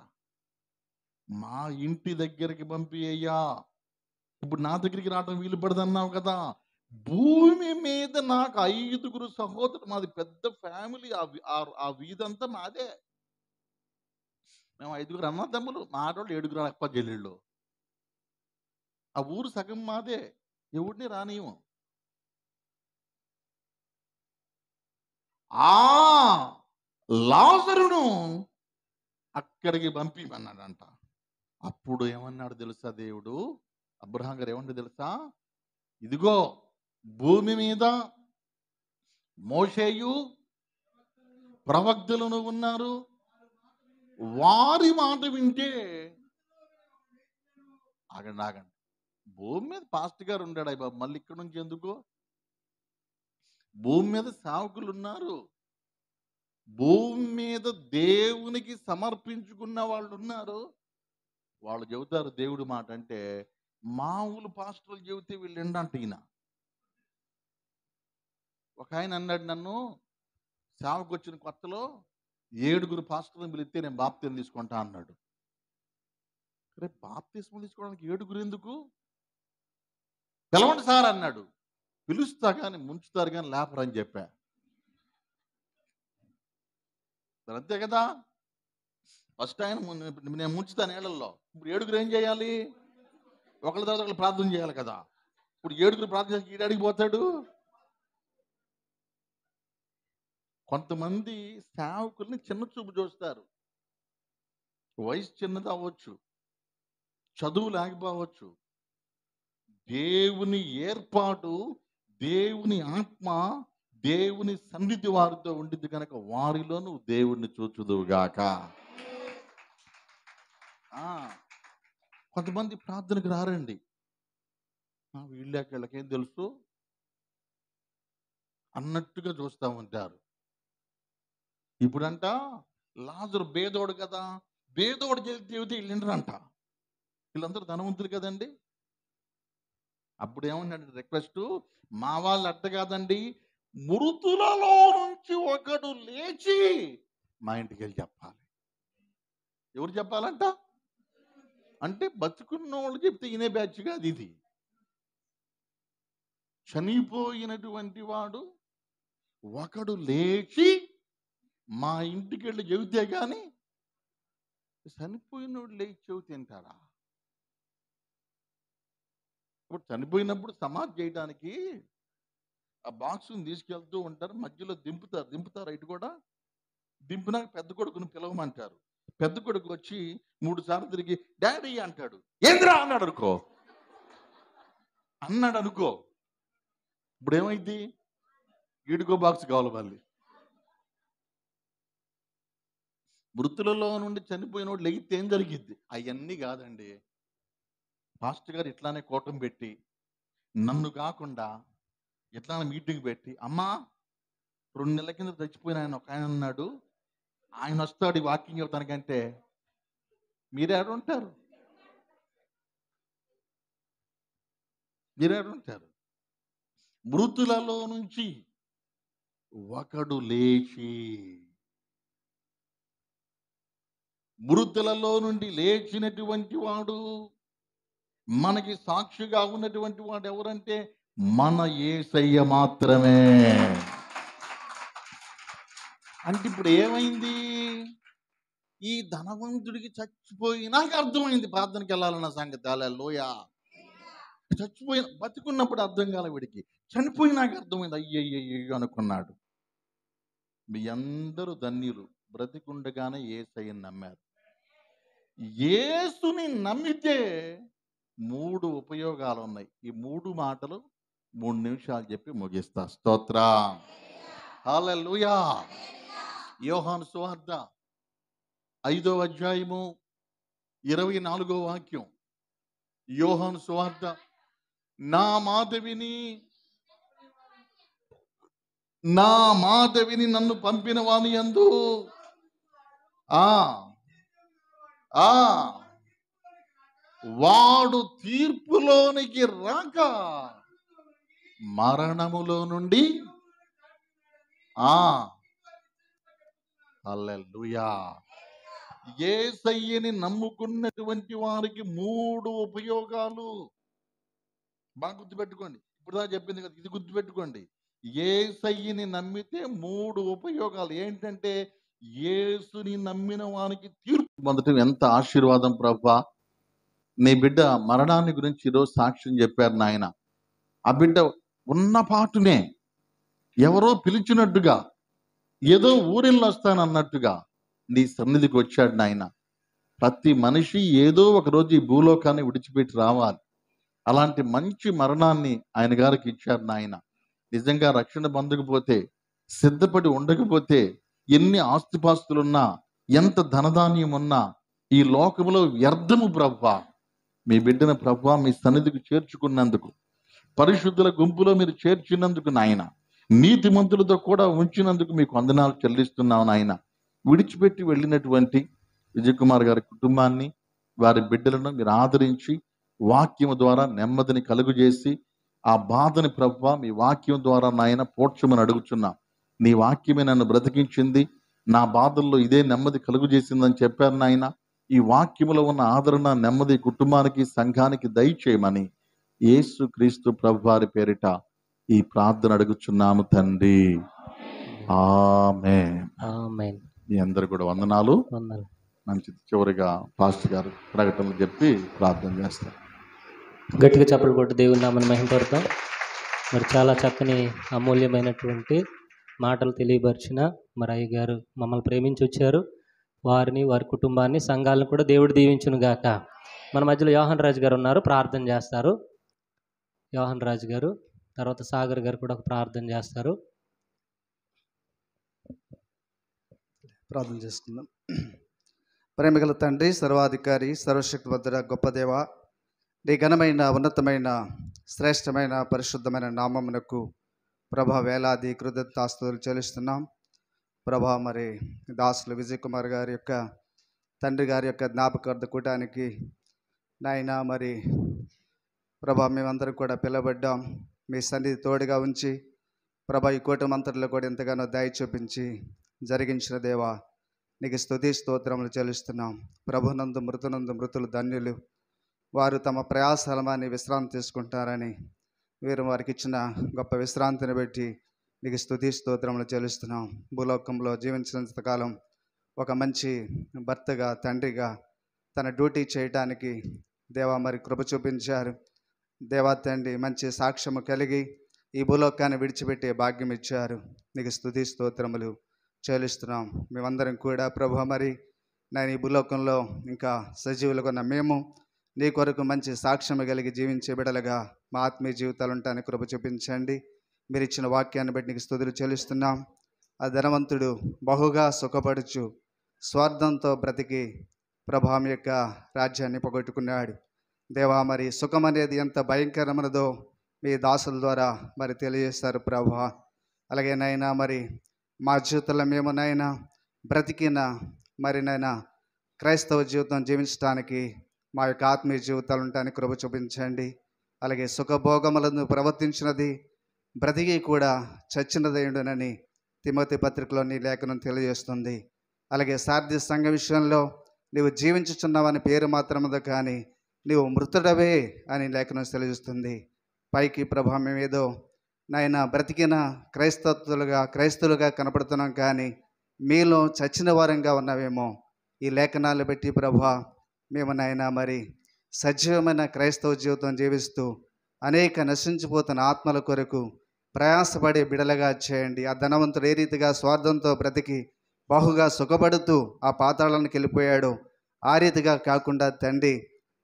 మా ఇంటి దగ్గరికి పంపి అయ్యా, ఇప్పుడు నా దగ్గరికి రావడం వీలు పడదన్నావు కదా, భూమి మీద నాకు 5గురు సహోదరులు, మాది పెద్ద ఫ్యామిలీ, ఆ వీధంతా మాదే. మేము 5గురు అన్నదమ్ములు, మా ఆడవాళ్ళు 7గురు అక్క చెల్లెళ్ళు. ఆ ఊరు సగం మాదే, ఎవడిని రానియము. ఆ లాజరును అక్కడికి పంపిమన్నాడంట. అప్పుడు ఏమన్నాడు తెలుసా దేవుడు? అబ్రహాం గారు ఏమన్నాడు తెలుసా? ఇదిగో భూమి మీద మోషేయు ప్రవక్తలను ఉన్నారు, వారి మాట వింటే. ఆగండి ఆగండి, భూమి మీద పాస్టర్ గారు ఉండాడు అయ్య బాబు, మళ్ళీ ఇక్కడ నుంచి ఎందుకు? భూమి మీద సేవకులు ఉన్నారు, భూమి మీద దేవునికి సమర్పించుకున్న వాళ్ళు ఉన్నారు. వాళ్ళు చెబుతారు దేవుడి మాట అంటే, మామూలు పాస్టర్లు చెబితే వీళ్ళు ఏంటంట. ఈయన ఒక ఆయన అన్నాడు, నన్ను సేవకు వచ్చిన కొత్తలో 7గురు పాస్టర్లను పిలిస్తే నేను బాప్తిసం తీసుకుంటా అన్నాడు. రేపు బాప్తిసం తీసుకోవడానికి 7గురు ఎందుకు? పిలవండి సార్ అన్నాడు. పిలుస్తా కానీ ముంచుతారు కానీ లేపరని చెప్పా. అంతే కదా. ఫస్ట్ ఆయన నేను ముంచుతాను ఏళ్లలో. ఇప్పుడు 7గురు ఏం చేయాలి? ఒకళ్ళ తర్వాత ఒకళ్ళు ప్రార్థన చేయాలి కదా. ఇప్పుడు 7గురు ప్రార్థన చేసి ఈడాడికి పోతాడు. కొంతమంది సేవకుల్ని చిన్న చూపు చూస్తారు. వయసు చిన్నది అవ్వచ్చు, చదువు లేకపోవచ్చు. దేవుని ఏర్పాటు, దేవుని ఆత్మ, దేవుని సన్నిధి వారితో ఉండిద్ది కనుక వారిలో నువ్వు దేవుణ్ణి చూచుదువుగాక. కొంతమంది ప్రార్థనకు రారండి. వీళ్ళకేం తెలుసు అన్నట్టుగా చూస్తూ ఉంటారు. ఇప్పుడంట లాజరు బేదోడు కదా, బేదోడు చెబితే వీళ్ళంటారంట. వీళ్ళందరూ ధనవంతులు కదండి. అప్పుడు ఏమన్నాడు రిక్వెస్ట్? మా వాళ్ళు అట్ట కాదండి, మృతులలో నుంచి ఒకడు లేచి మా ఇంటికి వెళ్ళి చెప్పాలి. ఎవరు చెప్పాలంట? అంటే బతుకున్న వాళ్ళు చెప్తే ఇనే బ్యాచ్ కాదు ఇది. చనిపోయినటువంటి వాడు ఒకడు లేచి మా ఇంటికి వెళ్ళి చెబితే కానీ. చనిపోయినోడు లేచి చెబితే తింటారా? ఇప్పుడు చనిపోయినప్పుడు సమాధి చేయడానికి ఆ బాక్స్ని తీసుకెళ్తూ ఉంటారు, మధ్యలో దింపుతారు ఇటు కూడా. దింపినాక పెద్ద కొడుకుని పిలవమంటారు. పెద్ద కొడుకు వచ్చి 3 సార్లు తిరిగి డాడీ అంటాడు. ఏంద్రా అన్నాడు అనుకో. ఇప్పుడు ఏమైంది? ఈడుకో బాక్స్ కావాలి మళ్ళీ. మృతులలో నుండి చనిపోయినోడు లెగితే ఏం జరిగిద్ది? అవన్నీ కాదండి. పాస్టర్ గారు ఇట్లానే కూటమి పెట్టి, నన్ను కాకుండా ఇట్లానే మీటింగ్ పెట్టి, అమ్మా 2 నెలల కింద చచ్చిపోయిన ఆయన ఒక ఆయన ఉన్నాడు, ఆయన వస్తాడు ఈ వాకింగ్ ఇవ్వటానికంటే మీరేడుంటారు? మృతులలో నుంచి ఒకడు లేచి, మృతులలో నుండి లేచినటువంటి వాడు మనకి సాక్షిగా ఉన్నటువంటి వాడు ఎవరంటే మన యేసయ్య మాత్రమే. అంటే ఇప్పుడు ఏమైంది? ఈ ధనవంతుడికి చచ్చిపోయినాక అర్థమైంది ప్రార్థనకి వెళ్ళాలన్న సంగతి. హల్లెలూయా. బతికున్నప్పుడు అర్థం కాలే వీడికి, చనిపోయినాక అర్థమైంది. అయ్యయ్యో అనుకున్నాడు. మీ అందరూ ధన్యులు, బ్రతికుండగానే యేసయ్యని నమ్మారు. యేసుని నమ్మితే 3 ఉపయోగాలు ఉన్నాయి. ఈ 3 మాటలు 3 నిమిషాలు చెప్పి ముగిస్తా. స్తోత్రం. హల్లెలూయా. యోహాను సువార్త 5వ అధ్యాయము 24వ వాక్యం. యోహాను సువార్త, నా మాట విని నన్ను పంపిన వాని యందు వాడు తీర్పులోనికి రాక మరణములో నుండి హల్లెలూయా. యేసయ్యని నమ్ముకున్నటువంటి వారికి 3 ఉపయోగాలు. బాగా గుర్తుపెట్టుకోండి. ఇప్పుడు చెప్పింది కదా, ఇది గుర్తుపెట్టుకోండి. యేసయ్యని నమ్మితే 3 ఉపయోగాలు ఏంటంటే, యేసుని నమ్మిన వారికి తీర్పు పొందటం ఎంత ఆశీర్వాదం ప్రభా. నీ బిడ్డ మరణాన్ని గురించి ఈరోజు సాక్ష్యం చెప్పారు నాయన. ఆ బిడ్డ ఉన్న పాటునే ఎవరో పిలిచినట్టుగా, ఏదో ఊరిలో వస్తానన్నట్టుగా నీ సన్నిధికి వచ్చాడు నాయన. ప్రతి మనిషి ఏదో ఒక రోజు ఈ భూలోకాన్ని విడిచిపెట్టి రావాలి. అలాంటి మంచి మరణాన్ని ఆయన గారికి ఇచ్చారు నాయన. నిజంగా రక్షణ పొందకపోతే, సిద్ధపడి ఉండకపోతే, ఎన్ని ఆస్తిపాస్తులున్నా, ఎంత ధనధాన్యం ఉన్నా ఈ లోకములో వ్యర్థము ప్రభా. మీ బిడ్డను ప్రభా మీ సన్నిధికి చేర్చుకున్నందుకు, పరిశుద్ధుల గుంపులో మీరు చేర్చినందుకు నాయన, నీతిమంతులతో కూడా ఉంచినందుకు మీకు వందనాలు చెల్లిస్తున్నావు నాయన. విడిచిపెట్టి వెళ్ళినటువంటి విజయ్ కుమార్ గారి కుటుంబాన్ని, వారి బిడ్డలను మీరు ఆదరించి వాక్యం ద్వారా నెమ్మదిని కలుగజేసి, ఆ బాధని ప్రభా మీ వాక్యం ద్వారా నాయన పోడ్చమని అడుగుచున్నా. నీ వాక్యమే నన్ను బ్రతికించింది, నా బాధల్లో ఇదే నెమ్మది కలుగజేసిందని చెప్పారు నాయన. ఈ వాక్యములో ఉన్న ఆదరణ, నెమ్మది కుటుంబానికి, సంఘానికి దయచేయమని యేసు క్రీస్తు ప్రభు వారి పేరిట ఈ ప్రార్థన అడుగుచున్నాము తండ్రి. ఆమేన్. ఆమేన్. మీ అందరు కూడా వందనాలు. వందనాలు. మంచిది. చివరిగా పాస్టర్ గారు ప్రకటనలు చెప్పి ప్రార్థన చేస్తారు. గట్టిగా చప్పట్లు కొట్టి దేవుని నామమున మహిమపడతాం. మరి చాలా చక్కని అమూల్యమైనటువంటి మాటలు తెలియపరిచిన మరి అయ్య గారు మమ్మల్ని ప్రేమించి వచ్చారు. వారిని, వారి కుటుంబాన్ని, సంఘాలను కూడా దేవుడు దీవించును గాక. మన మధ్యలో యోహన్ రాజు గారు ఉన్నారు, ప్రార్థన చేస్తారు. యోహన్ రాజు గారు, తర్వాత సాగర్ గారు కూడా ఒక ప్రార్థన చేస్తారు. ప్రార్థన చేసుకుందాం. ప్రేమగల తండ్రి, సర్వాధికారి, సర్వశక్తివంతుడ, గొప్ప దేవ, నీ ఘనమైన, ఉన్నతమైన, శ్రేష్టమైన, పరిశుద్ధమైన నామమునకు ప్రభా వేలాది కృతజ్ఞతాస్తుతులు చెల్లిస్తున్నాం. ప్రభా మరి దాసులు విజయ్ కుమార్ గారి యొక్క తండ్రి గారి యొక్క జ్ఞాపకార్థ కూటానికి నాయన మరి ప్రభా మేమందరం కూడా పిలవబడ్డాం. మీ సన్నిధి తోడుగా ఉంచి ప్రభా ఈ కూటమంతటిలో కూడా ఎంతగానో దయ చూపించి జరిగించిన దేవా, నీకు స్తుతి స్తోత్రములు చెల్లిస్తున్నాం. ప్రభునందు మృతునందు మృతులు ధన్యులు. వారు తమ ప్రయాసలమాని విశ్రాంతి తీసుకుంటారని వీరు వారికి ఇచ్చిన గొప్ప విశ్రాంతిని బట్టి నీకు స్తుతి స్తోత్రములు చెల్లిస్తున్నాం. భూలోకంలో జీవించినంతకాలం ఒక మంచి భర్తగా, తండ్రిగా తన డ్యూటీ చేయటానికి దేవా మరి కృప చూపించారు. దేవా తండ్రి మంచి సాక్ష్యము కలిగి ఈ భూలోకాన్ని విడిచిపెట్టే భాగ్యం ఇచ్చారు. నీకు స్తుతి స్తోత్రములు చెల్లిస్తున్నాం. మేమందరం కూడా ప్రభు మరి నేను ఈ భూలోకంలో ఇంకా సజీవులుగా ఉన్న మేము నీ కొరకు మంచి సాక్ష్యం కలిగి జీవించే బిడలుగా మా ఆత్మీయ జీవితాలు ఉంటానికి కృప చూపించండి. మీరు ఇచ్చిన వాక్యాన్ని బట్టి నీకు స్తుతులు చెల్లిస్తున్నాం. ఆ ధనవంతుడు బహుగా సుఖపడుచు స్వార్థంతో బ్రతికి ప్రభావం యొక్క రాజ్యాన్ని పోగొట్టుకున్నాడు. దేవా మరి సుఖం అనేది ఎంత భయంకరమైనదో మీ దాసుల ద్వారా మరి తెలియజేస్తారు ప్రభా. అలాగే నైనా మరి మా జీవితంలో మేము నైనా బ్రతికిన మరి నైనా క్రైస్తవ జీవితం జీవించడానికి మా యొక్క ఆత్మీయ జీవితాలు ఉండటానికి కృప చూపించండి. అలాగే సుఖభోగములను ప్రవర్తించినది బ్రతికి కూడా చచ్చినదయుండునని తిమోతి పత్రికలో నీ లేఖనం తెలియజేస్తుంది. అలాగే సార్థి సంఘ విషయంలో నీవు జీవించుచున్నావని పేరు మాత్రమే కానీ నీవు మృతుడవే అని లేఖనం తెలియజేస్తుంది. పైకి ప్రభా మేమేదో నాయన బ్రతికిన క్రైస్తవులుగా కనపడుతున్నాం, కానీ మీలో చచ్చిన వారంగా ఉన్నావేమో. ఈ లేఖనాలు బట్టి ప్రభా మేము నాయన మరి సజీవమైన క్రైస్తవ జీవితం జీవిస్తూ అనేక నశించిపోతున్న ఆత్మల కొరకు ప్రయాసపడే బిడలుగా చేయండి. ఆ ధనవంతుడు ఏ రీతిగా స్వార్థంతో బ్రతికి బహుగా సుఖపడుతూ ఆ పాతాళానికి వెళ్ళిపోయాడు, ఆ రీతిగా కాకుండా తండ్రి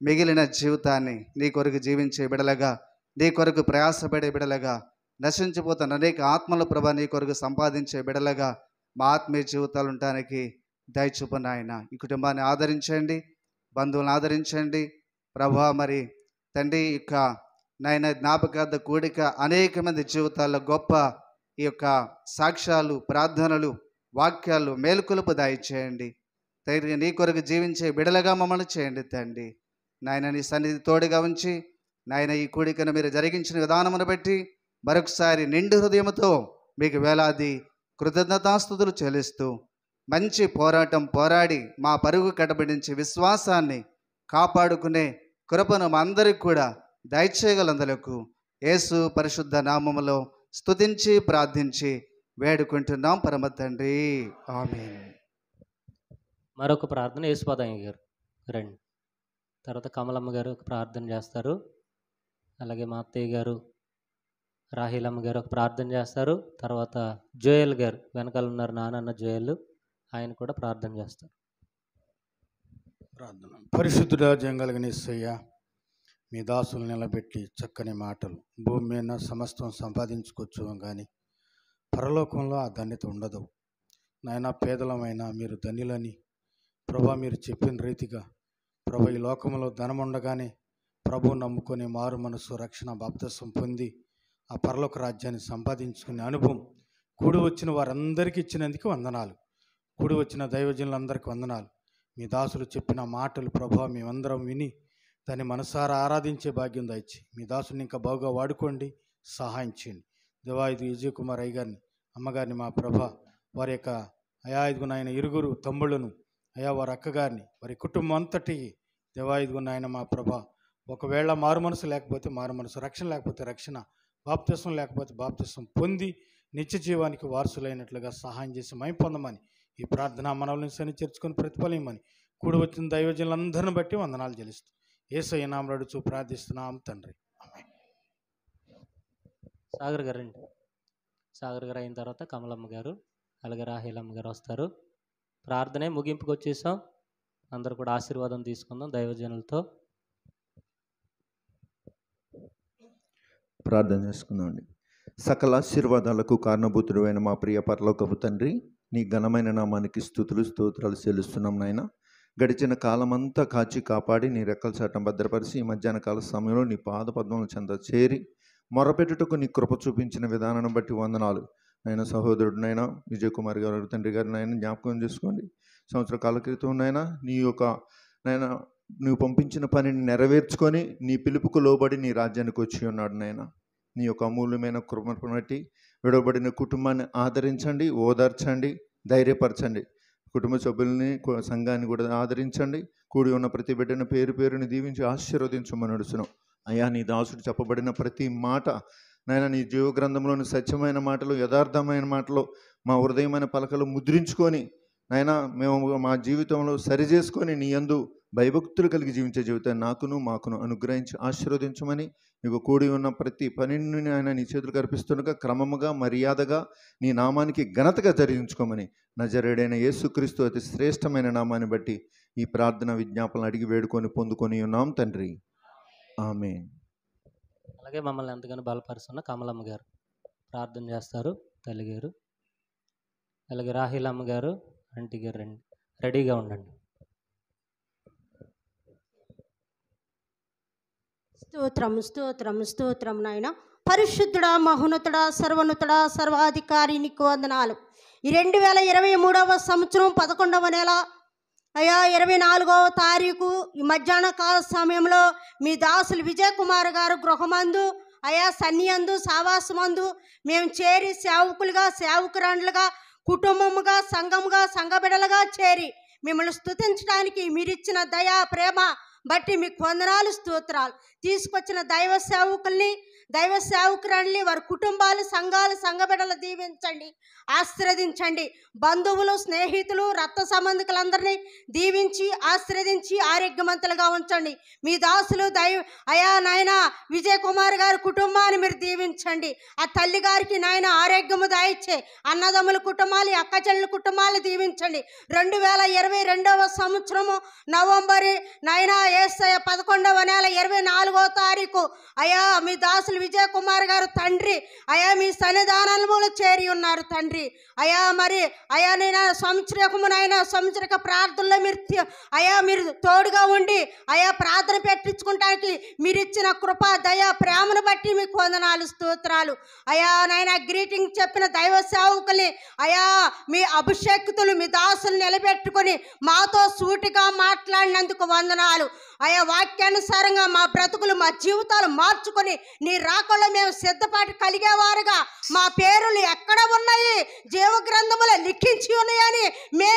మిగిలిన జీవితాన్ని నీ కొరకు జీవించే బిడలుగా, నీ కొరకు ప్రయాసపడే బిడలుగా, నశించిపోతున్న అనేక ఆత్మల ప్రభ నీ కొరకు సంపాదించే బిడలుగా మా ఆత్మీయ జీవితాలు ఉండటానికి దయచూపండి ఆయన. ఈ కుటుంబాన్ని ఆదరించండి, బంధువులను ఆదరించండి ప్రభా. మరి తండ్రి యొక్క నాయన జ్ఞాపకార్థ కూడిక అనేక మంది జీవితాల్లో గొప్ప ఈ యొక్క సాక్ష్యాలు, ప్రార్థనలు, వాక్యాలు, మేలుకొలుపు దయచేయండి తండ్రి. నీ కొరకు జీవించే బిడలుగా మమ్మల్ని చేయండి తండ్రి. నాయన నీ సన్నిధి తోడుగా ఉంచి నాయన ఈ కూడికను మీరు జరిగించిన విధానమును బట్టి మరొకసారి నిండు హృదయంతో మీకు వేలాది కృతజ్ఞతాస్తుతులు చెల్లిస్తూ మంచి పోరాటం పోరాడి మా పరుగు కట్టబడించి విశ్వాసాన్ని కాపాడుకునే కృపను మా అందరికి కూడా దయచేయగలందులకు యేసు పరిశుద్ధ నామములో స్తుతించి ప్రార్థించి వేడుకుంటున్నాం పరమ తండ్రి, ఆమేన్. మరొక ప్రార్థన యేసుపాదయ్య గారు రండి. తర్వాత కమలమ్మ గారు ఒక ప్రార్థన చేస్తారు. అలాగే మా అత్తయ్య గారు రాహిలమ్మ గారు ఒక ప్రార్థన చేస్తారు. తర్వాత జోయల్ గారు వెనకాల ఉన్నారు, నానన్న జోయల్, ఆయన కూడా ప్రార్థన చేస్తారు. ప్రార్థన. పరిశుద్ధుడా జంగలిగిన యేసయ్య, మీ దాసులు నిలబెట్టి చక్కని మాటలు భూమి మీద సమస్తం సంపాదించుకోవచ్చు, కానీ పరలోకంలో ఆ ధన్యత ఉండదు నాయన. పేదలమైన మీరు ధన్యులని ప్రభా మీరు చెప్పిన రీతిగా ప్రభు ఈ లోకంలో ధనం ఉండగానే ప్రభు నమ్ముకొని మారు మనసు రక్షణ బాప్తిసం పొంది ఆ పరలోక రాజ్యాన్ని సంపాదించుకునే అనుభవం కూడి వచ్చిన వారందరికీ ఇచ్చినందుకు వందనాలు. కూడి వచ్చిన దైవజనులందరికీ వందనాలు. మీ దాసులు చెప్పిన మాటలు ప్రభా మేమందరం విని దాన్ని మనసారా ఆరాధించే భాగ్యం దయచి మీ దాసుని ఇంకా బాగా వాడుకోండి, సహాయం చేయండి. దేవా ఇది విజయ్ కుమార్ అయ్య గారిని, అమ్మగారిని మా ప్రభా వారి యొక్క ఇదిగున్న ఇరుగురు తమ్ముళ్ళను అయా వారి అక్కగారిని వారి కుటుంబం అంతటికి దేవా ఇదిగున్న మా ప్రభా ఒకవేళ మారు మనసు లేకపోతే మారు మనసు, రక్షణ లేకపోతే రక్షణ, బాప్తిసం లేకపోతే బాప్తిసం పొంది నిత్య జీవానికి వారసులైనట్లుగా సహాయం చేసి మయం పొందమని ఈ ప్రార్థన మనల్ని సరిచేర్చుకొని ప్రతిఫలమని కూడి వచ్చిన దైవజనులందరిని బట్టి వందనాలు చెల్లిస్తూ యేసయ్య నామములో అడుగుచూ ప్రార్థిస్తున్నాం తండ్రి, ఆమేన్. సాగర్ గారు రండి. సాగర్ గారు అయిన తర్వాత కమలమ్మ గారు అలాగే రాహిలమ్మ గారు వస్తారు. ప్రార్థనే ముగింపుకి వచ్చేసాం. అందరూ కూడా ఆశీర్వాదం తీసుకుందాం దైవజనులతో. ప్రార్థన చేసుకుందామండి. సకల ఆశీర్వాదాలకు కారణభూతుడు అయిన మా ప్రియ పరలోకపు తండ్రి, నీ ఘనమైన నామానికి స్తుతులు స్తోత్రాలు చెల్లిస్తున్నాం నాయన. గడిచిన కాలమంతా కాచి కాపాడి నీ రెక్కల చాటం భద్రపరిచి ఈ మధ్యాహ్న కాల సమయంలో నీ పాద పద్మముల చెంత చేరి మొరపెట్టుటకు నీ కృప చూపించిన విధానాన్ని బట్టి వందనాలు నాయన. సహోదరుడునైనా విజయ్ కుమార్ గారు తండ్రి గారు నాయన జ్ఞాపకం చేసుకోండి. సంవత్సర కాల క్రితం నాయన నీ యొక్క నాయన నువ్వు పంపించిన పనిని నెరవేర్చుకొని నీ పిలుపుకు లోబడి నీ రాజ్యానికి వచ్చి ఉన్నాడు నాయన. నీ యొక్క అమూల్యమైన కృపను బట్టి విడవబడిన కుటుంబాన్ని ఆదరించండి, ఓదార్చండి, ధైర్యపరచండి. కుటుంబ సభ్యుల్ని సంఘాన్ని కూడా ఆదరించండి. కూడి ఉన్న ప్రతి బిడ్డను పేరు పేరుని దీవించి ఆశీర్వదించమని నడుస్తున్నాం అయ్యా. నీ దాసుడు చెప్పబడిన ప్రతి మాట నాయన నీ జీవ గ్రంథంలోని సత్యమైన మాటలు, యథార్థమైన మాటలు మా హృదయమైన పలకలు ముద్రించుకొని నాయన మేము మా జీవితంలో సరిచేసుకొని నీ యందు భయభక్తులు కలిగి జీవించే జీవితాన్ని నాకును మాకును అనుగ్రహించి ఆశీర్వదించమని, నీకు కూడి ఉన్న ప్రతి పనిని ఆయన నీ చేతులకు అర్పిస్తుండగా క్రమముగా మర్యాదగా నీ నామానికి ఘనతగా జరిగించుకోమని నజరేడైన యేసుక్రీస్తు అతి శ్రేష్టమైన నామాన్ని బట్టి ఈ ప్రార్థన విజ్ఞాపనలు అడిగి వేడుకొని పొందుకొని ఉన్నాం తండ్రి, ఆమేన్. అలాగే మమ్మల్ని ఎంతగానో బలపరుస్తున్న కమలమ్మ గారు ప్రార్థన చేస్తారు. తల్లి గారు అలాగే రాహిలమ్మ గారు, ఆంటీ గారు రండి, రెడీగా ఉండండి. స్తోత్రం స్తోత్రం స్తోత్రం నాయన. పరిశుద్ధుడా, మహోన్నతుడా, సర్వోన్నతుడా, సర్వాధికారి నీకు వందనాలు. ఈ 2023వ సంవత్సరం 11వ నెల అయ్యా 24వ తారీఖు ఈ మధ్యాహ్న కాల సమయంలో మీ దాసులు విజయ్ కుమార్ గారు గృహమందు అయా సన్నియందు సావాసమందు మేము చేరి సేవకులుగా, సేవకురాండ్లుగా, కుటుంబముగా, సంఘముగా, సంఘబిడలుగా చేరి మిమ్మల్ని స్తుతించడానికి మీరిచ్చిన దయా ప్రేమ బట్టి మీకు వందనాలు, స్తోత్రాలు. తీసుకొచ్చిన దైవ సేవకుల్ని, దైవ సేవకురాల్ని, వారి కుటుంబాలు, సంఘాలు, సంఘబిడలు దీవించండి, ఆశీర్వదించండి. బంధువులు, స్నేహితులు, రక్త సంబంధికులందరినీ దీవించి ఆశీర్వదించి ఆరోగ్యవంతులుగా ఉంచండి. మీ దాసులు అయా నాయన విజయ్ కుమార్ గారి కుటుంబాన్ని మీరు దీవించండి. ఆ తల్లి గారికి నాయన ఆరోగ్యము దాయిచ్చే అన్నదమ్ముల కుటుంబాలు, అక్క చెల్లెల కుటుంబాలు దీవించండి. 2022వ సంవత్సరము నవంబర్ నాయన 11వ నెల 24వ తారీఖు అయా మీ దాసులు విజయ్ కుమార్ గారు తండ్రి అయా మీ సన్నిధానంలో చేరి ఉన్నారు తండ్రి. అయా మరి అయా నేను సంవత్సరక ప్రార్థనలో మీరు తోడుగా ఉండి అయా ప్రార్థన పెట్టించుకుంటానికి మీరు ఇచ్చిన కృప దయ ప్రేమను బట్టి మీకు వందనాలు స్తోత్రాలు. అయా నాయన గ్రీటింగ్ చెప్పిన దైవ సేవకుల్ని అయా మీ అభిషేక్తులు మీ దాసులు నిలబెట్టుకొని మాతో సూటిగా మాట్లాడినందుకు వందనాలు. అయా వాక్యానుసారంగా మా బ్రతుకులు మా జీవితాలు మార్చుకొని నీ రాకల్లో మేము సిద్ధపాటు కలిగేవారుగా మా పేర్లు ఎక్కడ ఉన్నాయి జీవ గ్రంథములో లిఖించి ఉన్నాయని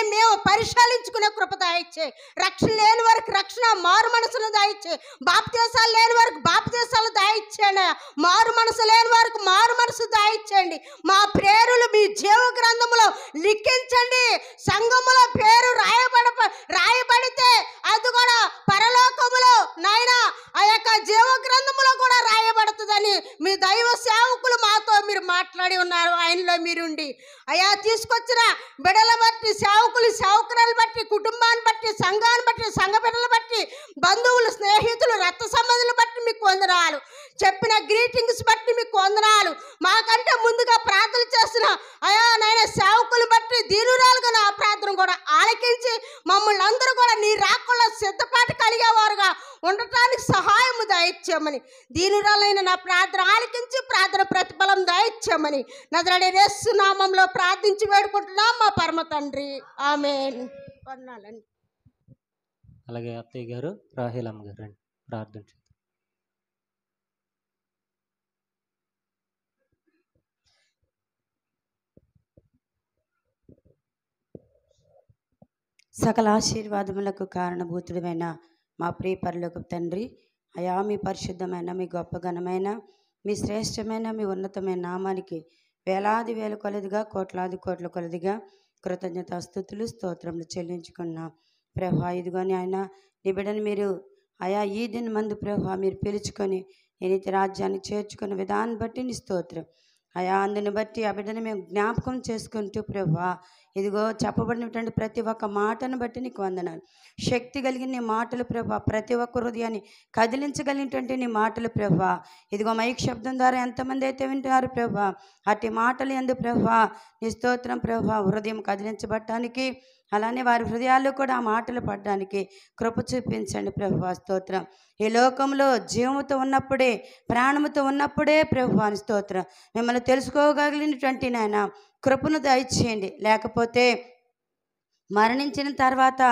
మేము పరిశీలించుకునే కృప దయచే. రక్షణ లేని వారికి రక్షణ, మారు మనసును దయచే. బాప్తీసాలు లేని వారికి బాప్తీసాలు దయచేయండి. మారు మనసు లేని వారికి మారు మనసు దయచేయండి. మా పేరులు మీ జీవ గ్రంథములో లిఖించండి. సంఘములో పేరు రాయబడితే అది కూడా పరలోకములో నాయనా ఆ యొక్క జీవ గ్రంథములో కూడా రాయబడుతుందని మీ దైవ సేవకులు మాతో మీరు మాట్లాడి ఉన్నారు. ఆయనలో మీరుండి అయా తీసుకొచ్చిన బిడ్డల బట్టి సేవకురాలు బట్టి కుటుంబాన్ని బట్టి సంఘాన్ని బట్టి సంఘ బిడ్డలు బట్టి బంధువులు స్నేహితులు రక్త సంబంధులు బట్టి మీకు వందనాలు. చెప్పిన గ్రీటింగ్స్ బట్టి మీకు వందనాలు. మాకంటే ముందుగా ప్రార్థన చేసిన అయా నాయన సేవకులు బట్టి దీనురాలుగా నా ప్రార్థన కూడా ఆలకించి మమ్మల్ని అందరూ కూడా నీ రాకల్లో సిద్ధపాటు కలిగేవారుగా ఉండటానికి సహాయము దయచేయమని దీనురాలైన నా ప్రార్థన ఆలకించి ప్రార్థన ప్రతిఫలం దయచేయమని నజరేయుడైన యేసు నామములో ప్రార్థించి వేడుకుంటున్నాం మా పరమ తండ్రి. ఆమేన్. వందనాలండి. అలాగే అత్తయ్య గారు రాహేలమ్మ గారు రండి ప్రార్థన చేద్దాం. సకల ఆశీర్వాదములకు కారణభూతుడమైన మా ప్రియ పరలోకపు తండ్రి, అయా మీ పరిశుద్ధమైన మీ గొప్ప ఘనమైన మీ శ్రేష్టమైన మీ ఉన్నతమైన నామానికి వేలాది వేల కొలదిగా కోట్లాది కోట్ల కొలదిగా కృతజ్ఞతాస్తుతులు స్తోత్రములు చెల్లించుకున్నాం ప్రభా. ఇదిగోని ఆయన నీ బిడ్డను మీరు అయా ఈ దిన మందు ప్రభా మీరు పిలుచుకొని నేను రాజ్యాన్ని చేర్చుకున్న విధాన్ని బట్టి నీ స్తోత్రం అయా. అందుని బట్టి ఆ బిడ్డను మేము జ్ఞాపకం చేసుకుంటూ ప్రభా ఇదిగో చెప్పబడినటువంటి ప్రతి ఒక్క మాటను బట్టి నీకు వందనాలు. శక్తి కలిగిన నీ మాటలు ప్రభా, ప్రతి ఒక్క హృదయాన్ని కదిలించగలిగినటువంటి నీ మాటలు ప్రభా. ఇదిగో మైక్ శబ్దం ద్వారా ఎంతమంది అయితే వింటున్నారు ప్రభా, అట్టి మాటలు ఎందు ప్రభా నీ స్తోత్రం ప్రభా. హృదయం కదిలించబడటానికి అలానే వారి హృదయాల్లో కూడా ఆ మాటలు పడడానికి కృప చూపించండి ప్రభా. స్తోత్రం. ఈ లోకంలో జీవముతో ఉన్నప్పుడే ప్రాణముతో ఉన్నప్పుడే ప్రభా అని స్తోత్రం మిమ్మల్ని తెలుసుకోగలిగినటువంటి నాయన కృపను దయచేయండి. లేకపోతే మరణించిన తర్వాత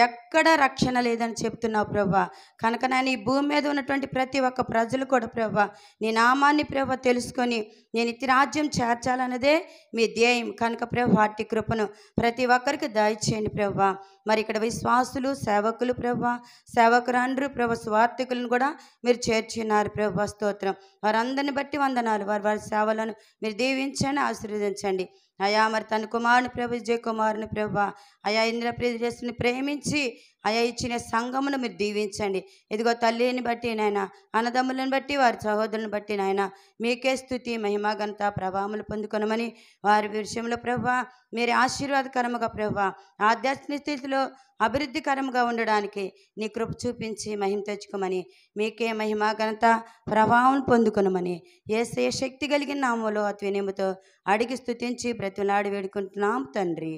ఎక్కడ రక్షణ లేదని చెప్తున్నావు ప్రభా. కనుక నేను ఈ భూమి మీద ఉన్నటువంటి ప్రతి ఒక్క ప్రజలు కూడా ప్రభా నీ నామాన్ని ప్రభా తెలుసుకొని నేను ఇతి రాజ్యం చేర్చాలన్నదే మీ ధ్యేయం. కనుక ప్రభా అట్టి కృపను ప్రతి ఒక్కరికి దయచేయండి ప్రభా. మరి ఇక్కడ విశ్వాసులు సేవకులు ప్రభా, సేవకురాండ్రు ప్రభా, స్వార్థికులను కూడా మీరు చేర్చున్నారు ప్రభా. స్తోత్రం. వారందరిని బట్టి వందనాలు. వారి సేవలను మీరు దీవించండి, ఆశీర్వదించండి అయా. మరి తన కుమారుని ప్రభు విజయ్ కుమారుని ప్రభా అయా ఇంద్రప్రియని ప్రేమించి అయా ఇచ్చిన సంఘమును మీరు దీవించండి. ఇదిగో తల్లిని బట్టి నాయన, అన్నదమ్ములను బట్టి వారి సహోదరులను బట్టి నాయన మీకే స్తుతి మహిమ ఘనత ప్రభావములు పొందుకొనమని వారి విషయంలో ప్రభా మీరు ఆశీర్వాదకరముగా ప్రభా ఆధ్యాత్మిక స్థితిలో అభివృద్ధికరంగా ఉండడానికి నీ కృప చూపించి మహిమ తెచ్చుకోమని మీకే మహిమ ఘనత ప్రభావం పొందుకొనమని యేసయ్య శక్తి కలిగిన నామములో అతి వినయముతో అడిగి స్తుతించి బ్రతిమలాడి వేడుకుంటున్నాం తండ్రి.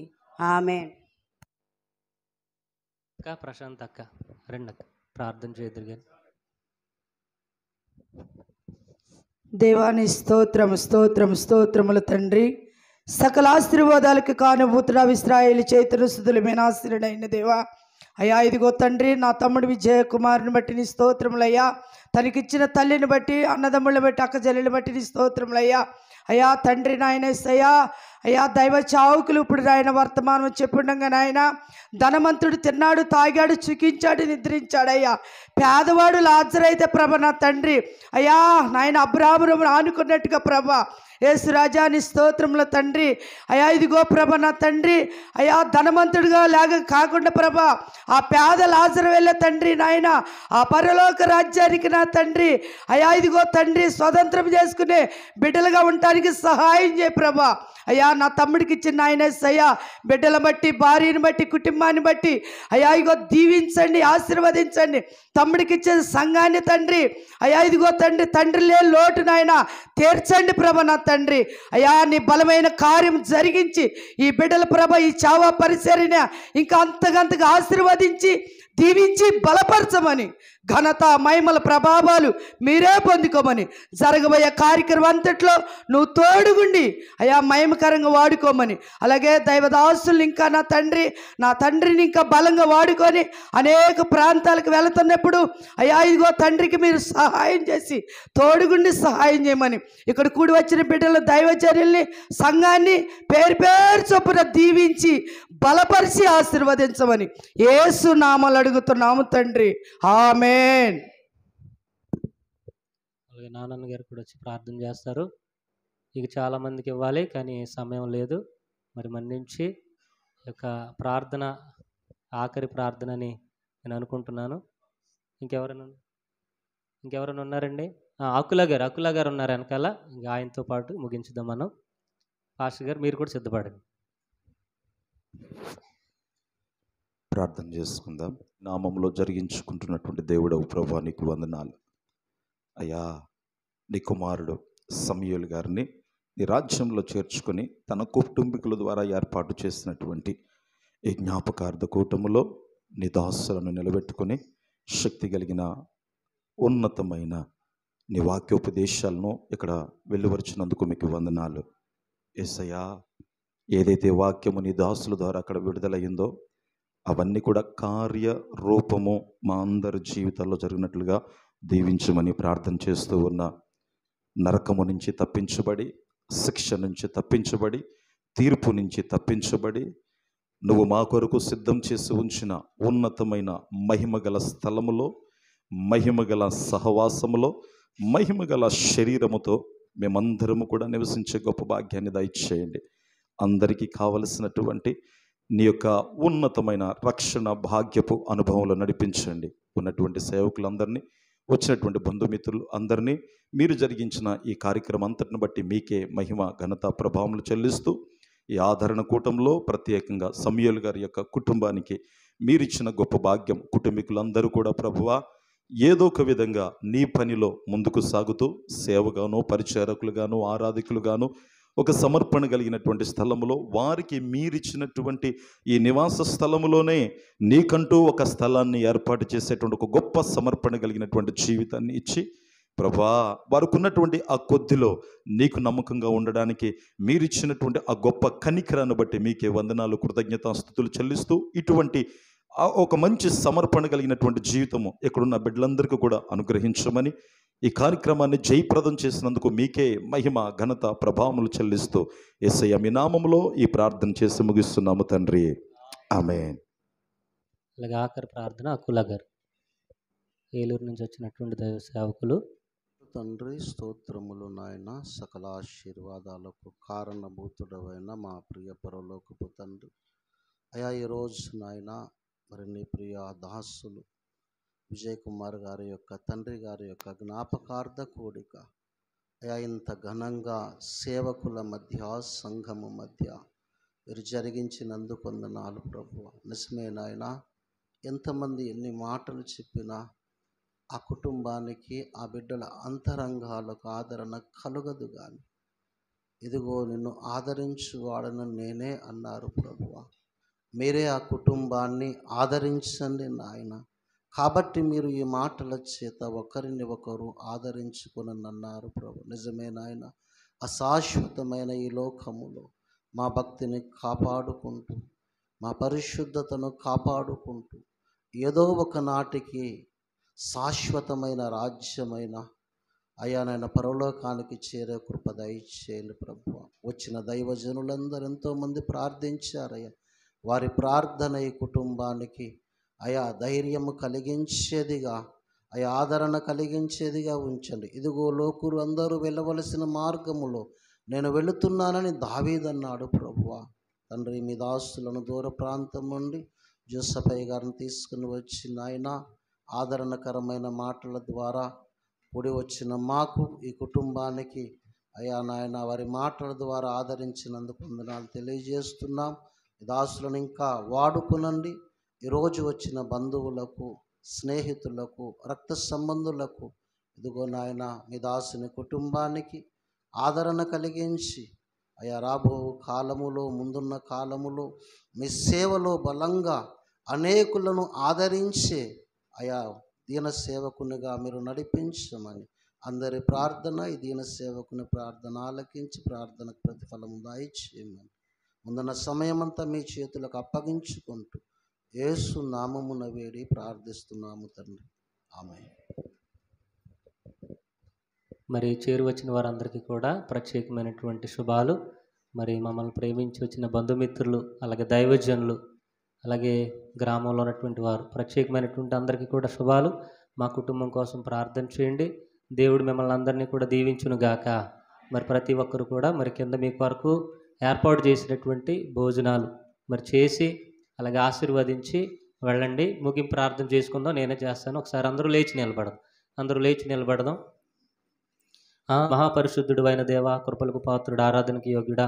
ఆమేన్. అక్క ప్రశాంత్ అక్క రెండు అక్క ప్రార్థన చేద్దరు కానీ. దేవాని స్తోత్రములు తండ్రి. సకల ఆశీర్వాదాలకు కానుభూతుడ ఇశ్రాయేలు చేతులు స్తుతులు మీనాశ్రుడైన దేవా అయ్యా. ఇదిగో తండ్రి నా తమ్ముడు విజయ కుమారుని బట్టి నీ స్తోత్రములయ్యా. తనకిచ్చిన తల్లిని బట్టి అన్నదమ్ములను బట్టి అక్క చెల్లెని బట్టి నీ స్తోత్రములయ్యా. అయ్యా తండ్రి నాయన అయ్యా అయ్యా దైవ చావుకులు ఇప్పుడు నాయన వర్తమానం చెప్పుండగా నాయన ధనవంతుడు తిన్నాడు, తాగాడు, చుకించాడు, నిద్రించాడయ్యా. పేదవాడు లాజరు అయితే ప్రభ నా తండ్రి అయ్యా నాయన అబ్రాహామును ఆనుకున్నట్టుగా ప్రభ యేసు రాజా నీ స్తోత్రముల తండ్రి. అయా ఇదిగో ప్రభ నా తండ్రి, అయా ధనవంతుడిగా లాగా కాకుండా ప్రభ ఆ పేద లాజరు వెళ్ళే తండ్రి నాయన ఆ పరలోక రాజ్యానికి నా తండ్రి అయా ఇదిగో తండ్రి స్వతంత్రం చేసుకునే బిడ్డలుగా ఉండటానికి సహాయం చేయ ప్రభా. అయ్యా నా తమ్ముడికి ఇచ్చిన ఆయన అయ్యా బిడ్డల బట్టి భార్యని బట్టి కుటుంబాన్ని బట్టి అయ్యా ఇదిగో దీవించండి, ఆశీర్వదించండి. తమ్ముడికి ఇచ్చే సంఘాన్ని తండ్రి అయ్యా ఇదిగో తండ్రి తండ్రి లేని లోటు నాయన తీర్చండి ప్రభ నా తండ్రి. అయ్యా నీ బలమైన కార్యం జరిగించి ఈ బిడ్డల ప్రభ ఈ చావా పరిసరిన ఇంకా అంతకంతగా ఆశీర్వదించి దీవించి బలపరచమని ఘనత మహిమల ప్రభావాలు మీరే పొందుకోమని జరగబోయే కార్యక్రమం అంతట్లో నువ్వు తోడుగుండి అయా మహిమకరంగా వాడుకోమని, అలాగే దైవదాసులు ఇంకా నా తండ్రిని ఇంకా బలంగా వాడుకొని అనేక ప్రాంతాలకు వెళుతున్నప్పుడు అయా ఇదిగో తండ్రికి మీరు సహాయం చేసి తోడుగుండి సహాయం చేయమని, ఇక్కడ కూడి వచ్చిన బిడ్డల దైవచర్యల్ని సంఘాన్ని పేరు పేరు చొప్పున దీవించి బలపరిచి ఆశీర్వదించమని యేసు నామములో అడుగుతున్నాము తండ్రి, ఆమేన్. అలాగే నాన్నన్న గారు కూడా వచ్చి ప్రార్థన చేస్తారు. ఇక చాలామందికి ఇవ్వాలి కానీ సమయం లేదు. మరి మన్నించి యొక్క ప్రార్థన ఆఖరి ప్రార్థనని నేను అనుకుంటున్నాను. ఇంకెవరైనా ఉన్నారండి? అకుల గారు ఉన్నారు వెనకాల. ఇంకా ఆయనతో పాటు ముగించుదాం మనం. పాస్టర్ గారు మీరు కూడా సిద్ధపడండి. ప్రార్థన చేసుకుందాం. నామంలో జరిగించుకుంటున్నటువంటి దేవుడవు ప్రభువా నీకు వందనాలు అయ్యా. నీ కుమారుడు సమూయేలు గారిని నీ రాజ్యంలో చేర్చుకొని తన కుటుంబీకుల ద్వారా ఏర్పాటు చేసినటువంటి ఈ జ్ఞాపకార్థ కూటములో నీ దాసులను నిలబెట్టుకొని శక్తి కలిగిన ఉన్నతమైన నీ వాక్యోపదేశాలను ఇక్కడ వెలువరిచినందుకు మీకు వందనాలు యేసయ్యా. ఏదైతే వాక్యము నీ దాసుల ద్వారా అక్కడ విడుదలయ్యిందో అవన్నీ కూడా కార్యరూపము మా అందరి జీవితాల్లో జరిగినట్లుగా దీవించమని ప్రార్థన చేస్తూ ఉన్న నరకము నుంచి తప్పించబడి, శిక్ష నుంచి తప్పించబడి, తీర్పు నుంచి తప్పించబడి నువ్వు మా కొరకు సిద్ధం చేసి ఉంచిన ఉన్నతమైన మహిమగల స్థలములో, మహిమగల సహవాసములో, మహిమగల శరీరముతో మేమందరము కూడా నివసించే గొప్ప భాగ్యాన్ని దయచేయండి. అందరికీ కావలసినటువంటి నీ యొక్క ఉన్నతమైన రక్షణ భాగ్యపు అనుభవంలో నడిపించండి. ఉన్నటువంటి సేవకులందరినీ, వచ్చినటువంటి బంధుమిత్రులు అందరినీ మీరు జరిగించిన ఈ కార్యక్రమం అంతటిని బట్టి మీకే మహిమ ఘనత ప్రభావములు చెల్లిస్తూ ఈ ఆదరణ కూటంలో ప్రత్యేకంగా సమూయేలు గారి యొక్క కుటుంబానికి మీరిచ్చిన గొప్ప భాగ్యం, కుటుంబీకులందరూ కూడా ప్రభువా ఏదో ఒక విధంగా నీ పనిలో ముందుకు సాగుతూ సేవగాను, పరిచారకులుగాను, ఆరాధకులుగాను ఒక సమర్పణ కలిగినటువంటి స్థలములో వారికి మీరిచ్చినటువంటి ఈ నివాస స్థలములోనే నీకంటూ ఒక స్థలాన్ని ఏర్పాటు చేసేటువంటి ఒక గొప్ప సమర్పణ కలిగినటువంటి జీవితాన్ని ఇచ్చి ప్రభా వారికి ఉన్నటువంటి ఆ కొద్దిలో నీకు నమ్మకంగా ఉండడానికి మీరిచ్చినటువంటి ఆ గొప్ప కనికరాన్ని బట్టి మీకే వందనాలు, కృతజ్ఞతాస్తుతులు చెల్లిస్తూ ఇటువంటి ఒక మంచి సమర్పణ కలిగినటువంటి జీవితము ఎక్కడున్న బిడ్డలందరికీ కూడా అనుగ్రహించమని, ఈ కార్యక్రమాన్ని జయప్రదం చేసినందుకు మీకే మహిమ ఘనత ప్రభావములు చెల్లిస్తూ యేసయ్య మీ నామములో ఈ ప్రార్థన చేసి ముగిస్తున్నాము తండ్రి, ఆమేన్. అలాగే ఆఖరి ప్రార్థన అకుల గారు, ఏలూరు నుంచి వచ్చినటువంటి దైవ సేవకులు. తండ్రి స్తోత్రములు నాయన, సకల ఆశీర్వాదాలకు కారణభూతుడవైన మా ప్రియ పరలోకపు తండ్రి అయా, ఈరోజు నాయన మరి నీ ప్రియ దాసులు విజయ్ కుమార్ గారి యొక్క తండ్రి గారి యొక్క జ్ఞాపకార్థ కూడిక అయా ఇంత ఘనంగా సేవకుల మధ్య, సంఘము మధ్య మీరు జరిగించినందుకు వందనాలు ప్రభువా. నిజమే నాయన, ఎంతమంది ఎన్ని మాటలు చెప్పినా ఆ కుటుంబానికి, ఆ బిడ్డల అంతరంగాలకు ఆదరణ కలుగదు. కానీ ఇదిగో నిన్ను ఆదరించువాడను నేనే అన్నారు ప్రభువా. మీరే ఆ కుటుంబాన్ని ఆదరించండి నాయన. కాబట్టి మీరు ఈ మాటల చేత ఒకరిని ఒకరు ఆదరించుకునన్నారు ప్రభు. నిజమే నాయన, అశాశ్వతమైన ఈ లోకములో మా భక్తిని కాపాడుకుంటూ, మా పరిశుద్ధతను కాపాడుకుంటూ ఏదో ఒక నాటికి శాశ్వతమైన రాజ్యమైన అయా నాయన పరలోకానికి చేరే కృప దయచేయండి ప్రభువా. వచ్చిన దైవజనులందరూ ఎంతోమంది ప్రార్థించారయ్యా. వారి ప్రార్థన ఈ కుటుంబానికి అయా ధైర్యము కలిగించేదిగా, అయా ఆదరణ కలిగించేదిగా ఉంచండి. ఇదిగో లోకులు అందరూ వెళ్ళవలసిన మార్గములో నేను వెళుతున్నానని దావీదన్నాడు ప్రభువా. తండ్రి, మీ దాసులను దూర ప్రాంతం నుండి జోసఫయ్య గారిని తీసుకుని వచ్చి నాయన ఆదరణకరమైన మాటల ద్వారా కూడి వచ్చిన మాకు, ఈ కుటుంబానికి అయ్యా నాయన వారి మాటల ద్వారా ఆదరించినందుకు వందనాలు తెలియజేస్తున్నాం. దాసులను ఇంకా వాడుకునండి. ఈరోజు వచ్చిన బంధువులకు, స్నేహితులకు, రక్త సంబంధులకు ఇదిగో నాయన మీ దాసుని కుటుంబానికి ఆదరణ కలిగించి అయ్యా రాబో కాలములో, ముందున్న కాలములో మీ సేవలో బలంగా అనేకులను ఆదరించే అయా దీన సేవకునిగా మీరు నడిపించమని అందరి ప్రార్థన, ఈ దీన సేవకుని ప్రార్థన ఆలకించి ప్రార్థనకు ప్రతిఫలం దయచేయమని ముందున్న సమయమంతా మీ చేతులకు అప్పగించుకుంటూ యేసు నామమున వేడి ప్రార్థిస్తున్నాము తండ్రి, ఆమేన్. మరి చేరువచ్చిన వారందరికీ కూడా ప్రత్యేకమైనటువంటి శుభాలు. మరి మమ్మల్ని ప్రేమించి వచ్చిన బంధుమిత్రులు, అలాగే దైవజనులు, అలాగే గ్రామంలో ఉన్నటువంటి వారు, ప్రత్యేకమైనటువంటి అందరికీ కూడా శుభాలు. మా కుటుంబం కోసం ప్రార్థన చేయండి. దేవుడు మిమ్మల్ని అందరినీ కూడా దీవించును గాక. మరి ప్రతి ఒక్కరు కూడా మరి కింద మీ కొరకు ఏర్పాటు చేసినటువంటి భోజనాలు మరి చేసి అలాగే ఆశీర్వదించి వెళ్ళండి. ముగింపు ప్రార్థన చేసుకుందాం, నేనే చేస్తాను. ఒకసారి అందరూ లేచి నిలబడదాం. మహాపరిశుద్ధుడు అయిన దేవ, కృపలకు పాత్రుడు, ఆరాధనకి యోగ్యుడా,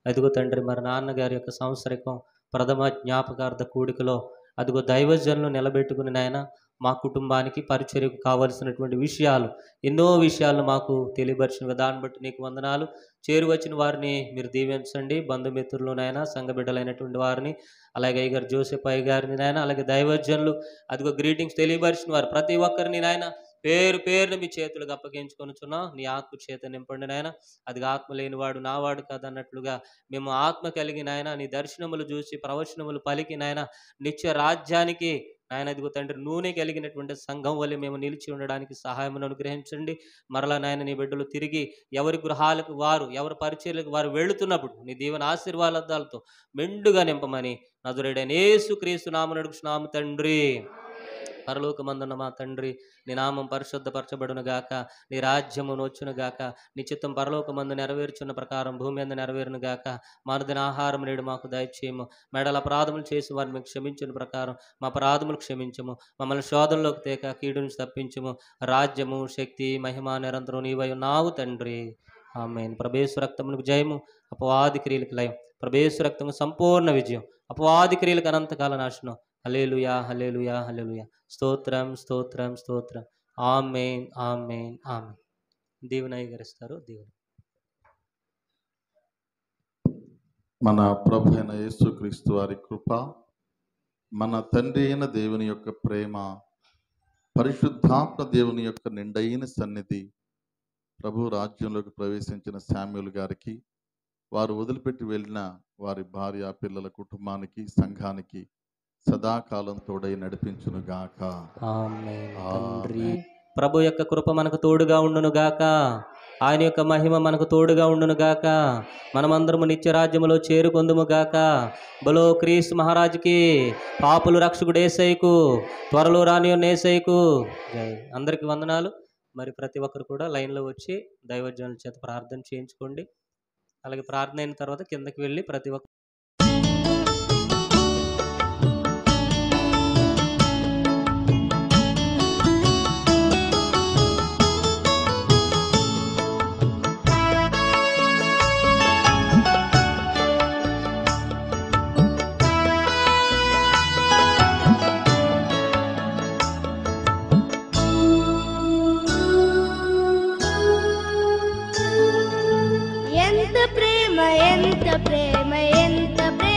అదిగో తండ్రి, మరి నాన్నగారి యొక్క సంవత్సరికం ప్రథమ జ్ఞాపకార్థ కూడికలో అదిగో దైవజనులు నిలబెట్టుకుని నాయన మా కుటుంబానికి పరిచర్యకు కావలసినటువంటి విషయాలు, ఎన్నో విషయాలు మాకు తెలియపరిచిన విధానం బట్టి నీకు వందనాలు. చేరువచ్చిన వారిని మీరు దీవించండి. బంధుమిత్రులు నాయన, సంఘ బిడ్డలైనటువంటి వారిని, అలాగే అయ్యగారు జోసెఫ్ అయ్య గారిని నాయన, అలాగే దైవజనులు అదిగో గ్రీటింగ్స్ తెలియపరిచిన వారు ప్రతి ఒక్కరిని నాయన పేరు పేరుని మీ చేతులకు అప్పగించుకొనుచున్నాం. నీ ఆత్మ చేత నింపండి నాయన. అది ఆత్మ లేనివాడు నావాడు కాదన్నట్లుగా మేము ఆత్మ కలిగి నాయన నీ దర్శనములు చూసి ప్రవచనములు పలికి నాయన నిత్య రాజ్యానికి నాయన అదిగో తండ్రి నూనె కలిగినటువంటి సంఘం వల్ల మేము నిలిచి ఉండడానికి సహాయం అనుగ్రహించండి. మరలా నాయన నీ బిడ్డలు తిరిగి ఎవరి గృహాలకు వారు, ఎవరి పరిచర్యలకు వారు వెళుతున్నప్పుడు నీ దీవెన ఆశీర్వాదాలతో మెండుగా నింపమని నజరేయుడైన యేసుక్రీస్తు నామమున అడుగుచున్నాము తండ్రి. పరలోకమందున్న మా తండ్రి, నీ నామం పరిశుద్ధపరచబడును గాక, నీ రాజ్యము నొచ్చును గాక, నీ చిత్తం పరలోకమందు నెరవేర్చున్న ప్రకారం భూమి అందు నెరవేరును గాక. మానుదిన ఆహారం నేడు మాకు దయచేయము. మెడల అపరాధములు చేసి వారిని మీకు క్షమించిన ప్రకారం మా అపరాధములు క్షమించము. మమ్మల్ని శోధనలోకి తేక కీడు నుంచి తప్పించము. రాజ్యము, శక్తి, మహిమ నిరంతరం నీవై ఉన్నావు తండ్రి, ఆమేన్. ప్రభేసు రక్తమునకు జయము, అపవాది క్రియలకు లయం. ప్రభేసు రక్తము సంపూర్ణ విజయం, అపవాది క్రియలకు అనంతకాల నాశనం. హల్లెలూయా, హల్లెలూయా, హల్లెలూయా. స్తోత్రం, స్తోత్రం, స్తోత్రం. ఆమేన్, ఆమేన్, ఆమేన్. దీవెన అయ్యగారిస్తారు. దీవెన. మన ప్రభు అయిన యేసుక్రీస్తు వారి కృప, మన తండ్రి అయిన దేవుని యొక్క ప్రేమ, పరిశుద్ధాత్మ దేవుని యొక్క నిండైన సన్నిధి, ప్రభు రాజ్యంలోకి ప్రవేశించిన శామ్యూల్ గారికి, వారు వదిలిపెట్టి వెళ్ళిన వారి భార్య, పిల్లల కుటుంబానికి, సంఘానికి సదాకాలం తోడై నడిపించును గాక. తండ్రి ప్రభు యొక్క కృప మనకు తోడుగా ఉండును గాక. ఆయన యొక్క మహిమ మనకు తోడుగా ఉండును గాక. మనమందరము నిత్యరాజ్యములో చేరుకొందుము గాక. బలో క్రీస్తు మహారాజుకి, పాపులు రక్షకుడు యేసయ్యకు, త్వరలో రానియో యేసయ్యకు జై. అందరికీ వందనాలు. మరి ప్రతి ఒక్కరు కూడా లైన్లో వచ్చి దైవజనుల చేత ప్రార్థన చేయించుకోండి. అలాగే ప్రార్థన అయిన తర్వాత కిందకి వెళ్ళి ప్రతి ఒక్క ఎంత ప్రేమ ఎంత ప్రేమ ఎంత ప్రేమ